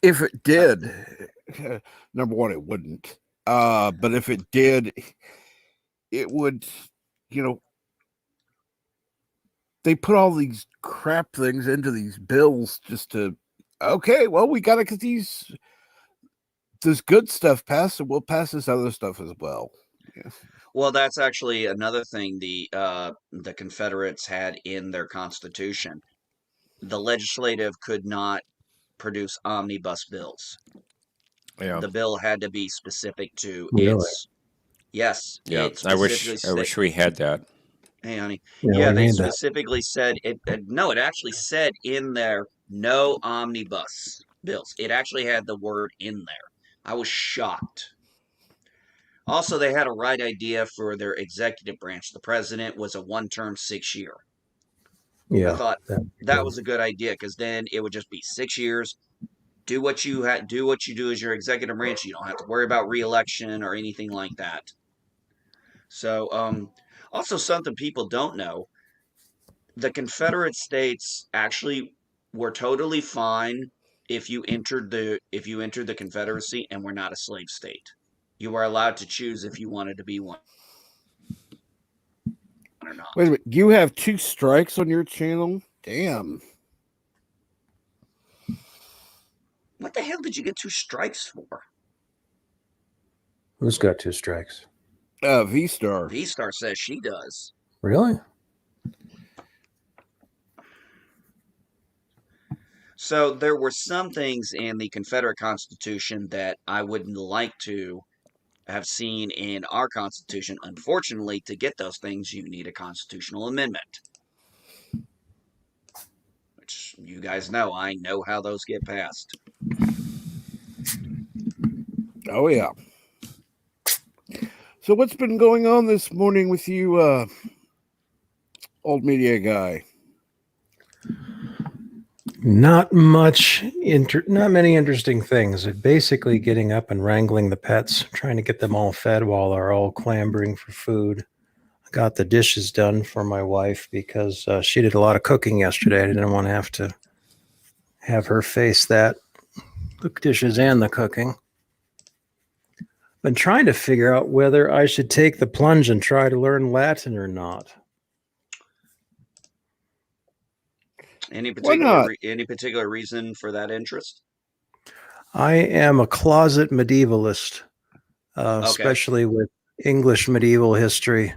if it did, number one, it wouldn't. But if it did, it would, they put all these crap things into these bills just to, okay, well, we got to get this good stuff passed, and we'll pass this other stuff as well. Yeah. Well, that's actually another thing the Confederates had in their Constitution. The legislative could not produce omnibus bills. Yeah. The bill had to be specific to Really? yes, Yeah. it I wish specifically we had that. hey honey. Yeah, Yeah, we they need that. specifically said it no, it actually said in there no omnibus bills. It actually had the word in there. I was shocked. Also, they had a right idea for their executive branch. The president was a one-term 6-year. Yeah. I thought that'd be that good. was a good idea because then it would just be 6 years. Do what you do what you do as your executive branch. You don't have to worry about reelection or anything like that. So, also something people don't know: the Confederate States actually were totally fine if you entered the Confederacy and were not a slave state. You were allowed to choose if you wanted to be one or not. Wait a minute. You have 2 strikes on your channel? Damn. What the hell did you get 2 strikes for? Who's got 2 strikes? V-Star. V-Star says she does. Really? So there were some things in the Confederate Constitution that I would like to have seen in our Constitution. Unfortunately, to get those things, you need a constitutional amendment, which you guys know. I know how those get passed. Oh, yeah. So what's been going on this morning with you, old media guy? Not many interesting things. Basically getting up and wrangling the pets, trying to get them all fed while they're all clambering for food. I got the dishes done for my wife because she did a lot of cooking yesterday. I didn't want to have her face that, the dishes and the cooking. Been trying to figure out whether I should take the plunge and try to learn Latin or not. Why not? Any particular reason for that interest? I am a closet medievalist, Okay. especially with English medieval history.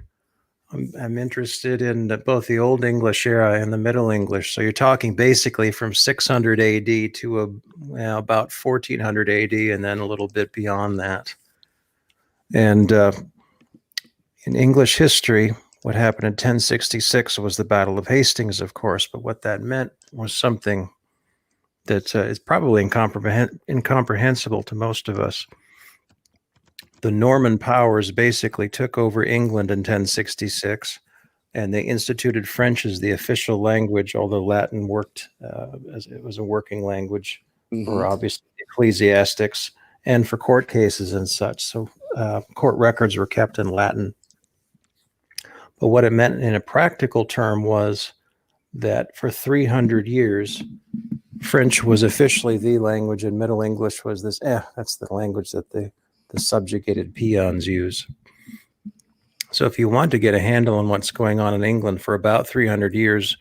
I'm interested in both the Old English era and the Middle English. So you're talking basically from 600 AD to about 1400 AD, and then a little bit beyond that. And in English history, what happened in 1066 was the Battle of Hastings, of course. But what that meant was something that is probably incomprehensible to most of us. The Norman powers basically took over England in 1066, and they instituted French as the official language, although Latin worked as it was a working language for obviously ecclesiastics and for court cases and such. So court records were kept in Latin. But what it meant in a practical term was that for 300 years, French was officially the language, and Middle English was this, that's the language that the subjugated peons use. So if you want to get a handle on what's going on in England for about 300 years,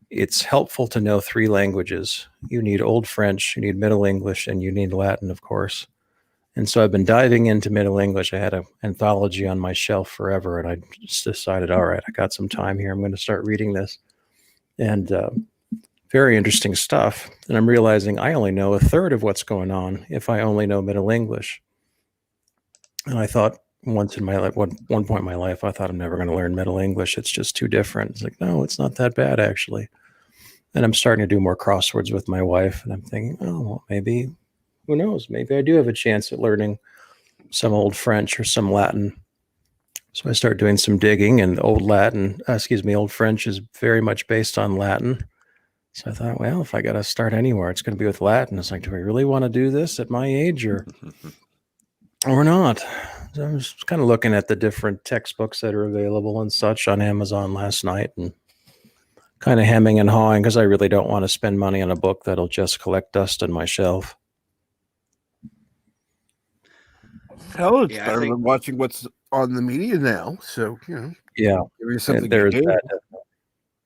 it's helpful to know 3 languages. You need Old French, you need Middle English, and you need Latin, of course. And so I've been diving into Middle English. I had an anthology on my shelf forever, and I just decided, all right, I got some time here. I'm going to start reading this. And very interesting stuff. And I'm realizing I only know a third of what's going on if I only know Middle English. And I thought once in my life, one point in my life, I thought I'm never going to learn Middle English. It's just too different. It's like, no, it's not that bad, actually. And I'm starting to do more crosswords with my wife. And I'm thinking, oh, well, maybe, who knows? Maybe I do have a chance at learning some Old French or some Latin. So I started doing some digging, and Old French is very much based on Latin. So I thought, well, if I got to start anywhere, it's going to be with Latin. It's like, do I really want to do this at my age or not? So I was kind of looking at the different textbooks that are available and such on Amazon last night, and kind of hemming and hawing because I really don't want to spend money on a book that'll just collect dust on my shelf. Hell, it's better than watching what's on the media now. So, yeah, there's something to do.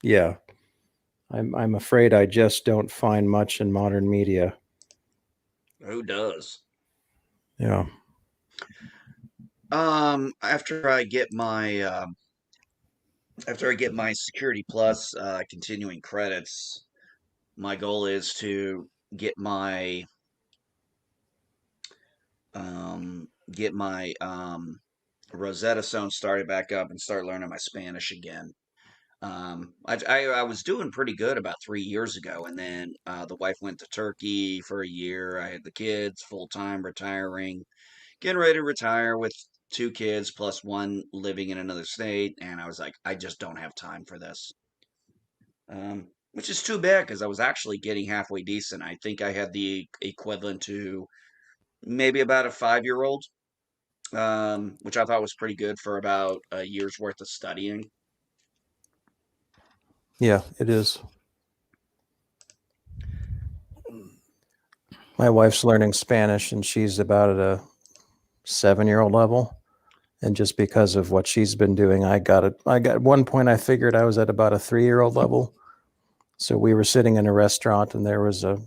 Yeah. I'm afraid I just don't find much in modern media. Who does? Yeah. After I get my Security Plus continuing credits, my goal is to get my Rosetta Stone started back up and start learning my Spanish again. I was doing pretty good about 3 years ago, and then the wife went to Turkey for a year. I had the kids full time, retiring, getting ready to retire with 2 kids plus one living in another state, and I was like, I just don't have time for this. which is too bad because I was actually getting halfway decent. I think I had the equivalent to maybe about a 5-year-old, which I thought was pretty good for about a year's worth of studying. Yeah, it is. My wife's learning Spanish, and she's about at a 7-year-old level. And just because of what she's been doing, I got at one point I figured I was at about a 3-year-old level. So we were sitting in a restaurant, and there was a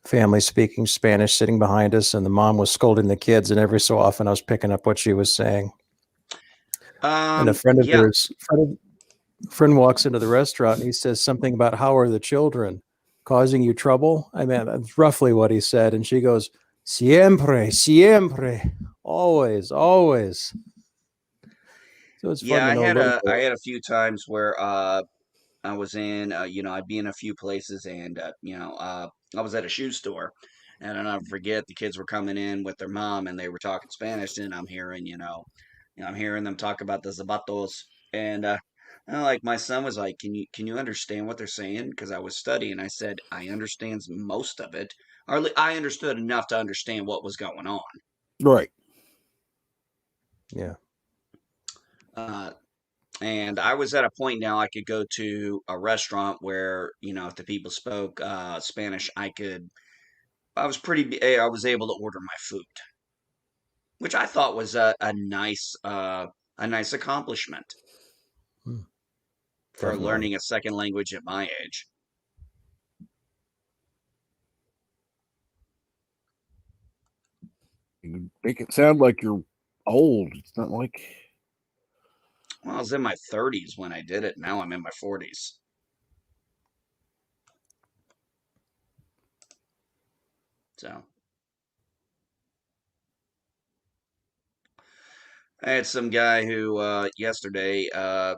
family speaking Spanish sitting behind us, and the mom was scolding the kids, and every so often I was picking up what she was saying. And a friend of Yeah, hers, friend walks into the restaurant, and he says something about, how are the children causing you trouble? I mean, that's roughly what he said. And she goes, siempre, siempre, always, always. So it's fun yeah. to know a little I bit. had a few times where I was in, I'd be in a few places, and I was at a shoe store, and I'll never forget the kids were coming in with their mom, and they were talking Spanish, and I'm hearing, I'm hearing them talk about the zapatos, and like my son was like, "Can you understand what they're saying?" Because I was studying. I said, "I understand most of it, or I understood enough to understand what was going on." Right. Yeah. Uh, and I was at a point now I could go to a restaurant where, if the people spoke Spanish, I was able to order my food, which I thought was a nice accomplishment Hmm, for definitely. learning a second language at my age. You make it sound like you're old. It's not like. Well, I was in my 30s when I did it. Now I'm in my 40s. So I had some guy who yesterday, I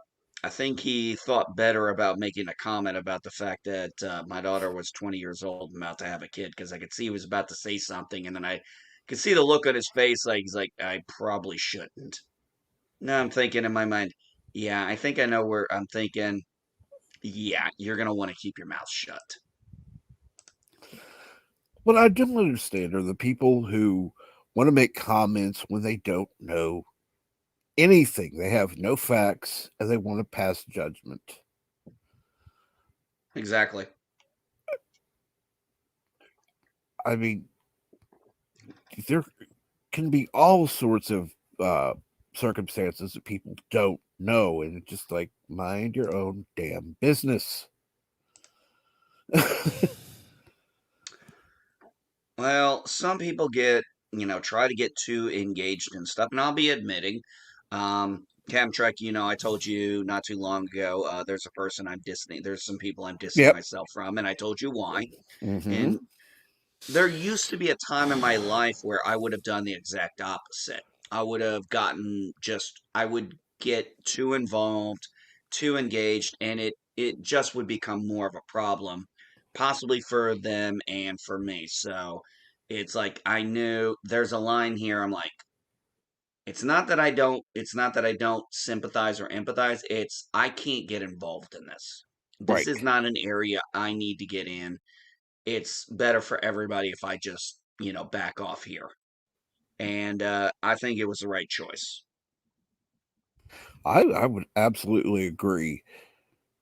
think he thought better about making a comment about the fact that my daughter was 20 years old and about to have a kid, because I could see he was about to say something, and then I could see the look on his face, like he's like, I probably shouldn't. Now I'm thinking in my mind, yeah, I think I know where I'm thinking. Yeah, you're gonna want to keep your mouth shut. What I don't understand are the people who want to make comments when they don't know anything. They have no facts and they want to pass judgment. Exactly. I mean, there can be all sorts of circumstances that people don't know, and it's just like, mind your own damn business. Well, some people try to get too engaged in stuff, and I'll be admitting, Camtrek, I told you not too long ago, there's some people I'm dissing Yep. myself from, and I told you why. Mm-hmm. And there used to be a time in my life where I would have done the exact opposite. I would get too involved, too engaged, and it just would become more of a problem, possibly for them and for me. So it's like I knew there's a line here. I'm like, it's not that I don't sympathize or empathize. It's I can't get involved in this. This Right. is not an area I need to get in. It's better for everybody if I just, back off here. And I think it was the right choice. I would absolutely agree.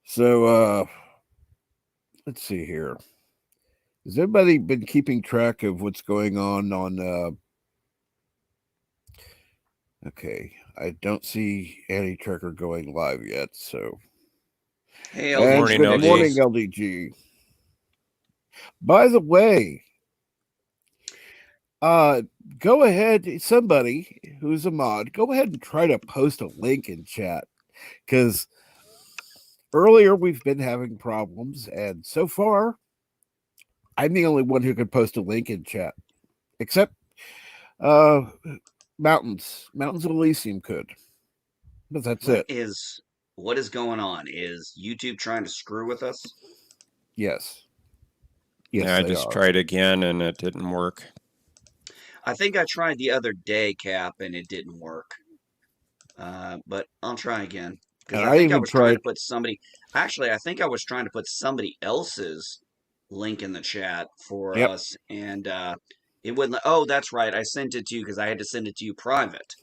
So let's see here. Has everybody been keeping track of what's going on okay, I don't see Annie Trekker going live yet, so Hey, and Morning, good LDG. morning, LD. LDG. By the way, go ahead, somebody who's a mod, go ahead and try to post a link in chat, because earlier we've been having problems, and so far I'm the only one who can post a link in chat, except uh Mountains of Elysium could, but that's What it. is what is going on? Is YouTube trying to screw with us? Yes, Yeah, I they just are. tried again and it didn't work. I think I tried the other day, Cap, and it didn't work. But I'll try again. Because And I I think I even was trying tried. to put somebody. Actually, I think I was trying to put somebody else's link in the chat for Yep. us, and it wouldn't. Oh, that's right. I sent it to you because I had to send it to you private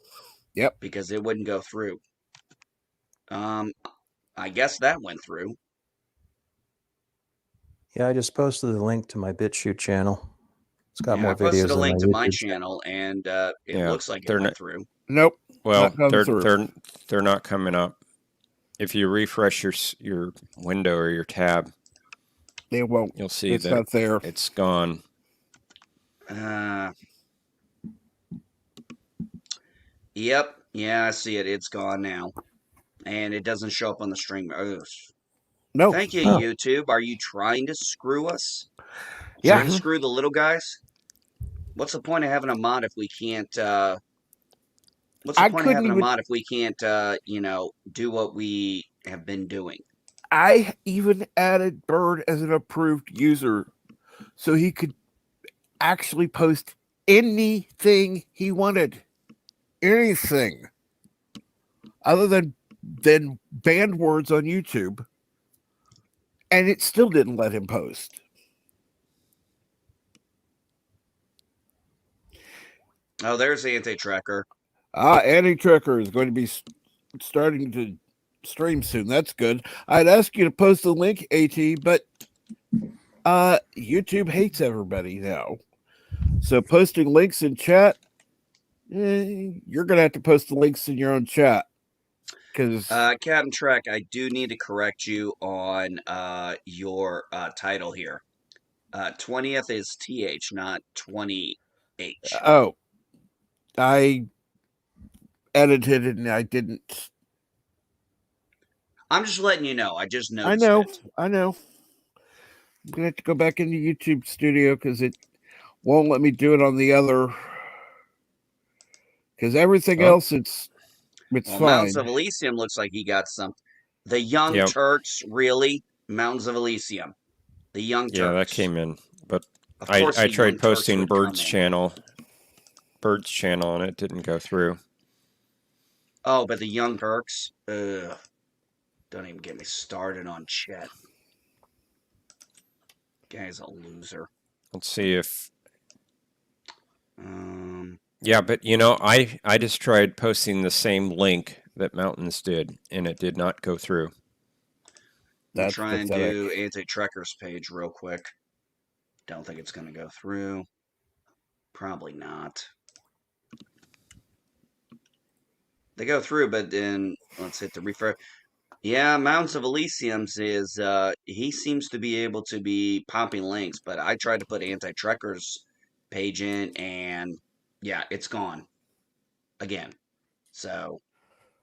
Yep. because it wouldn't go through. I guess that went through. Yeah, I just posted the link to my BitChute channel. It's got Yeah, more I posted videos a than link my to my YouTube channel. channel, and it Yeah, looks like it they're went not. through. Nope. Well, Not gone through. they're not coming up. If you refresh your window or your tab, They won't. you'll see It's that not there. it's gone. Yep. Yeah, I see it. It's gone now, and it doesn't show up on the stream. Ugh. No. Thank you, Huh. YouTube. Are you trying to screw us? Yeah. Trying to screw the little guys? What's the point of having a mod if we can't? What's the I point of couldn't having a even. mod if we can't? Do what we have been doing. I even added Bird as an approved user, so he could actually post anything he wanted, anything other than banned words on YouTube, and it still didn't let him post. Oh, there's the anti-tracker. Andy Tricker is going to be starting to stream soon. That's good. I'd ask you to post the link, AT, but YouTube hates everybody now. So posting links in chat, you're going to have to post the links in your own chat. Because Captain Trek, I do need to correct you on your title here. 20th is TH, not 20H. oh, I edited it and I didn't. I'm just letting you know. I just I noticed know. it. I know. I'm going to have to go back into YouTube Studio because it won't let me do it on the other. Because everything else, it's Well, fine. Mountains of Elysium looks like he got some. The Young Yep. Turks, really? Mountains of Elysium. The Young Turks. Yeah, that came in, but Of I course, the tried Young Turks posting would come Bird's in. channel, and it didn't go through. Oh, but the Young Turks? Ugh. Don't even get me started on Chet. Guy's a loser. Let's see if. Um, Yeah, but I just tried posting the same link that Mountains did, and it did not go through. I'll That's try and pathetic. do anti-Trekker's page real quick. Don't think it's going to go through. Probably not. They go through, but then let's hit the refresh. Yeah, Mountains of Elysium's is he seems to be able to be popping links, but I tried to put anti-Trekker's page in, and yeah, it's gone again. So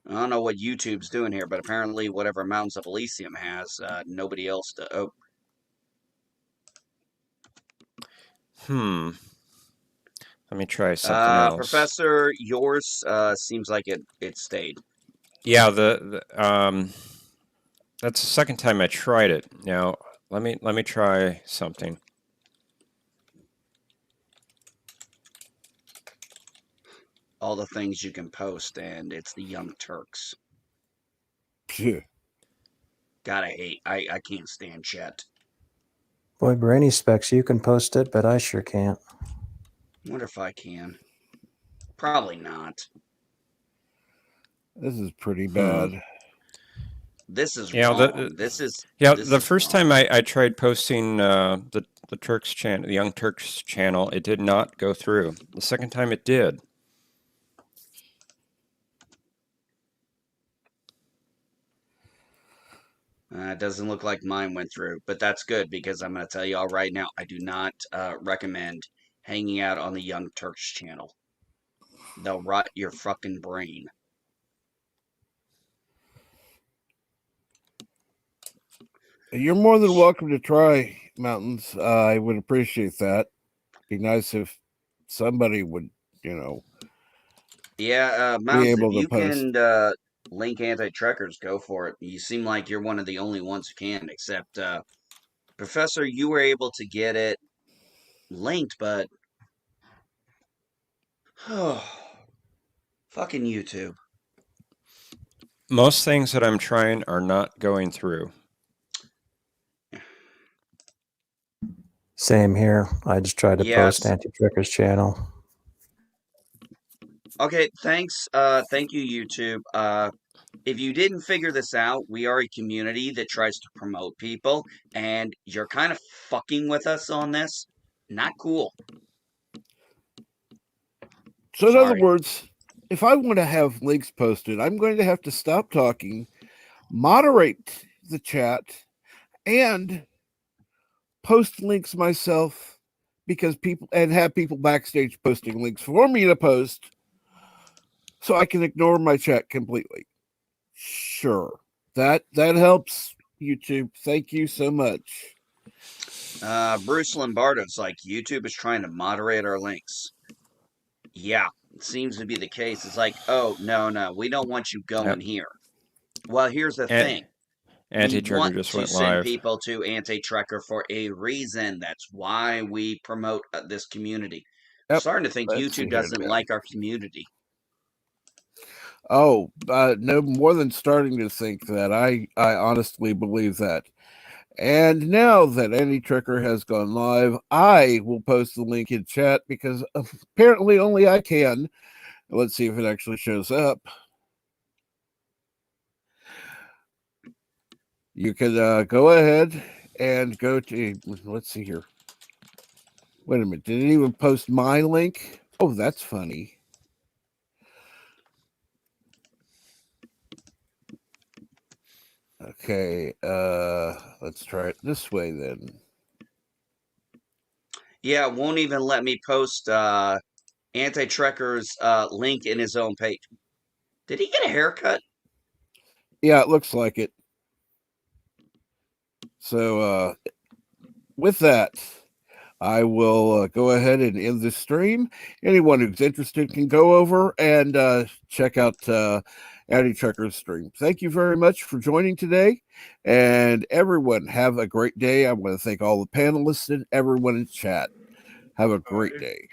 I don't know what YouTube's doing here, but apparently whatever Mountains of Elysium has, nobody else to. Oh, Let me try something else. Professor, yours seems like it stayed. Yeah, that's the second time I tried it. Now let me try something. All the things you can post, and it's the Young Turks. Phew. God, I can't stand Chet. Boy, Brainy Specs, you can post it, but I sure can't. Wonder if I can. Probably not. This is pretty bad. This is Yeah, wrong. This is the first wrong. time I tried posting the Turks channel, the Young Turks channel, it did not go through. The second time it did. It doesn't look like mine went through, but that's good because I'm going to tell you all right now, I do not recommend hanging out on the Young Turks channel. They'll rot your fucking brain. You're more than welcome to try, Mountains. I would appreciate that. Be nice if somebody would, Yeah, be Mountains, able if to you post. can link anti-trekkers, go for it. You seem like you're one of the only ones who can, except Professor, you were able to get it linked, but oh, fucking YouTube. Most things that I'm trying are not going through. Same here. I just tried to post Yes. Anti-Tricker's channel. Okay, thanks. Thank you, YouTube. If you didn't figure this out, we are a community that tries to promote people, and you're kind of fucking with us on this. Not cool. So, in other Sorry. words, if I want to have links posted, I'm going to have to stop talking, moderate the chat, and post links myself because people and have people backstage posting links for me to post so I can ignore my chat completely. Sure. That helps, YouTube. Thank you so much. Bruce Lombardo's like, YouTube is trying to moderate our links. Yeah, it seems to be the case. It's like, oh, no, we don't want you going here. Well, here's the thing. We Anti-Trigger want just to went send live. people to Anti-Trekker for a reason. That's why we promote this community. I'm Yep. starting to think Let's see YouTube here doesn't now. like our community. Oh, no more than starting to think that. I honestly believe that. And now that Anti-Tricker has gone live, I will post the link in chat because apparently only I can. Let's see if it actually shows up. You can go ahead and go to, let's see here. Wait a minute. Did it even post my link? Oh, that's funny. Okay, let's try it this way then. Yeah, it won't even let me post Anti-Trekker's link in his own page. Did he get a haircut? Yeah, it looks like it. So, with that, I will go ahead and end this stream. Anyone who's interested can go over and check out Anti-Trekker's stream. Thank you very much for joining today. And everyone, have a great day. I want to thank all the panelists and everyone in chat. Have a great day.